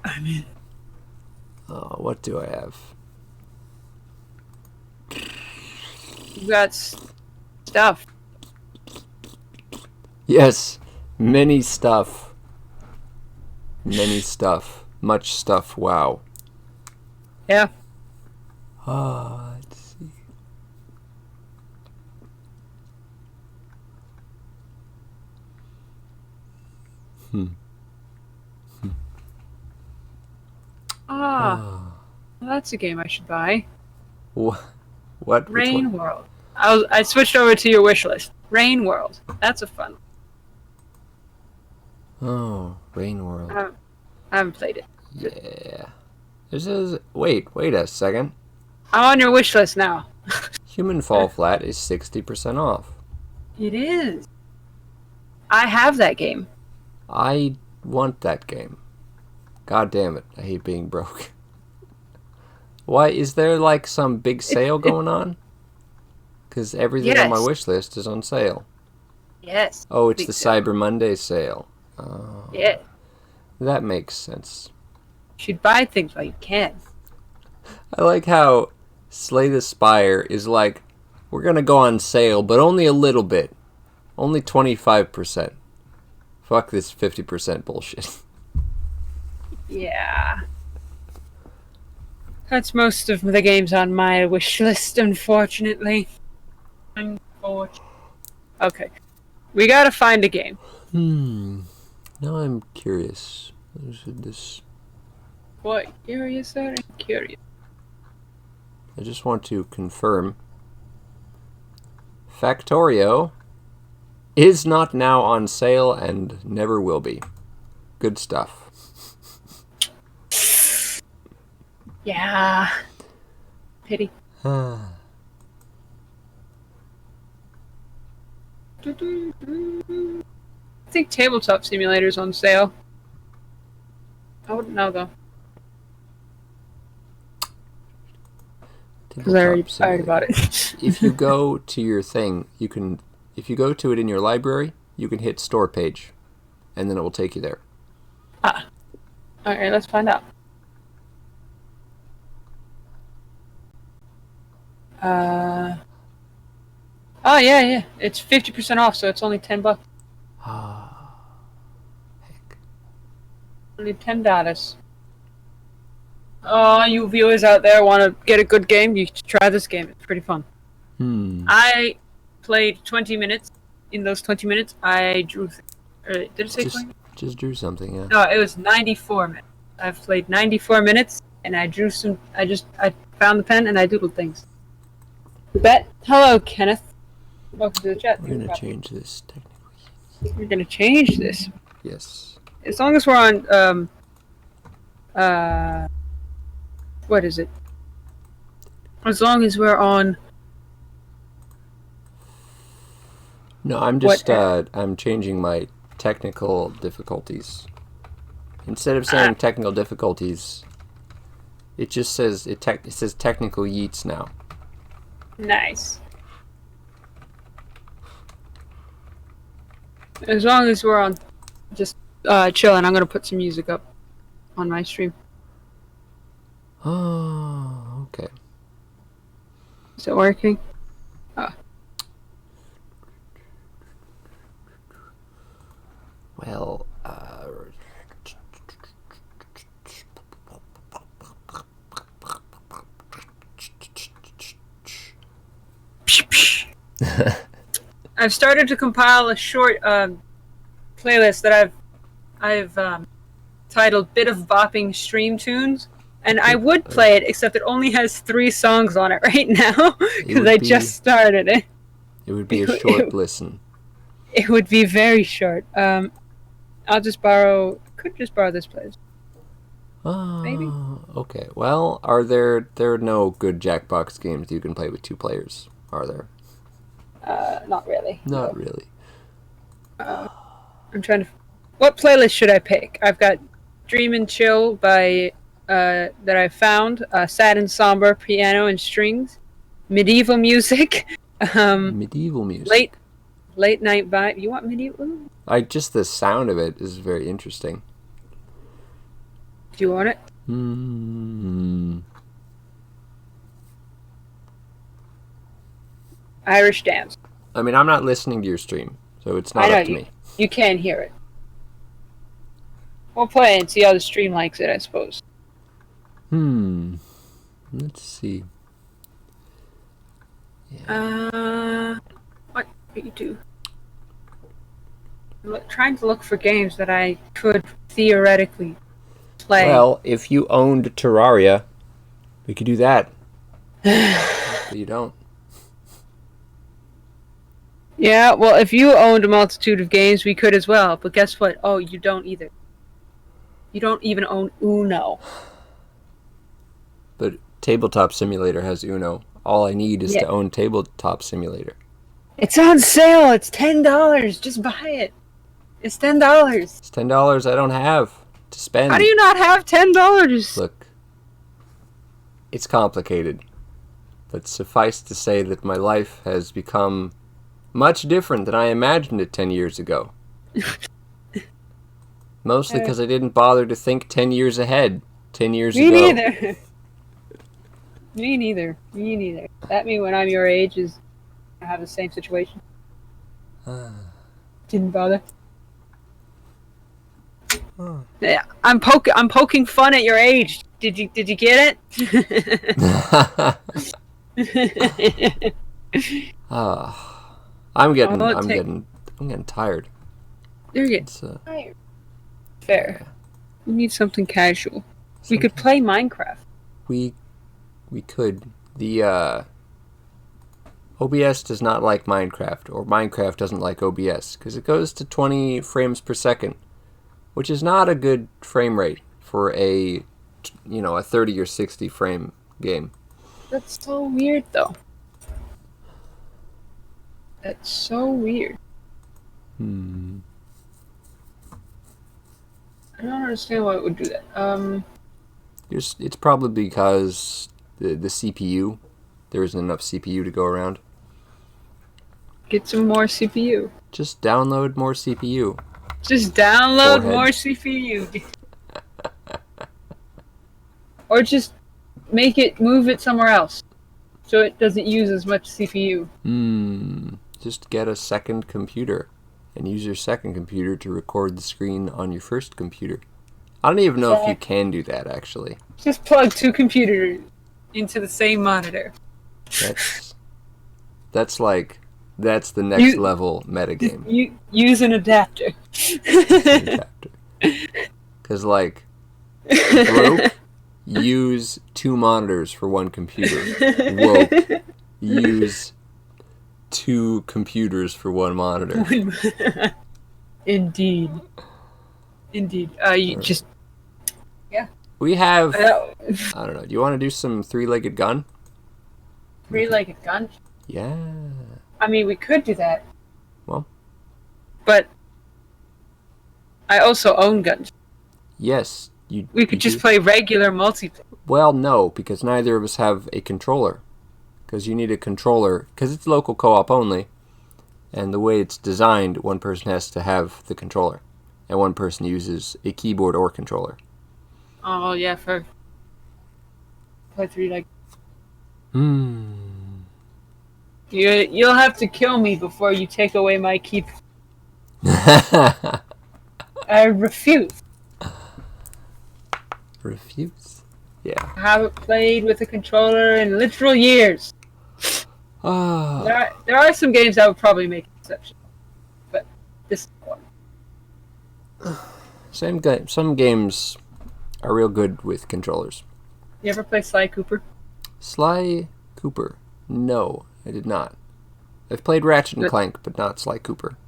I'm in. Oh, what do I have? You got stuff. Yes, many stuff. Many stuff. Much stuff. Wow. Yeah. Let's see. Well, that's a game I should buy. What? Which Rain one? World. I switched over to your wish list. Rain World. That's a fun one. Oh, Rain World. I haven't played it. Yeah. This is. Wait a second. I'm on your wish list now. Human Fall Flat is 60% off. It is. I have that game. I want that game. God damn it. I hate being broke. Why, is there like some big sale going on? Because everything on my wish list is on sale. Yes. Oh, it's the Cyber Monday sale. Yeah. That makes sense. You should buy things while you can. I like how Slay the Spire is like, we're going to go on sale, but only a little bit. Only 25%. Fuck this 50% bullshit. Yeah. That's most of the games on my wish list, unfortunately. Okay. We gotta find a game. Now I'm curious. This. What? Curious, sir? I'm curious. I just want to confirm. Factorio is not now on sale and never will be. Good stuff. Yeah. Pity. I think Tabletop Simulator's on sale. I wouldn't know though. Because I already bought it. If you go to your thing, if you go to it in your library, you can hit store page, and then it will take you there. Alright, let's find out. Oh yeah. It's 50% off, so it's only $10. Heck. Only $10. Oh, you viewers out there want to get a good game? You should try this game. It's pretty fun. I played 20 minutes. In those 20 minutes, I drew. Did it say 20? Just drew something, yeah. No, it was 94 minutes. I've played 94 minutes, and I drew some. I found the pen and I doodled things. Hello, Kenneth. Welcome to the chat. We're gonna change this technically. We're gonna change this. Yes. As long as we're on what is it? As long as we're on. No, I'm just I'm changing my technical difficulties. Instead of saying technical difficulties, it just says it says technical yeets now. Nice. As long as we're on just chilling, I'm gonna put some music up on my stream. Oh, okay. Is it working? I've started to compile a short playlist that I've titled "Bit of Bopping Stream Tunes," and I would play it, except it only has 3 songs on it right now because I just started it. It would be a short listen. It would be very short. I'll just borrow. Could just borrow this place. Maybe. Okay. Well, there are no good Jackbox games you can play with 2 players, are there? Not really. Not really. I'm trying to. What playlist should I pick? I've got Dream and Chill by that I found. Sad and Somber, piano and strings. Medieval music. Medieval music. Late night vibe. You want medieval? Just the sound of it is very interesting. Do you want it? Irish dance. I mean, I'm not listening to your stream, so it's not up to me. You can hear it. We'll play and see how the stream likes it, I suppose. Let's see. Yeah. What do you do? Trying to look for games that I could theoretically play. Well, if you owned Terraria, we could do that. But you don't. Yeah, well, if you owned a multitude of games, we could as well. But guess what? Oh, you don't either. You don't even own Uno. But Tabletop Simulator has Uno. All I need is to own Tabletop Simulator. It's on sale. It's $10. Just buy it. It's $10. It's $10 I don't have to spend. How do you not have $10? Look, it's complicated. But suffice to say that my life has become much different than I imagined it 10 years ago. Mostly because I didn't bother to think 10 years ahead 10 years ago. Me neither. Me neither. That means when I'm your age is I have the same situation. Didn't bother. Yeah, I'm poking fun at your age. Did you get it? I'm getting tired. You're getting tired. Fair. Yeah. We need something casual. We could play Minecraft. We could. The OBS does not like Minecraft, or Minecraft doesn't like OBS, because it goes to 20 frames per second, which is not a good frame rate for a 30 or 60 frame game. That's so weird, though. That's so weird. I don't understand why it would do that. It's probably because the CPU, there isn't enough CPU to go around. Get some more CPU. Just download more CPU. Just download more CPU. Or just move it somewhere else, so it doesn't use as much CPU. Just get a second computer and use your second computer to record the screen on your first computer. I don't even know if you can do that, actually. Just plug 2 computers into the same monitor. That's the next level metagame. You use an adapter. Because, broke, use 2 monitors for 1 computer. Woke, use 2 computers for 1 monitor. Indeed. We have, I don't know, do you want to do some 3-legged gun? 3-legged gun? Yeah. I mean, we could do that. Well. But I also own guns. Yes. We could just play regular multiplayer. Well, no, because neither of us have a controller. Because you need a controller, because it's local co-op only. And the way it's designed, one person has to have the controller. And one person uses a keyboard or controller. Oh, yeah, for play 3-legged. You'll have to kill me before you take away my keyboard. I refuse. Refuse? Yeah. I haven't played with a controller in literal years. There are some games that would probably make an exception, but this is one. Some games are real good with controllers. You ever play Sly Cooper? Sly Cooper? No, I did not. I've played Ratchet and Clank, but not Sly Cooper.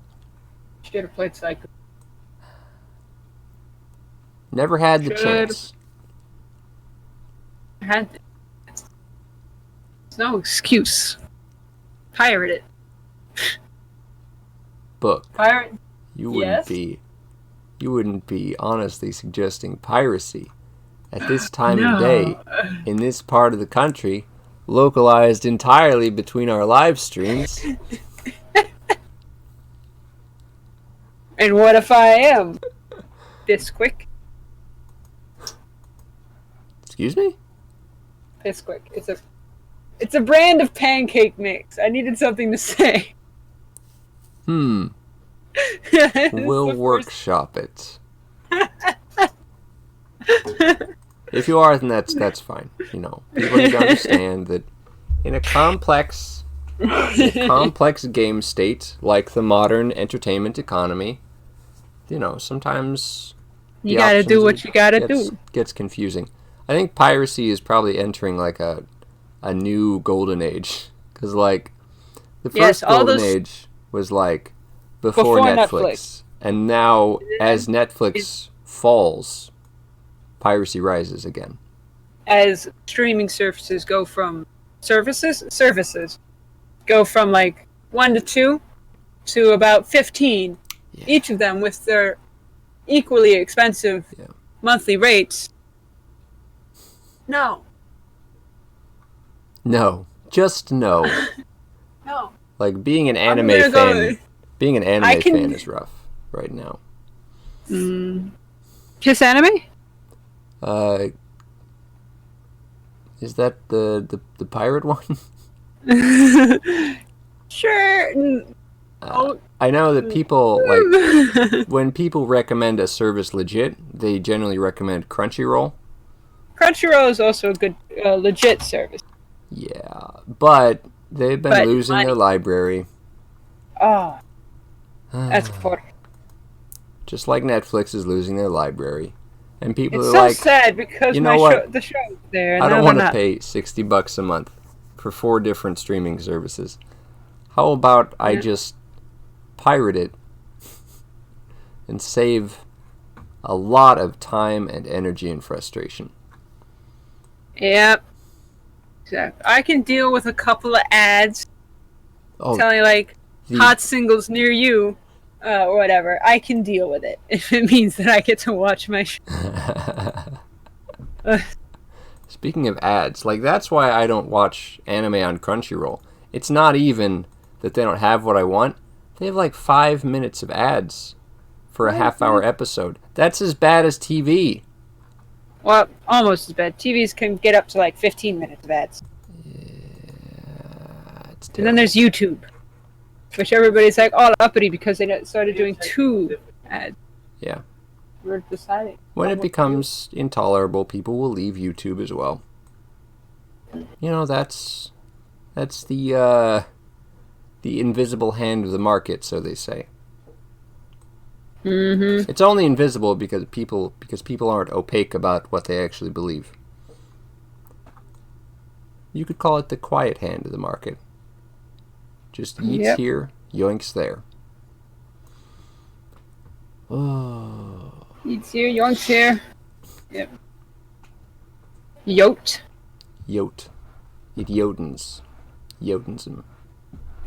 You should have played Sly Cooper. Never had the chance. There's no excuse. Pirate it. Book. Pirate. You wouldn't be honestly suggesting piracy at this time of day in this part of the country, localized entirely between our live streams. And what if I am Bisquick? Excuse me? Bisquick. It's a brand of pancake mix. I needed something to say. We'll workshop it. If you are, then that's fine. You know, people need to understand that in a complex game state like the modern entertainment economy, you know, sometimes you gotta do what you gotta do. Gets confusing. I think piracy is probably entering like a new golden age, because like the first golden age was like before Netflix, and now as Netflix falls, piracy rises again. As streaming services go from go from like 1 to 2 to about 15, each of them with their equally expensive monthly rates. No, just no. No. Like being an anime fan is rough right now. Kiss Anime? Is that the pirate one? Sure. I know that people, like, when people recommend a service legit, they generally recommend Crunchyroll. Crunchyroll is also a good, legit service. Yeah, but they've been losing their library. Oh, that's for. Just like Netflix is losing their library. And people it's are so like, sad because you know what? The show's there. I don't want to pay $60 a month for 4 different streaming services. How about I just pirate it and save a lot of time and energy and frustration? Yep. Exactly. I can deal with a couple of ads telling like hot singles near you. Or whatever, I can deal with it if it means that I get to watch my show. Speaking of ads, like that's why I don't watch anime on Crunchyroll. It's not even that they don't have what I want. They have like 5 minutes of ads for a half-hour episode. That's as bad as TV. Well, almost as bad. TVs can get up to like 15 minutes of ads. Yeah, it's terrible. And then there's YouTube, which everybody's like all uppity because they started doing 2 ads. Yeah. We're deciding. When it becomes intolerable, people will leave YouTube as well. You know, that's the invisible hand of the market, so they say. Mm-hmm. It's only invisible because people aren't opaque about what they actually believe. You could call it the quiet hand of the market. Just eats here, yoinks there. Oh. Eats here, yoinks here. Yep. Yote. It yodens. Yodens them.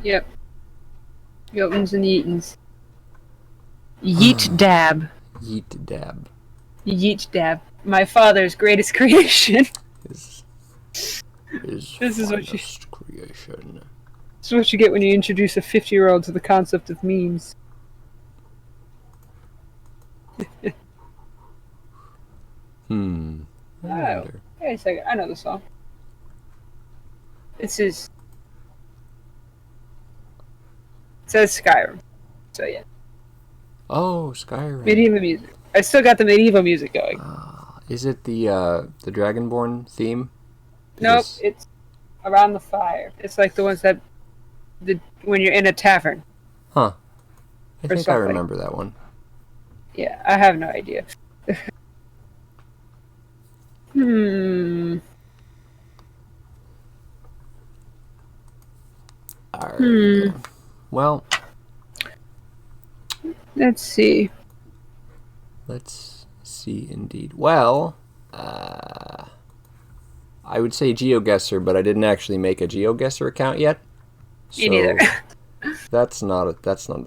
Yep. Yotens and yeetens. Yeet dab. Yeet dab. Yeet dab. My father's greatest creation. This is what creation. This is what you get when you introduce a 50-year-old to the concept of memes. Oh, wait a second. I know the song. This is... It says Skyrim. So yeah. Oh, Skyrim. Medieval music. I still got the medieval music going. Is it the Dragonborn theme? Nope, it's Around the Fire. It's like the ones that when you're in a tavern. Huh. I Or think I something. remember that one. Yeah, I have no idea. Hmm. Alright, okay. Well, Let's see. let's see indeed. Well, I would say GeoGuessr, but I didn't actually make a GeoGuessr account yet. Me neither. That's not a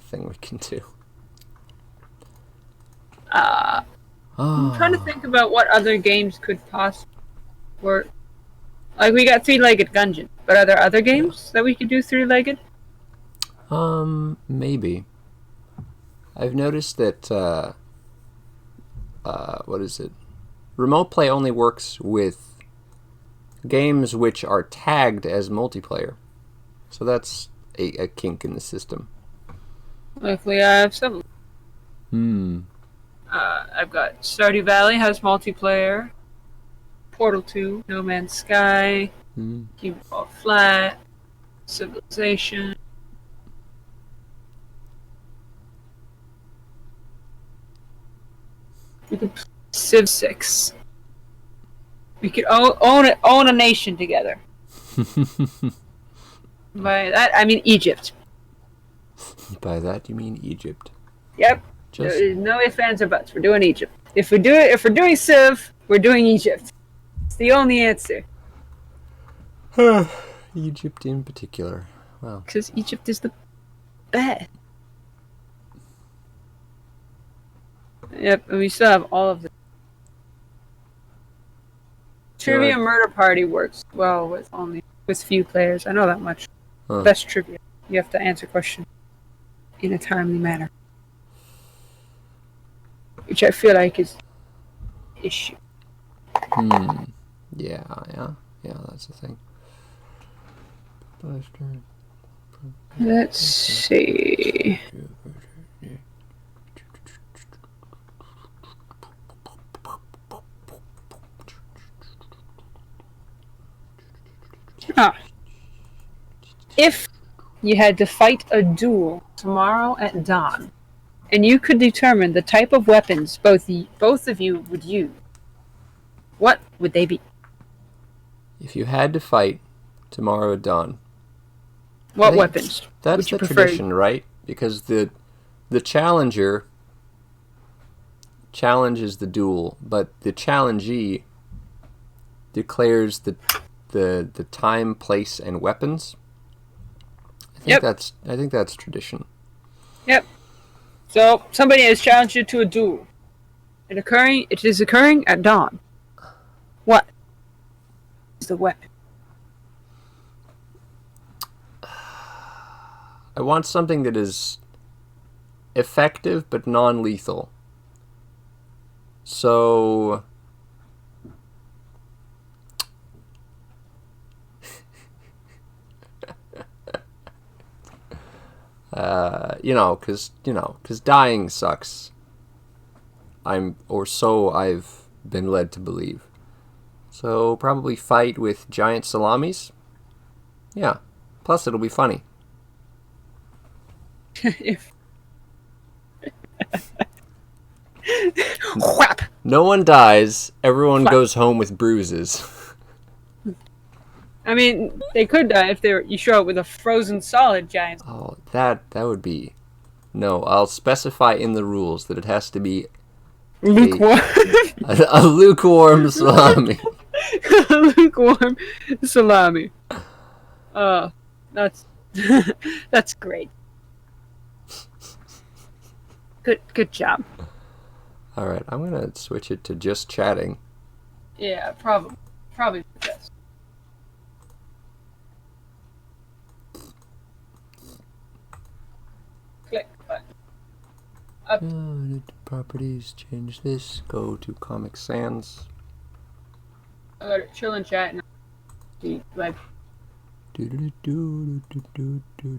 thing we can do. I'm trying to think about what other games could possibly work. Like, we got three-legged Gungeon, but are there other games that we could do three-legged? Maybe. I've noticed that, what is it? Remote play only works with games which are tagged as multiplayer. So that's a kink in the system. Luckily, I have some. I've got Stardew Valley has multiplayer. Portal 2, No Man's Sky, Cube Fall Flat, Civilization. We could play Civ 6. We could own a nation together. By that, I mean Egypt. By that you mean Egypt. Yep. Just No ifs, ands, or buts. We're doing Egypt. If we're doing Civ, we're doing Egypt. It's the only answer. Egypt in particular. Wow. Because Egypt is the best. Yep, and we still have all of the Trivia Murder Party works well with few players. I know that much. Best trivia. You have to answer questions in a timely manner, which I feel like is an issue. Yeah, that's the thing. Let's see. If you had to fight a duel tomorrow at dawn, and you could determine the type of weapons both of you would use, what would they be? If you had to fight tomorrow at dawn, What weapons that's would you the prefer? tradition, right? Because the challenger challenges the duel, but the challengee declares the time, place, and weapons. I think that's tradition. Yep. So somebody has challenged you to a duel. It is occurring at dawn. What is the weapon? I want something that is effective but non-lethal. So because dying sucks. I've been led to believe. So probably fight with giant salamis. Yeah. Plus it'll be funny. Whap! No one dies. Everyone goes home with bruises. I mean, they could die if you show up with a frozen solid giant. Oh, that would be... No, I'll specify in the rules that it has to be Lukewarm. a lukewarm salami. Lukewarm salami. That's that's great. Good job. All right, I'm gonna switch it to just chatting. Yeah, probably the best. Click button. Properties, change this. Go to Comic Sans. I gotta chill and chat and see like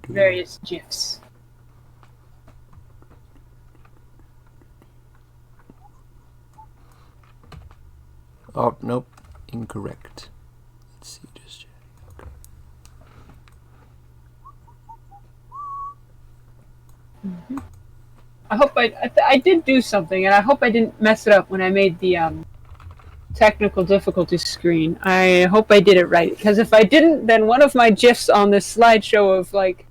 various GIFs. Oh, nope. Incorrect. Let's see, just chatting. Okay. I hope I did do something, and I hope I didn't mess it up when I made the technical difficulty screen. I hope I did it right, because if I didn't, then one of my gifs on this slideshow of like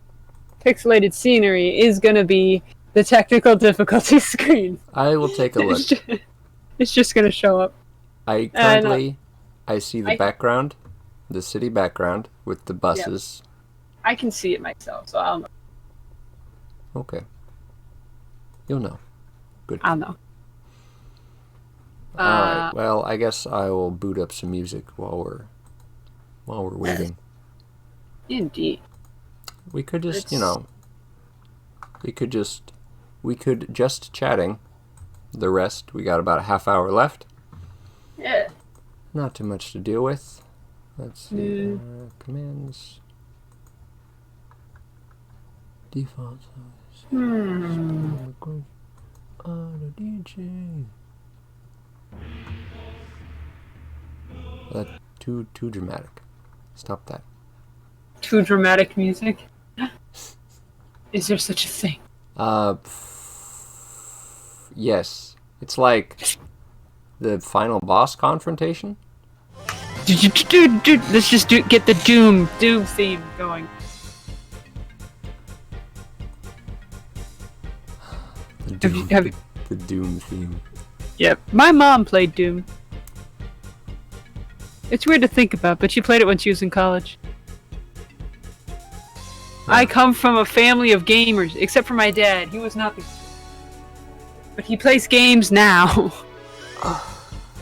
pixelated scenery is gonna be the technical difficulty screen. I will take a look. It's just gonna show up. I see the background, the city background with the buses. Yep. I can see it myself, so I'll know. Okay. You'll know. Good. I'll know. Alright, well, I guess I will boot up some music while we're waiting. Indeed. We could just, we could just chatting. The rest, we got about a half hour left. Yeah. Not too much to deal with. Let's see. Commands. Default size. DJ. That's too dramatic. Stop that. Too dramatic music? Is there such a thing? Yes. It's like the final boss confrontation. Let's just get the Doom theme going. The Doom theme. Yep. My mom played Doom. It's weird to think about, but she played it when she was in college. I come from a family of gamers, except for my dad. He was not the... But he plays games now.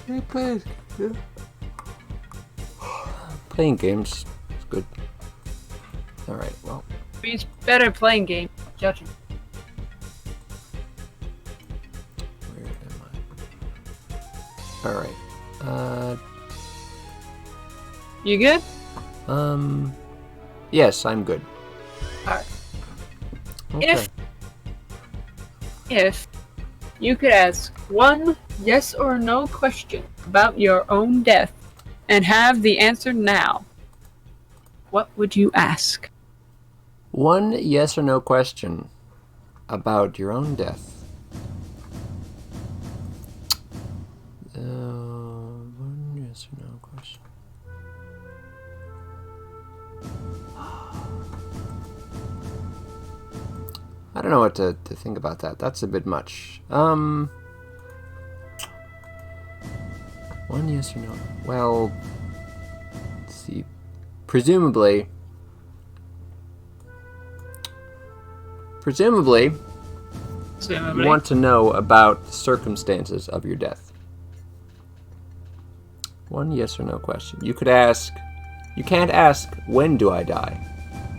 He plays... Playing games is good. Alright, well... He's better playing games. Judging. Where am I? Alright. You good? Yes, I'm good. Alright. Okay. If you could ask one yes or no question about your own death and have the answer now, what would you ask? One yes or no question about your own death. One yes or no question. I don't know what to think about that. That's a bit much. One yes or no. Well, let's see. Presumably, you want to know about the circumstances of your death. One yes or no question. You could ask, you can't ask, when do I die?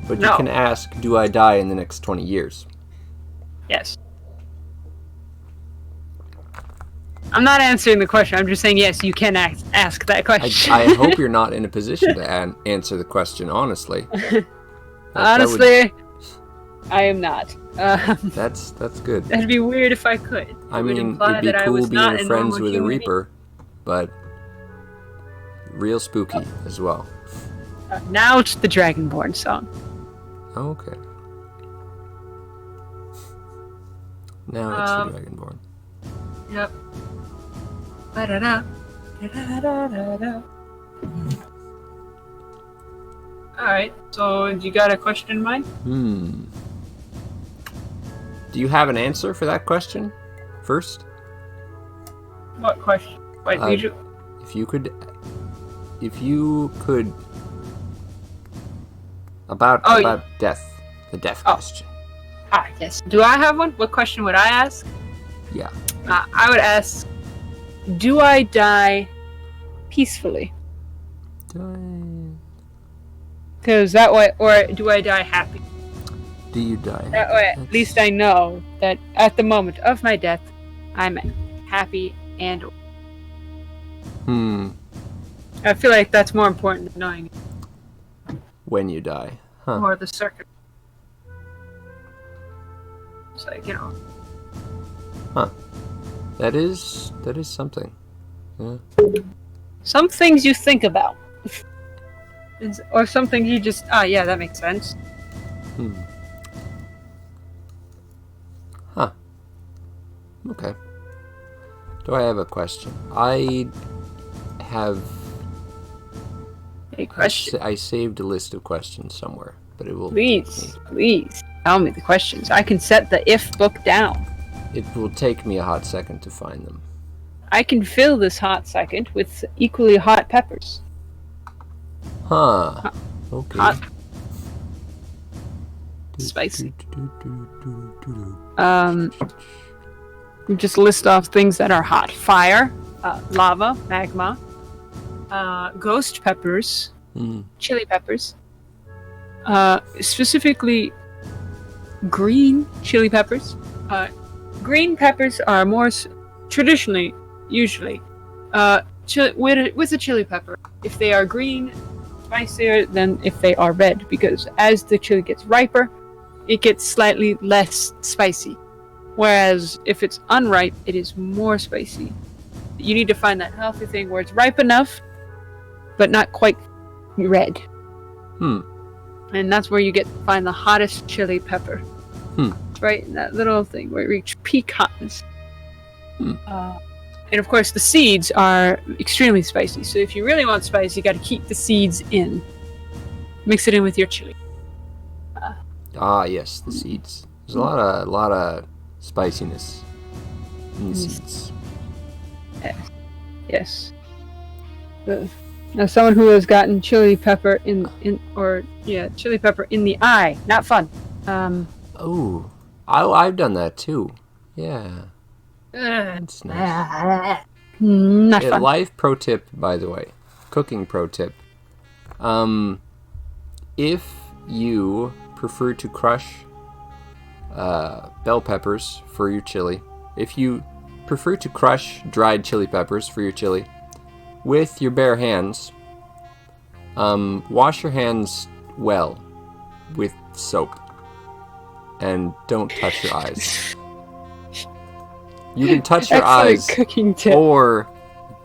But you can ask, do I die in the next 20 years? Yes. I'm not answering the question. I'm just saying yes, you can ask that question. I hope you're not in a position to answer the question honestly. Honestly, I am not. That's good. That'd be weird if I could. I mean, it'd be cool being friends with a Reaper, but real spooky as well. Now it's the Dragonborn song. Okay. Now it's the Dragonborn. Yep. Da-da-da. Da-da-da-da-da. Alright, so you got a question in mind? Do you have an answer for that question first? What question? Wait, if you could about death, the death question. Yes. Do I have one? What question would I ask? Yeah. I would ask, do I die peacefully? Because that way, or do I die happy? Do you die? That way, at least I know that at the moment of my death, I'm happy and... I feel like that's more important than knowing when you die. Huh. Or the circuit. It's like, Huh. That is something. Yeah. Some things you think about. Or some things you just... yeah, that makes sense. Huh. Okay. Do I have a question? I have... A question. I saved a list of questions somewhere, but it will Please tell me the questions. I can set the if book down. It will take me a hot second to find them. I can fill this hot second with equally hot peppers. Huh. Okay. Hot. Spicy. We just list off things that are hot. Fire, lava, magma, ghost peppers, chili peppers, specifically green chili peppers. Green peppers are more traditionally, usually, with a chili pepper. If they are green, spicier than if they are red, because as the chili gets riper, it gets slightly less spicy. Whereas if it's unripe, it is more spicy. You need to find that healthy thing where it's ripe enough, but not quite red. And that's where you find the hottest chili pepper. It's right in that little thing where it reaches peak hotness. And of course, the seeds are extremely spicy. So if you really want spice, you got to keep the seeds in. Mix it in with your chili. Yes, the seeds. There's a lot of spiciness in the seeds. Yes. Now, someone who has gotten chili pepper chili pepper in the eye, not fun. I've done that too. Yeah. That's nice. Not fun. Life pro tip, by the way. Cooking pro tip. If you prefer to crush bell peppers for your chili, if you prefer to crush dried chili peppers for your chili with your bare hands, wash your hands well with soap and don't touch your eyes. You can touch your eyes cooking tip. or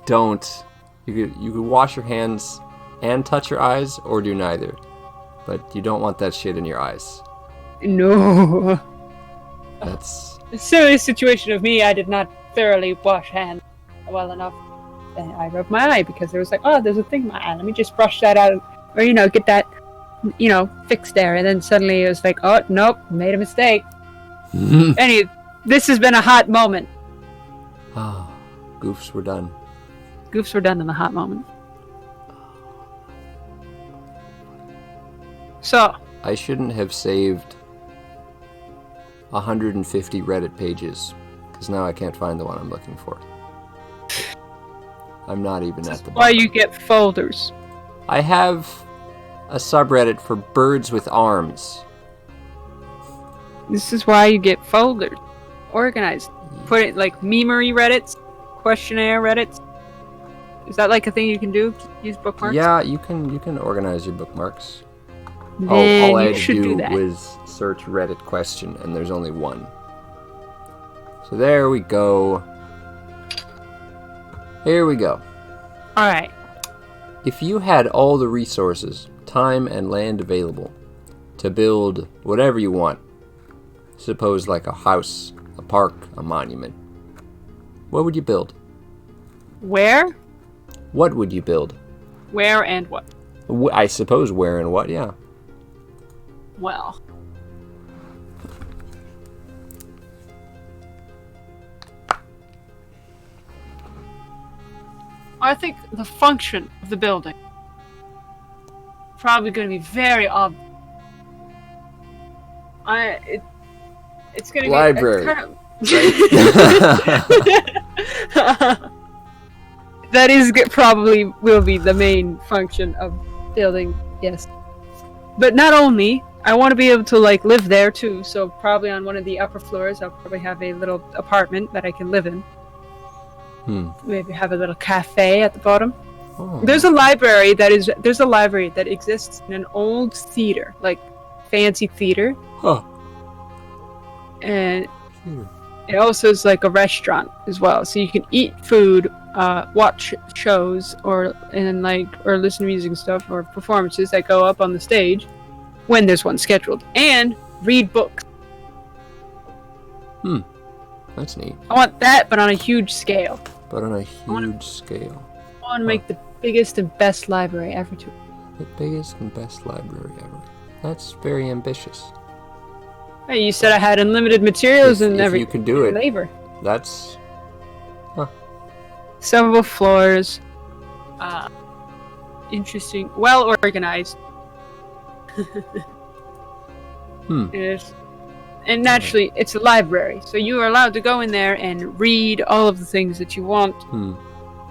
don't. You could wash your hands and touch your eyes or do neither. But you don't want that shit in your eyes. No. That's A silly situation of me, I did not thoroughly wash hands well enough. And I rubbed my eye because there was like, oh, there's a thing in my eye. Let me just brush that out. Or, get that, fixed there. And then suddenly it was like, oh, nope, made a mistake. This has been a hot moment. Goofs were done. Goofs were done in the hot moment. So. I shouldn't have saved 150 Reddit pages, because now I can't find the one I'm looking for. I'm not even at the bottom. Why you get folders. I have a subreddit for birds with arms. This is why you get folders. Organized. Put it like memery Reddits, questionnaire Reddits. Is that like a thing you can do? Use bookmarks? Yeah, you can organize your bookmarks. Then all I you had to should do that. was search Reddit question, and there's only one. So there we go. Here we go. Alright. If you had all the resources, time, and land available to build whatever you want, suppose like a house, a park, a monument, what would you build? Where? What would you build? Where and what? I suppose where and what, yeah. Well. I think the function of the building probably going to be very obvious. It's going to be library. That is probably will be the main function of building. Yes, but not only. I want to be able to live there too. So probably on one of the upper floors, I'll probably have a little apartment that I can live in. Maybe have a little cafe at the bottom. Oh. There's a library that exists in an old theater, like fancy theater. Huh. And it also is like a restaurant as well, so you can eat food, watch shows, or listen to music and stuff, or performances that go up on the stage when there's one scheduled, and read books. That's neat. I want that, but on a huge scale. But on a huge scale. I want to make the biggest and best library ever to. The biggest and best library ever. That's very ambitious. Hey, you said I had unlimited materials and if you could do it, labor. that's... Several floors. Interesting. Well organized. Yes. And naturally, it's a library, so you are allowed to go in there and read all of the things that you want.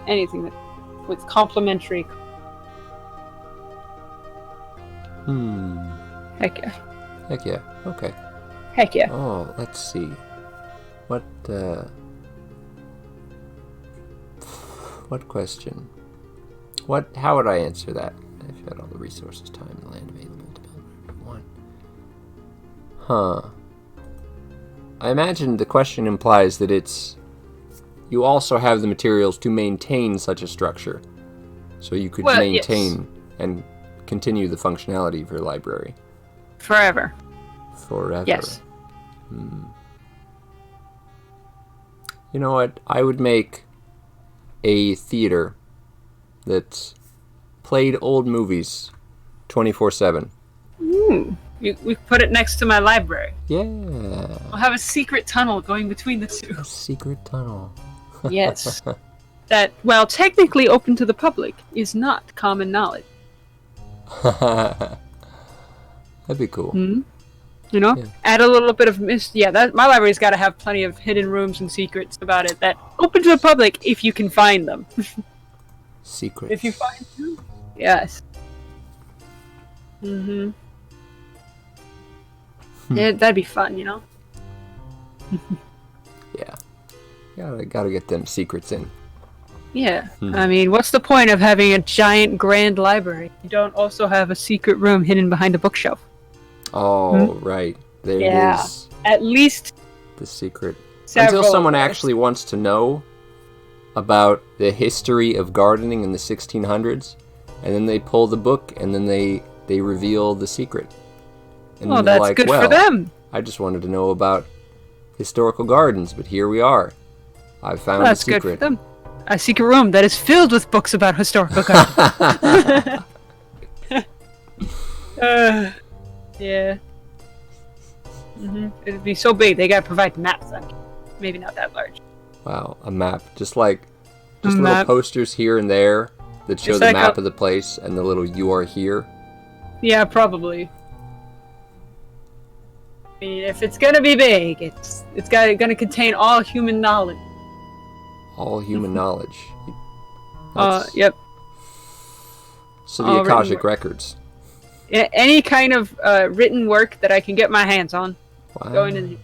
Anything that with complimentary. Heck yeah. Heck yeah. Okay. Heck yeah. Oh, let's see. What question? How would I answer that? If you had all the resources, time, and land available to build whatever you want. I imagine the question implies that you also have the materials to maintain such a structure. So you could maintain and continue the functionality of your library. Forever. Yes. You know what? I would make a theater that played old movies 24/7. We put it next to my library. Yeah. I'll have a secret tunnel going between the two. A secret tunnel. Yes. That, while technically open to the public, is not common knowledge. That'd be cool. You know? Yeah. Add a little bit of my library's got to have plenty of hidden rooms and secrets about it that open to the public if you can find them. Secrets. If you find them. Yes. Yeah, that'd be fun, you know? Yeah. Gotta get them secrets in. Yeah. I mean, what's the point of having a giant grand library? You don't also have a secret room hidden behind a bookshelf. Oh, right. There it is. At least the secret. Until someone others. Actually wants to know about the history of gardening in the 1600s, and then they pull the book, and then they reveal the secret. And well, that's good for them. I just wanted to know about historical gardens, but here we are. I've found a secret. That's good for them. A secret room that is filled with books about historical gardens. Yeah. It'd be so big, they gotta provide maps. Maybe not that large. Wow, a map. Just little posters here and there that show the map of the place and the little "you are here." Yeah, probably. I mean, if it's gonna be big, it's gonna contain all human knowledge. All human knowledge. Yep. So the Akashic records. Any kind of written work that I can get my hands on. Wow. Going in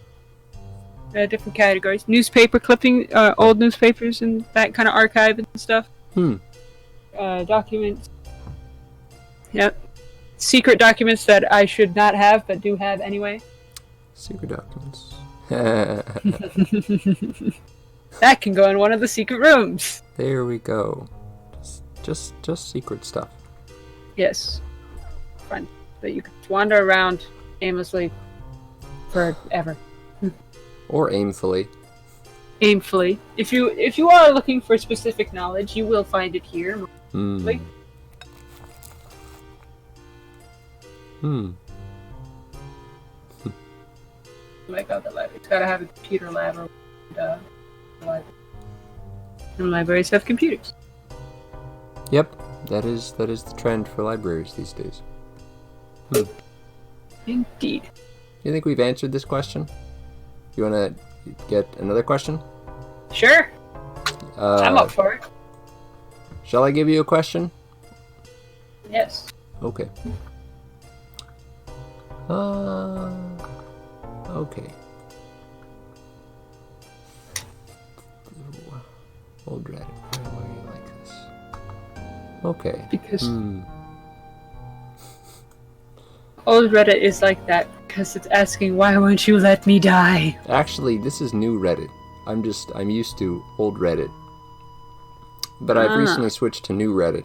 different categories. Newspaper clipping, old newspapers and that kind of archive and stuff. Documents. Yep. Secret documents that I should not have, but do have anyway. Secret documents. That can go in one of the secret rooms. There we go. Just secret stuff. Yes. Fun. That you could wander around aimlessly forever. Or aimfully. Aimfully. If you are looking for specific knowledge, you will find it here. Like the library. It's gotta have a computer lab or library. And libraries have computers. Yep, that is the trend for libraries these days. Indeed. You think we've answered this question? You want to get another question? Sure. I'm up for it. Shall I give you a question? Yes. Okay. Okay. Old Reddit. Why are you like this? Okay. Because old Reddit is like that because it's asking, why won't you let me die? Actually, this is new Reddit. I'm used to old Reddit. But I've recently switched to new Reddit.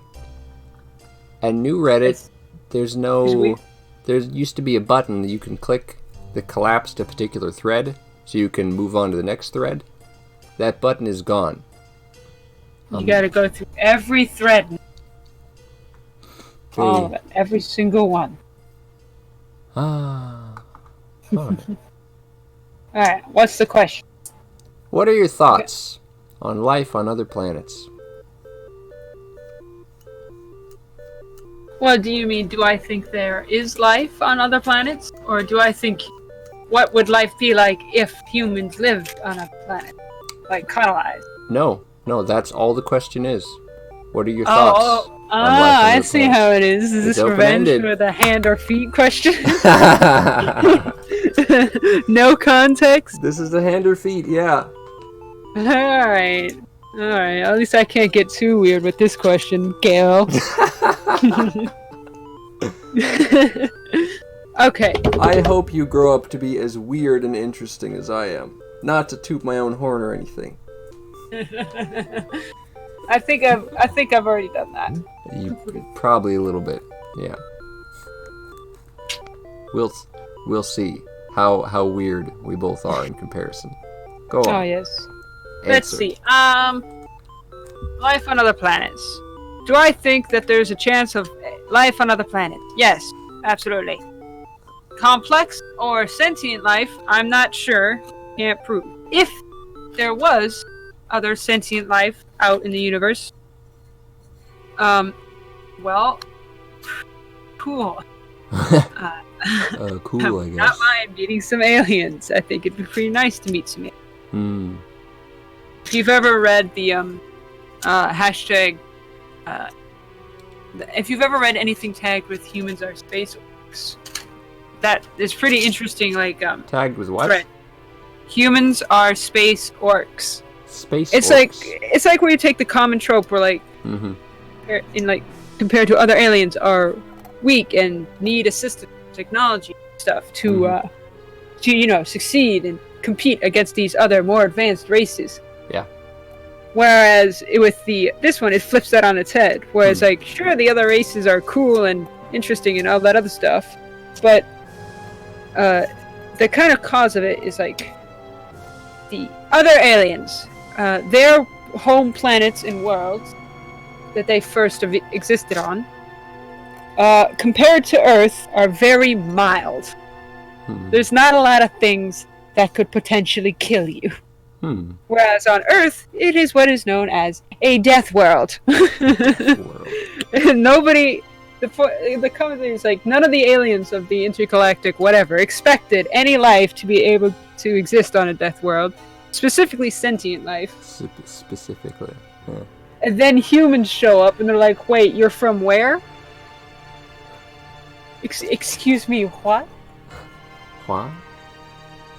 And new Reddit, there used to be a button that you can click that collapsed a particular thread, so you can move on to the next thread, that button is gone. You gotta go through every thread. All of it. Every single one. Ah. Alright. Alright, what's the question? What are your thoughts on life on other planets? What do you mean? Do I think there is life on other planets? Or do I think, what would life be like if humans lived on a planet? Like, colonized? No, that's all the question is. What are your thoughts? I see how it is. Is this revenge open-ended. for the hand or feet question? No context? This is the hand or feet, yeah. Alright. At least I can't get too weird with this question, Gail. Okay. I hope you grow up to be as weird and interesting as I am. Not to toot my own horn or anything. I think I've already done that. Probably a little bit, yeah. We'll see how weird we both are in comparison. Go on. Oh yes. Answer. Let's see. Life on other planets. Do I think that there's a chance of life on other planets? Yes, absolutely. Complex or sentient life, I'm not sure. Can't prove. If there was other sentient life out in the universe, well, cool. Cool, I guess. Not mind meeting some aliens. I think it'd be pretty nice to meet some aliens. If you've ever read the hashtag, if you've ever read anything tagged with humans are space orcs, that is pretty interesting. Like tagged with what? Thread. Humans are space orcs. Space. It's orcs. it's like where you take the common trope where like in like compared to other aliens are weak and need assistance, technology stuff to succeed and compete against these other more advanced races. Yeah. Whereas with this one, it flips that on its head. Whereas like sure, the other races are cool and interesting and all that other stuff, but the kind of cause of it is like the other aliens, their home planets and worlds that they first existed on, compared to Earth, are very mild. There's not a lot of things that could potentially kill you. Whereas on Earth, it is what is known as a death world. Nobody, the comment is like, none of the aliens of the intergalactic whatever expected any life to be able to exist on a death world, specifically sentient life. Specifically, yeah. And then humans show up and they're like, wait, you're from where? Excuse me, what? What?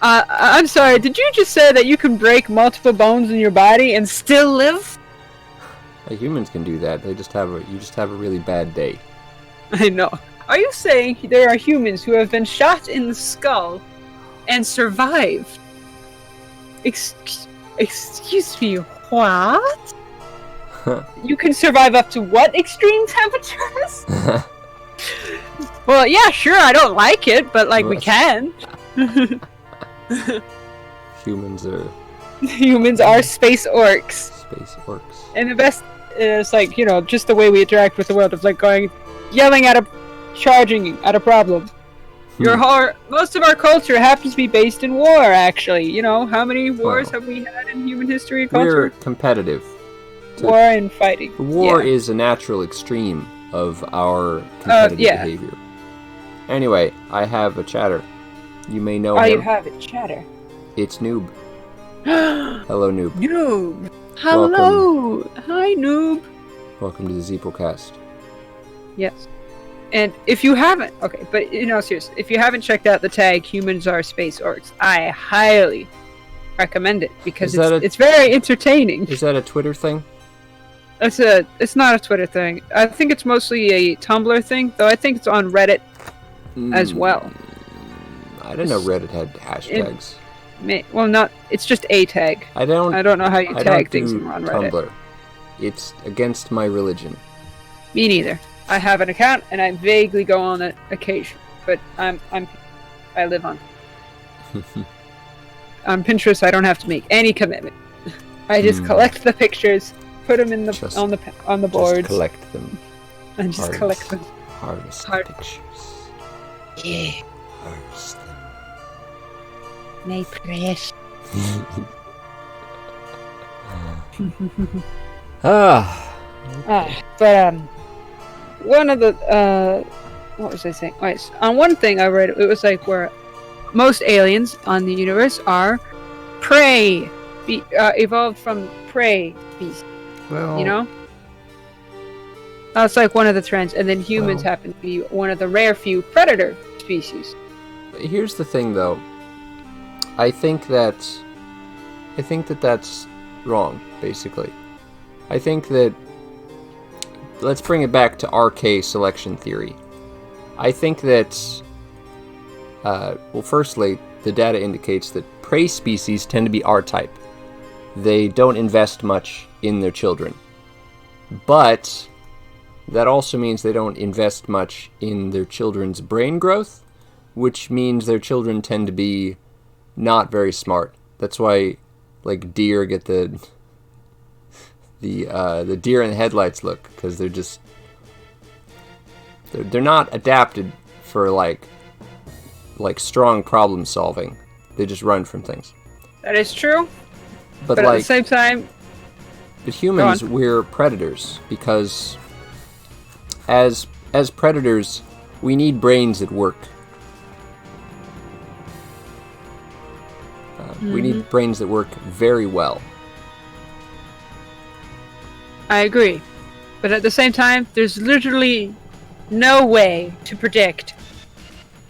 I'm sorry, did you just say that you can break multiple bones in your body and still live? Humans can do that. You just have a really bad day. I know. Are you saying there are humans who have been shot in the skull and survived? Excuse me, what? You can survive up to what extreme temperatures? Well, yeah, sure, I don't like it, but like, we can. Humans are space orcs. Space orcs. And the best is like, just the way we interact with the world of like yelling charging at a problem. Most of our culture happens to be based in war, actually. How many wars have we had in human history and culture? We're competitive. War and fighting. War is a natural extreme of our competitive behavior. Anyway, I have a chatter. You may know him. You have a chatter. It's Noob. Hello, Noob. Noob. Hello. Welcome. Hi, Noob. Welcome to the Zeeplecast. Yes. And if you haven't, but seriously, if you haven't checked out the tag "Humans Are Space Orcs," I highly recommend it because it's very entertaining. Is that a Twitter thing? It's not a Twitter thing. I think it's mostly a Tumblr thing, though I think it's on Reddit as well. I didn't know Reddit had hashtags. It's just a tag. I don't know how you tag things on Reddit. Tumblr. It's against my religion. Me neither. I have an account and I vaguely go on it occasionally, but I live on. on Pinterest, I don't have to make any commitment. I just collect the pictures, put them in the on the boards. Just collect them. And just collect them. Harvest the pictures. Yeah. Harvest them. My precious. But one of the what was I saying? Right, on one thing I read, it was like where most aliens on the universe are prey, evolved from prey species. Well, you know, that's like one of the trends, and then humans happen to be one of the rare few predator species. Here's the thing, though. I think that that's wrong. Basically, I think that let's bring it back to RK selection theory. I think that well, firstly, the data indicates that prey species tend to be R-type. They don't invest much in their children. But that also means they don't invest much in their children's brain growth, which means their children tend to be not very smart. That's why, like, deer get the deer in the headlights look, because they're not adapted for like strong problem solving. They just run from things. That is true. But at like, the same time, but humans, we're predators because as predators, we need brains that work. We need brains that work very well. I agree. But at the same time, there's literally no way to predict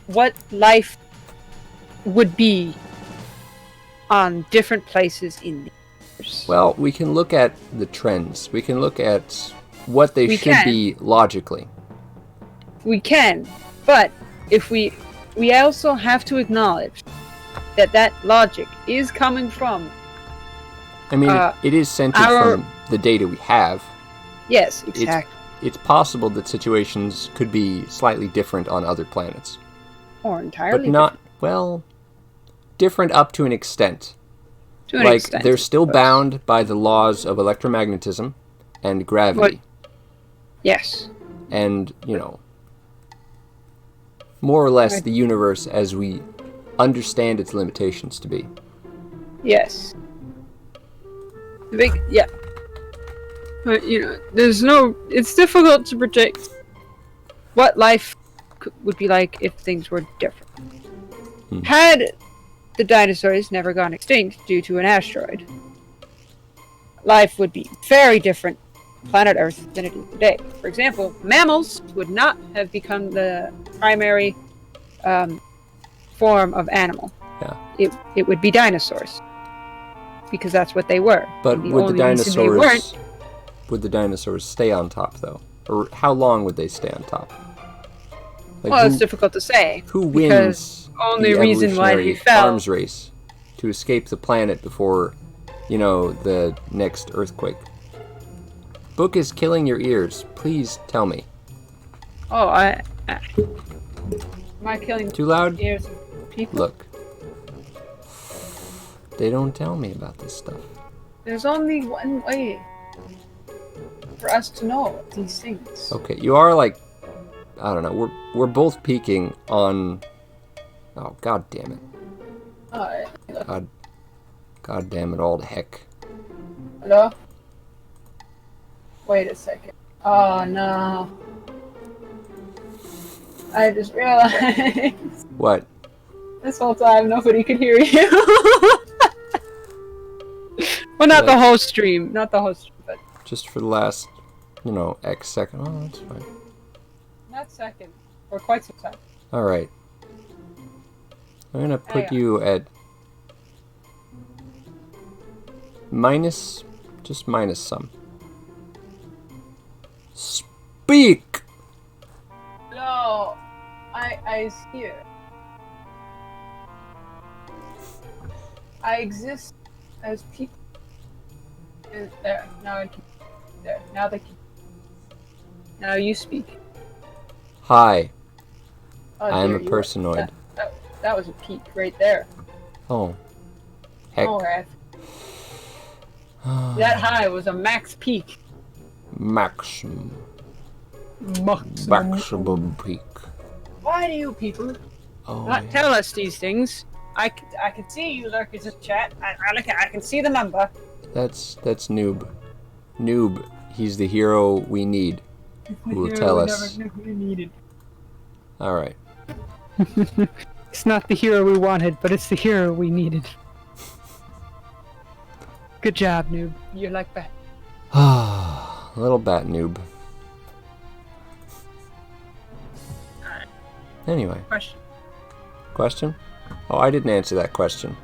what life would be on different places in the universe. Well, we can look at the trends. We can look at what they should be logically. We can, but if we also have to acknowledge that logic is coming from. I mean, it is centered from the data we have. Yes, exactly. It's possible that situations could be slightly different on other planets. Or entirely but not, well, different up to an extent. To an extent, they're still bound by the laws of electromagnetism and gravity. Yes. And, more or less the universe as we understand its limitations to be. Yes. But, it's difficult to predict what life would be like if things were different. Had the dinosaurs never gone extinct due to an asteroid, life would be very different on planet Earth than it is today. For example, mammals would not have become the primary form of animal. Yeah. It would be dinosaurs. Because that's what they were. But would the dinosaurs stay on top, though? Or how long would they stay on top? Well, it's difficult to say. Who wins only the reason why he fell arms race to escape the planet before, the next earthquake? Book is killing your ears. Please tell me. Oh, am I killing too loud? Ears of people? Look. They don't tell me about this stuff. There's only one way for us to know these things. Okay, you are I don't know. We're both peaking on. Oh, god damn it! God damn it all to heck! Hello? Wait a second. Oh no! I just realized. What? This whole time nobody could hear you. Well, not the whole stream, but just for the last, X second. Oh, that's fine. Not second, or quite some time. All right. I'm gonna put you at minus some. Speak. No, I see it. I exist as people. There. Now I can. There. Now they can. Now you speak. Hi. Oh, I am a personoid. That was a peak right there. Oh. Heck. Alright. That high was a max peak. Maximum peak. Why do you people Oh, not tell us these things? I can see you lurkers in the chat. I can see the number. That's Noob. Noob, he's the hero we need. Who will tell us. Never knew we needed. Alright. It's not the hero we wanted, but it's the hero we needed. Good job, noob. You're like that. Little bat noob. Anyway. Question? Oh, I didn't answer that question.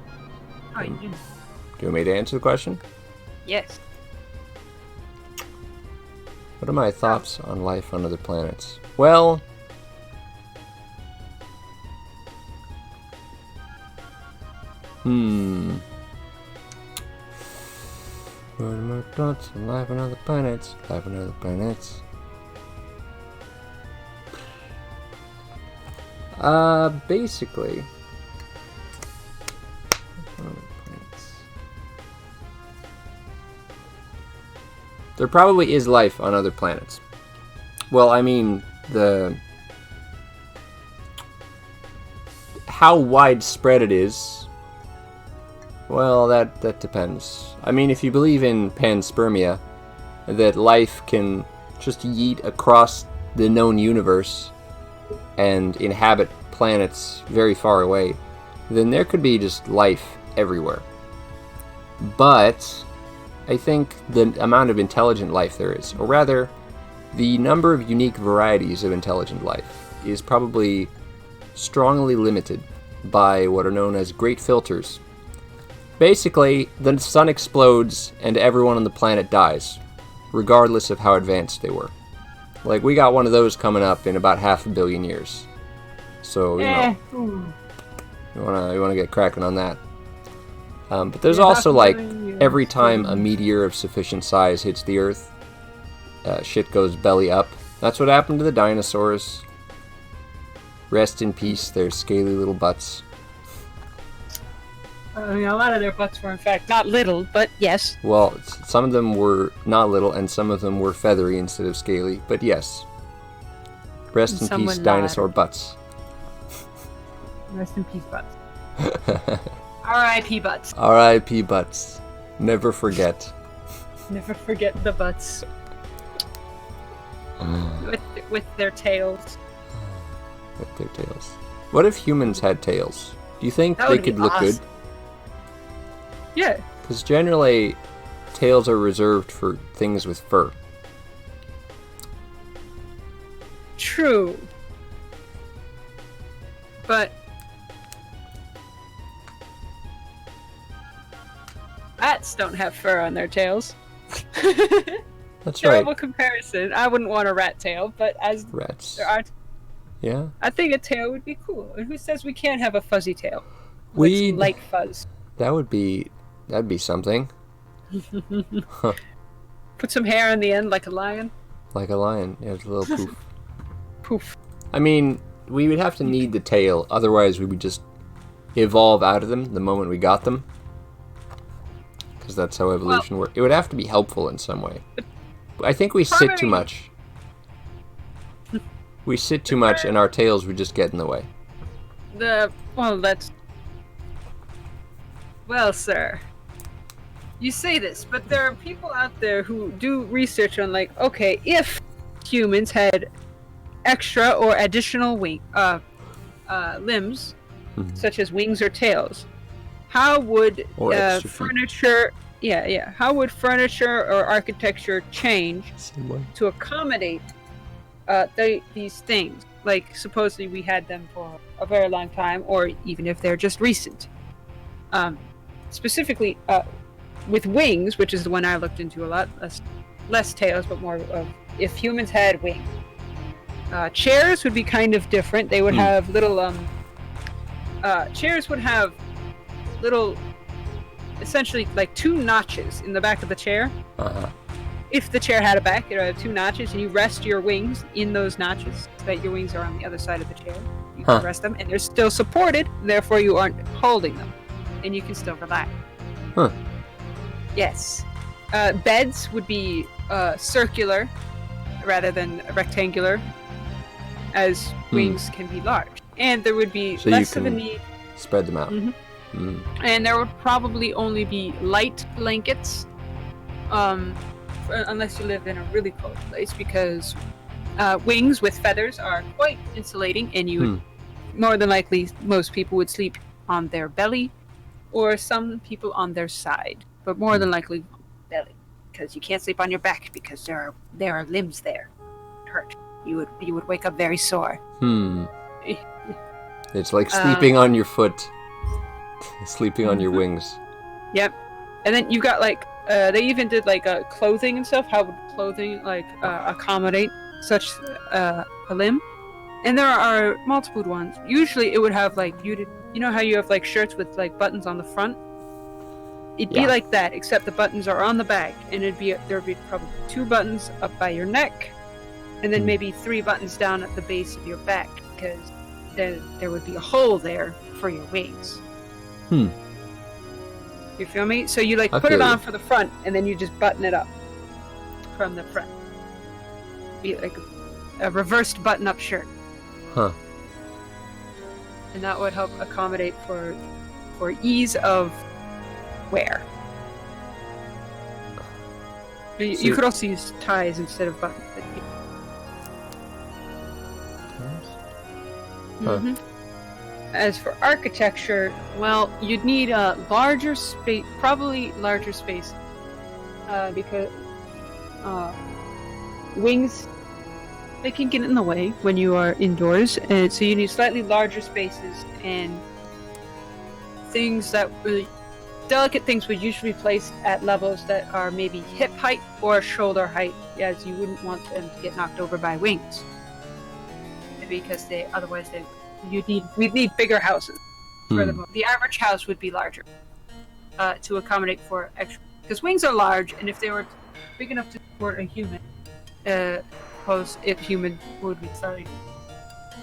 Oh, you didn't. Do you want me to answer the question? Yes. What are my thoughts on life on other planets? Well, what are my thoughts on life on other planets? Life on other planets. Basically, there probably is life on other planets. Well, I mean, how widespread it is, well, that depends. I mean, if you believe in panspermia, that life can just yeet across the known universe and inhabit planets very far away, then there could be just life everywhere. But I think the amount of intelligent life there is, or rather, the number of unique varieties of intelligent life, is probably strongly limited by what are known as great filters. Basically, the sun explodes and everyone on the planet dies, regardless of how advanced they were. Like, we got one of those coming up in about 500 million years. So, you know, you wanna get cracking on that. But there's also, like, every time a meteor of sufficient size hits the Earth, shit goes belly up. That's what happened to the dinosaurs. Rest in peace, their scaly little butts. I mean, a lot of their butts were, in fact, not little, but yes. Well, some of them were not little, and some of them were feathery instead of scaly, but yes. Rest in peace, dinosaur butts. Rest in peace, butts. R.I.P. butts. R.I.P. butts. Never forget. Never forget the butts. With their tails. With their tails. What if humans had tails? Do you think they could look good? Yeah. Because generally, tails are reserved for things with fur. True. But rats don't have fur on their tails. That's Terrible right. comparison. I wouldn't want a rat tail, but as Rats. there are, Yeah. I think a tail would be cool. And who says we can't have a fuzzy tail? With some light fuzz. That'd be something. Put some hair on the end like a lion. Like a lion. Yeah, it's a little poof. Poof. I mean, we would have to need the tail, otherwise we would just evolve out of them the moment we got them. Because that's how evolution works. It would have to be helpful in some way. I think we sit too much. We sit too much and our tails would just get in the way. Well, sir. You say this, but there are people out there who do research on, like, okay, if humans had extra or additional limbs, such as wings or tails, how would furniture... how would furniture or architecture change to accommodate these things? Like, supposedly we had them for a very long time, or even if they're just recent. Specifically, with wings, which is the one I looked into a lot, less tails, but more of if humans had wings. Chairs would be kind of different. They would have little, chairs would have little, essentially like 2 notches in the back of the chair. If the chair had a back, it would have 2 notches, and you rest your wings in those notches so that your wings are on the other side of the chair. You can rest them, and they're still supported, therefore you aren't holding them, and you can still relax. Huh. Yes. Beds would be circular rather than rectangular, as wings can be large. And there would be So less you of a can need. spread them out. And there would probably only be light blankets, unless you live in a really cold place, because wings with feathers are quite insulating, and you would more than likely, most people would sleep on their belly, or some people on their side, but more than likely belly, because you can't sleep on your back because there are limbs there. It hurt. You would wake up very sore. It's like sleeping on your foot, sleeping on your wings. Yep. And then you got like they even did like clothing and stuff. How would clothing like accommodate such a limb? And there are multiple ones. Usually, it would have like you know how you have like shirts with like buttons on the front. It'd be like that, except the buttons are on the back, and there'd be probably 2 buttons up by your neck, and then maybe 3 buttons down at the base of your back, because there would be a hole there for your wings. You feel me? So you like put it on for the front, and then you just button it up from the front. Be like a reversed button-up shirt. Huh. And that would help accommodate for ease of wear. You could also use ties instead of buttons. As for architecture, well, you'd need a larger space, probably larger space, because wings, they can get in the way when you are indoors, and so you need slightly larger spaces, and delicate things would usually be placed at levels that are maybe hip height or shoulder height, as you wouldn't want them to get knocked over by wings, because we'd need bigger houses. Furthermore, the average house would be larger to accommodate for extra, because wings are large, and if they were big enough to support a human, suppose if human would be starting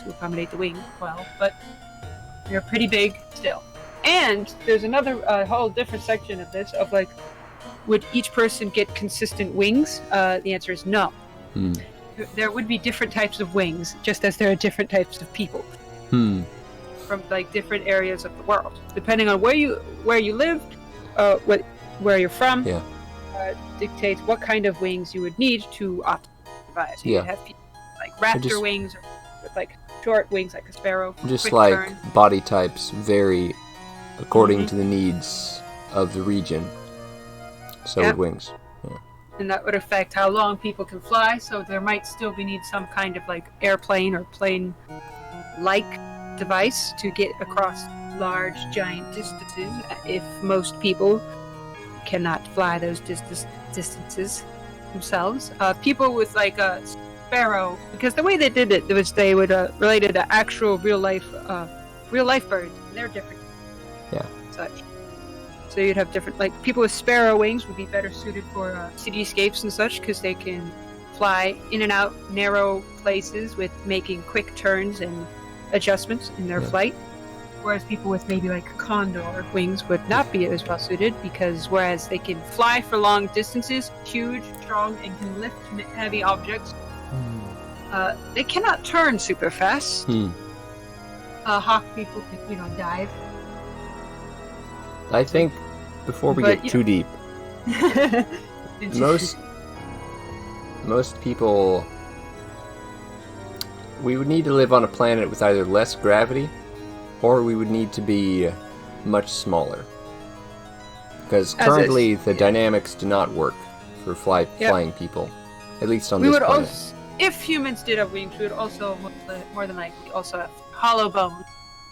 to accommodate the wing well, but they're pretty big still. And there's another whole different section of this of like, would each person get consistent wings? The answer is no. There would be different types of wings, just as there are different types of people from like different areas of the world, depending on where you lived, where you're from. Dictates what kind of wings you would need to optimize. You'd have people like raptor wings, or with like short wings like a sparrow. Just like body types vary according to the needs of the region. So would wings. And that would affect how long people can fly, so there might still need some kind of like airplane or plane-like device to get across large, giant distances, if most people cannot fly those distances themselves. People with like a sparrow, because the way they did it was they would relate it to actual real life birds, and they're different. Such. So you'd have different, like people with sparrow wings would be better suited for cityscapes and such, because they can fly in and out narrow places with making quick turns and adjustments in their flight. Whereas people with maybe like condor wings would not be as well suited, because whereas they can fly for long distances, huge, strong, and can lift heavy objects, they cannot turn super fast. Hawk people can, dive. I think before we get too deep, most people, we would need to live on a planet with either less gravity, or we would need to be much smaller. Because currently the dynamics do not work for flying people, at least on this planet. If humans did have wings, we would also more than likely also have hollow bones,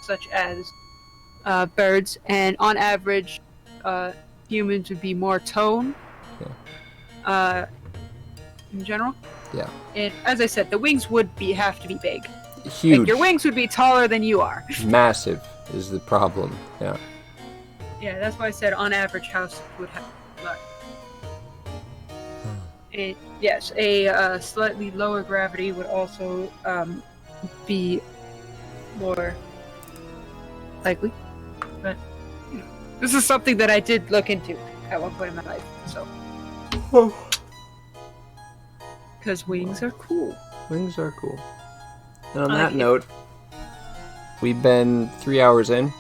such as birds, and on average, humans would be more tone in general. And as I said, the wings would have to be big. Huge. Like, your wings would be taller than you are. Massive is the problem. Yeah, that's why I said on average house would have large. And yes, a slightly lower gravity would also be more likely. But This is something that I did look into at one point in my life, so. Because wings are cool. Wings are cool. And on I that like it. note, we've been 3 hours in.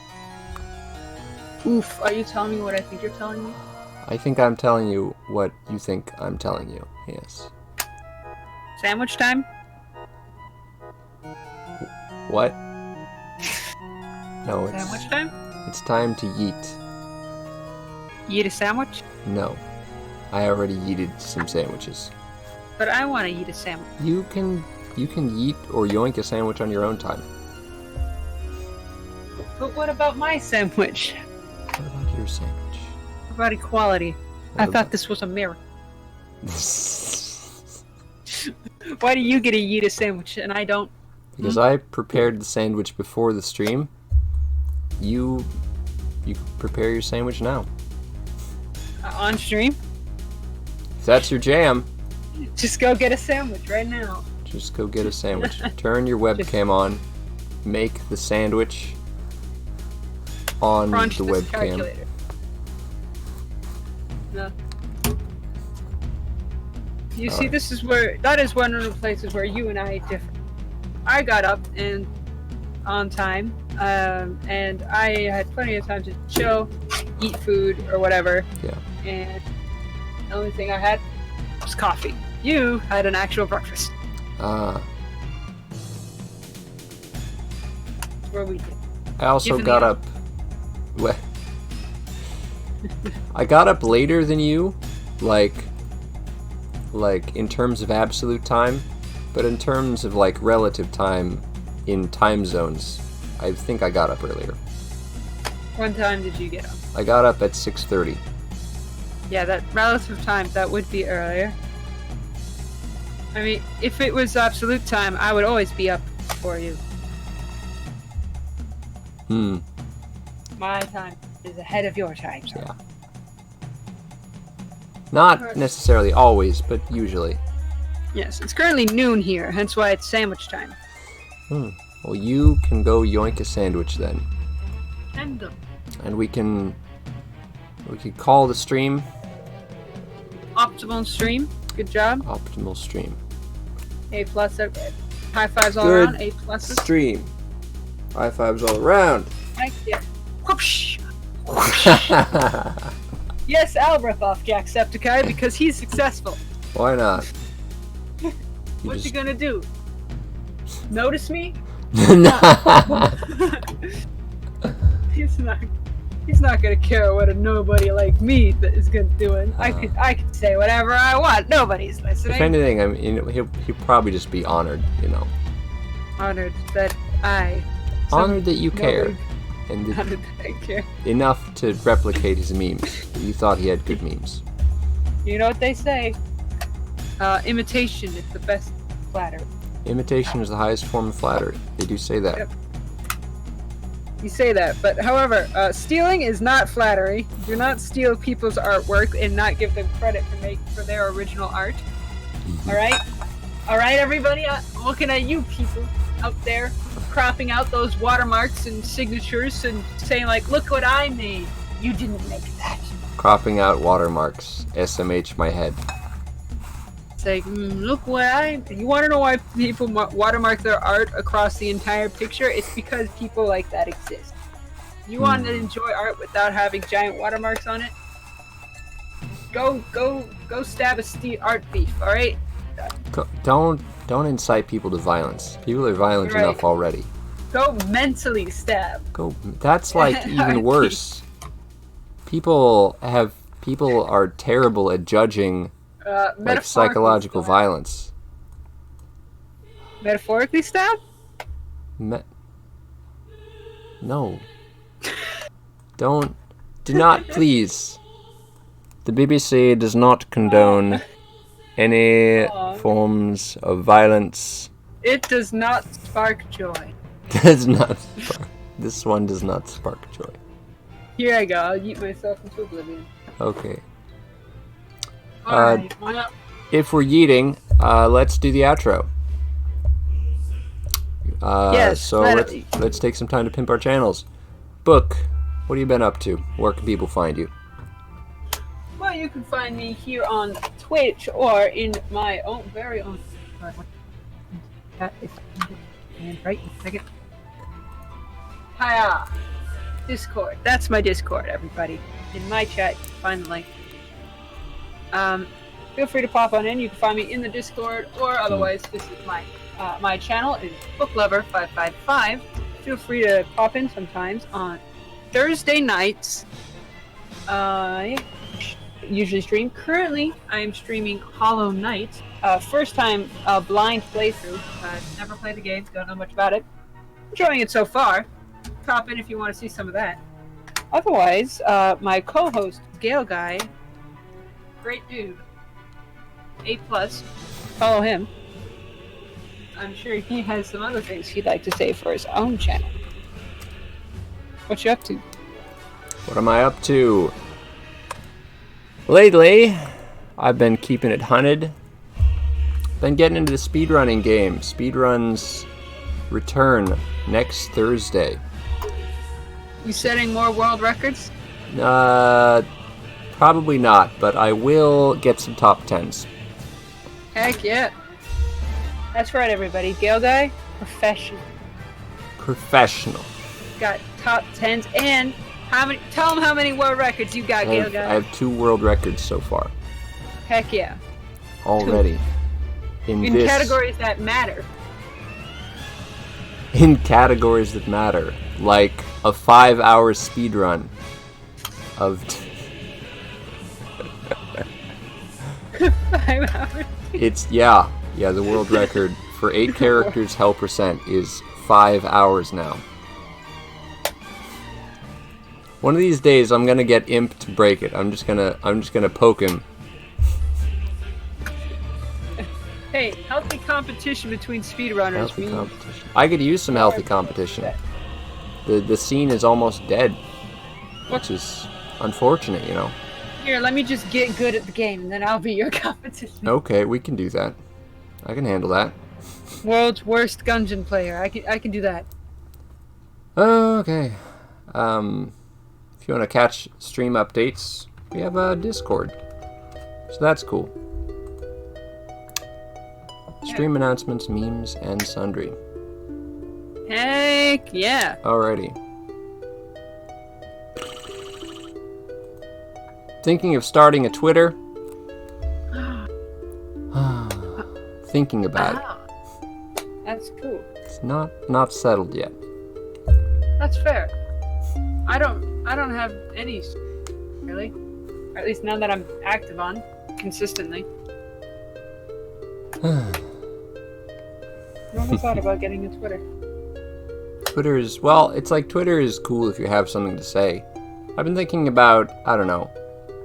Oof, are you telling me what I think you're telling me? I think I'm telling you what you think I'm telling you. Yes. Sandwich time? What? No, Sandwich time? it's time to yeet. You eat a sandwich? No. I already yeeted some sandwiches. But I want to eat a sandwich. You can yeet or yoink a sandwich on your own time. But what about my sandwich? What about your sandwich? What about equality? What I about- thought this was a mirror. Why do you get to eat a sandwich and I don't? Because I prepared the sandwich before the stream. You prepare your sandwich now. On stream? If that's your jam, Just go get a sandwich right now. just go get a sandwich. Turn your webcam on. Make the sandwich on Crunch the this webcam. calculator. No. You see, this is that is one of the places where you and I differ. I got up and on time, and I had plenty of time to chill, eat food or whatever. Yeah. And the only thing I had was coffee. You had an actual breakfast. Where we did. I also Given got the- up. I got up later than you, like in terms of absolute time, but in terms of like relative time in time zones, I think I got up earlier. What time did you get up? I got up at 6:30. Yeah, that relative time, that would be earlier. I mean, if it was absolute time, I would always be up for you. My time is ahead of your time. So. Yeah. Not necessarily always, but usually. Yes, it's currently noon here, hence why it's sandwich time. Well, you can go yoink a sandwich then, and we can call the stream Optimal stream. Good job. Optimal Stream. A plus. High fives all Good around. A pluses. Stream. High fives all around. Thank you. Whoosh. Yes, Albreth Jacksepticeye, because he's successful. Why not? What's he gonna do? Notice me? He's not gonna care what a nobody like me that is gonna do it. I could say whatever I want. Nobody's listening. If anything, I mean, he'll probably just be honored, Honored that I. Honored that you care, and that Honored that I care. enough to replicate his memes. You thought he had good memes. You know what they say? Imitation is the best flattery. Imitation is the highest form of flattery. They do say that. Yep. You say that, but however, stealing is not flattery. Do not steal people's artwork and not give them credit for their original art. All right, everybody. I'm looking at you people out there, cropping out those watermarks and signatures and saying like, "Look what I made." You didn't make that. Cropping out watermarks. SMH my head. It's like, look what I. You want to know why people watermark their art across the entire picture? It's because people like that exist. You want to enjoy art without having giant watermarks on it? Go stab a art thief. All right. Don't incite people to violence. People are violent Right. enough already. Go mentally stab. That's like even worse. People are terrible at judging like Metaphorically psychological stab. violence. Metaphorically stab? No. Do not, please. The BBC does not condone any forms of violence. It does not spark joy. This one does not spark joy. Here I go. I'll yeet myself into oblivion. Okay. Alright, why not? If we're yeeting, let's do the outro. Yes, So let let's take some time to pimp our channels. Book, What have you been up to? Where can people find you? Well, you can find me here on Twitch or in my own very own. That is right in a second. Hiya! Discord. That's my Discord, everybody. In my chat, you can find the link. Feel free to pop on in. You can find me in the Discord, or otherwise, this is my channel is BookLover555. Feel free to pop in sometimes on Thursday nights. Usually stream. Currently, I am streaming Hollow Knight. First time blind playthrough. Never played the game. Don't know much about it. Enjoying it so far. Pop in if you want to see some of that. Otherwise, my co-host Gale Guy, great dude, 8+. Follow him. I'm sure he has some other things he'd like to say for his own channel. What you up to? What am I up to? Lately, I've been keeping it hunted. Been getting into the speedrunning game. Speedruns return next Thursday. You setting more world records? Probably not, but I will get some top 10s. Heck yeah. That's right, everybody. Gale Guy, professional. Professional. Got top 10s and how many? Tell them how many world records you got, Gale Guy. I have 2 world records so far. Heck yeah. Already. 2. In categories that matter. In categories that matter. Like a 5-hour speedrun of... 5 hours. The world record for 8 characters hell percent is 5 hours now. One of these days I'm gonna get Imp to break it. I'm just gonna poke him. Hey, healthy competition between speedrunners. Healthy competition. I could use some healthy competition. The scene is almost dead, which is unfortunate, you know. Here, let me just get good at the game, and then I'll be your competition. Okay, we can do that. I can handle that. World's worst Gungeon player. I can do that. Okay. If you want to catch stream updates, we have a Discord, so that's cool. Stream announcements, memes, and sundry. Heck yeah! Alrighty. Thinking of starting a Twitter? Thinking about it. That's cool. It's not settled yet. That's fair. I don't have any, really. Or at least none that I'm active on consistently. Never thought about getting a Twitter. Twitter is cool if you have something to say. I've been thinking about, I don't know,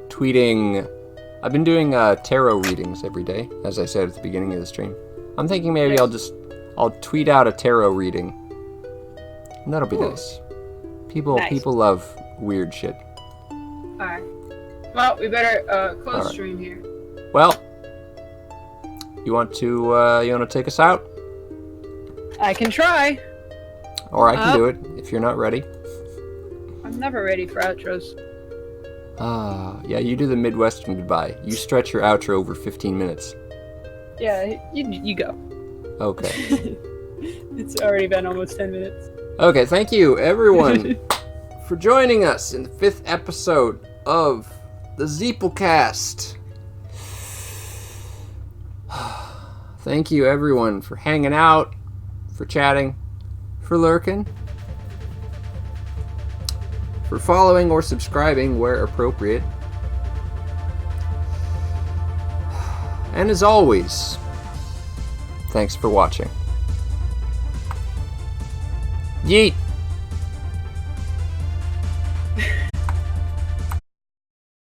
tweeting. I've been doing tarot readings every day, as I said at the beginning of the stream. I'm thinking maybe I'll tweet out a tarot reading, and that'll be nice. People love weird shit. All right. Well, we better close stream here. Well, you want to take us out? I can try. Or I can do it if you're not ready. I'm never ready for outros. Yeah, you do the Midwestern goodbye. You stretch your outro over 15 minutes. Yeah, you go. Okay. It's already been almost 10 minutes. Okay, thank you everyone for joining us in the 5th episode of the Zeeplecast. Thank you everyone for hanging out, for chatting, for lurking, for following or subscribing where appropriate. And as always, thanks for watching. Yeet!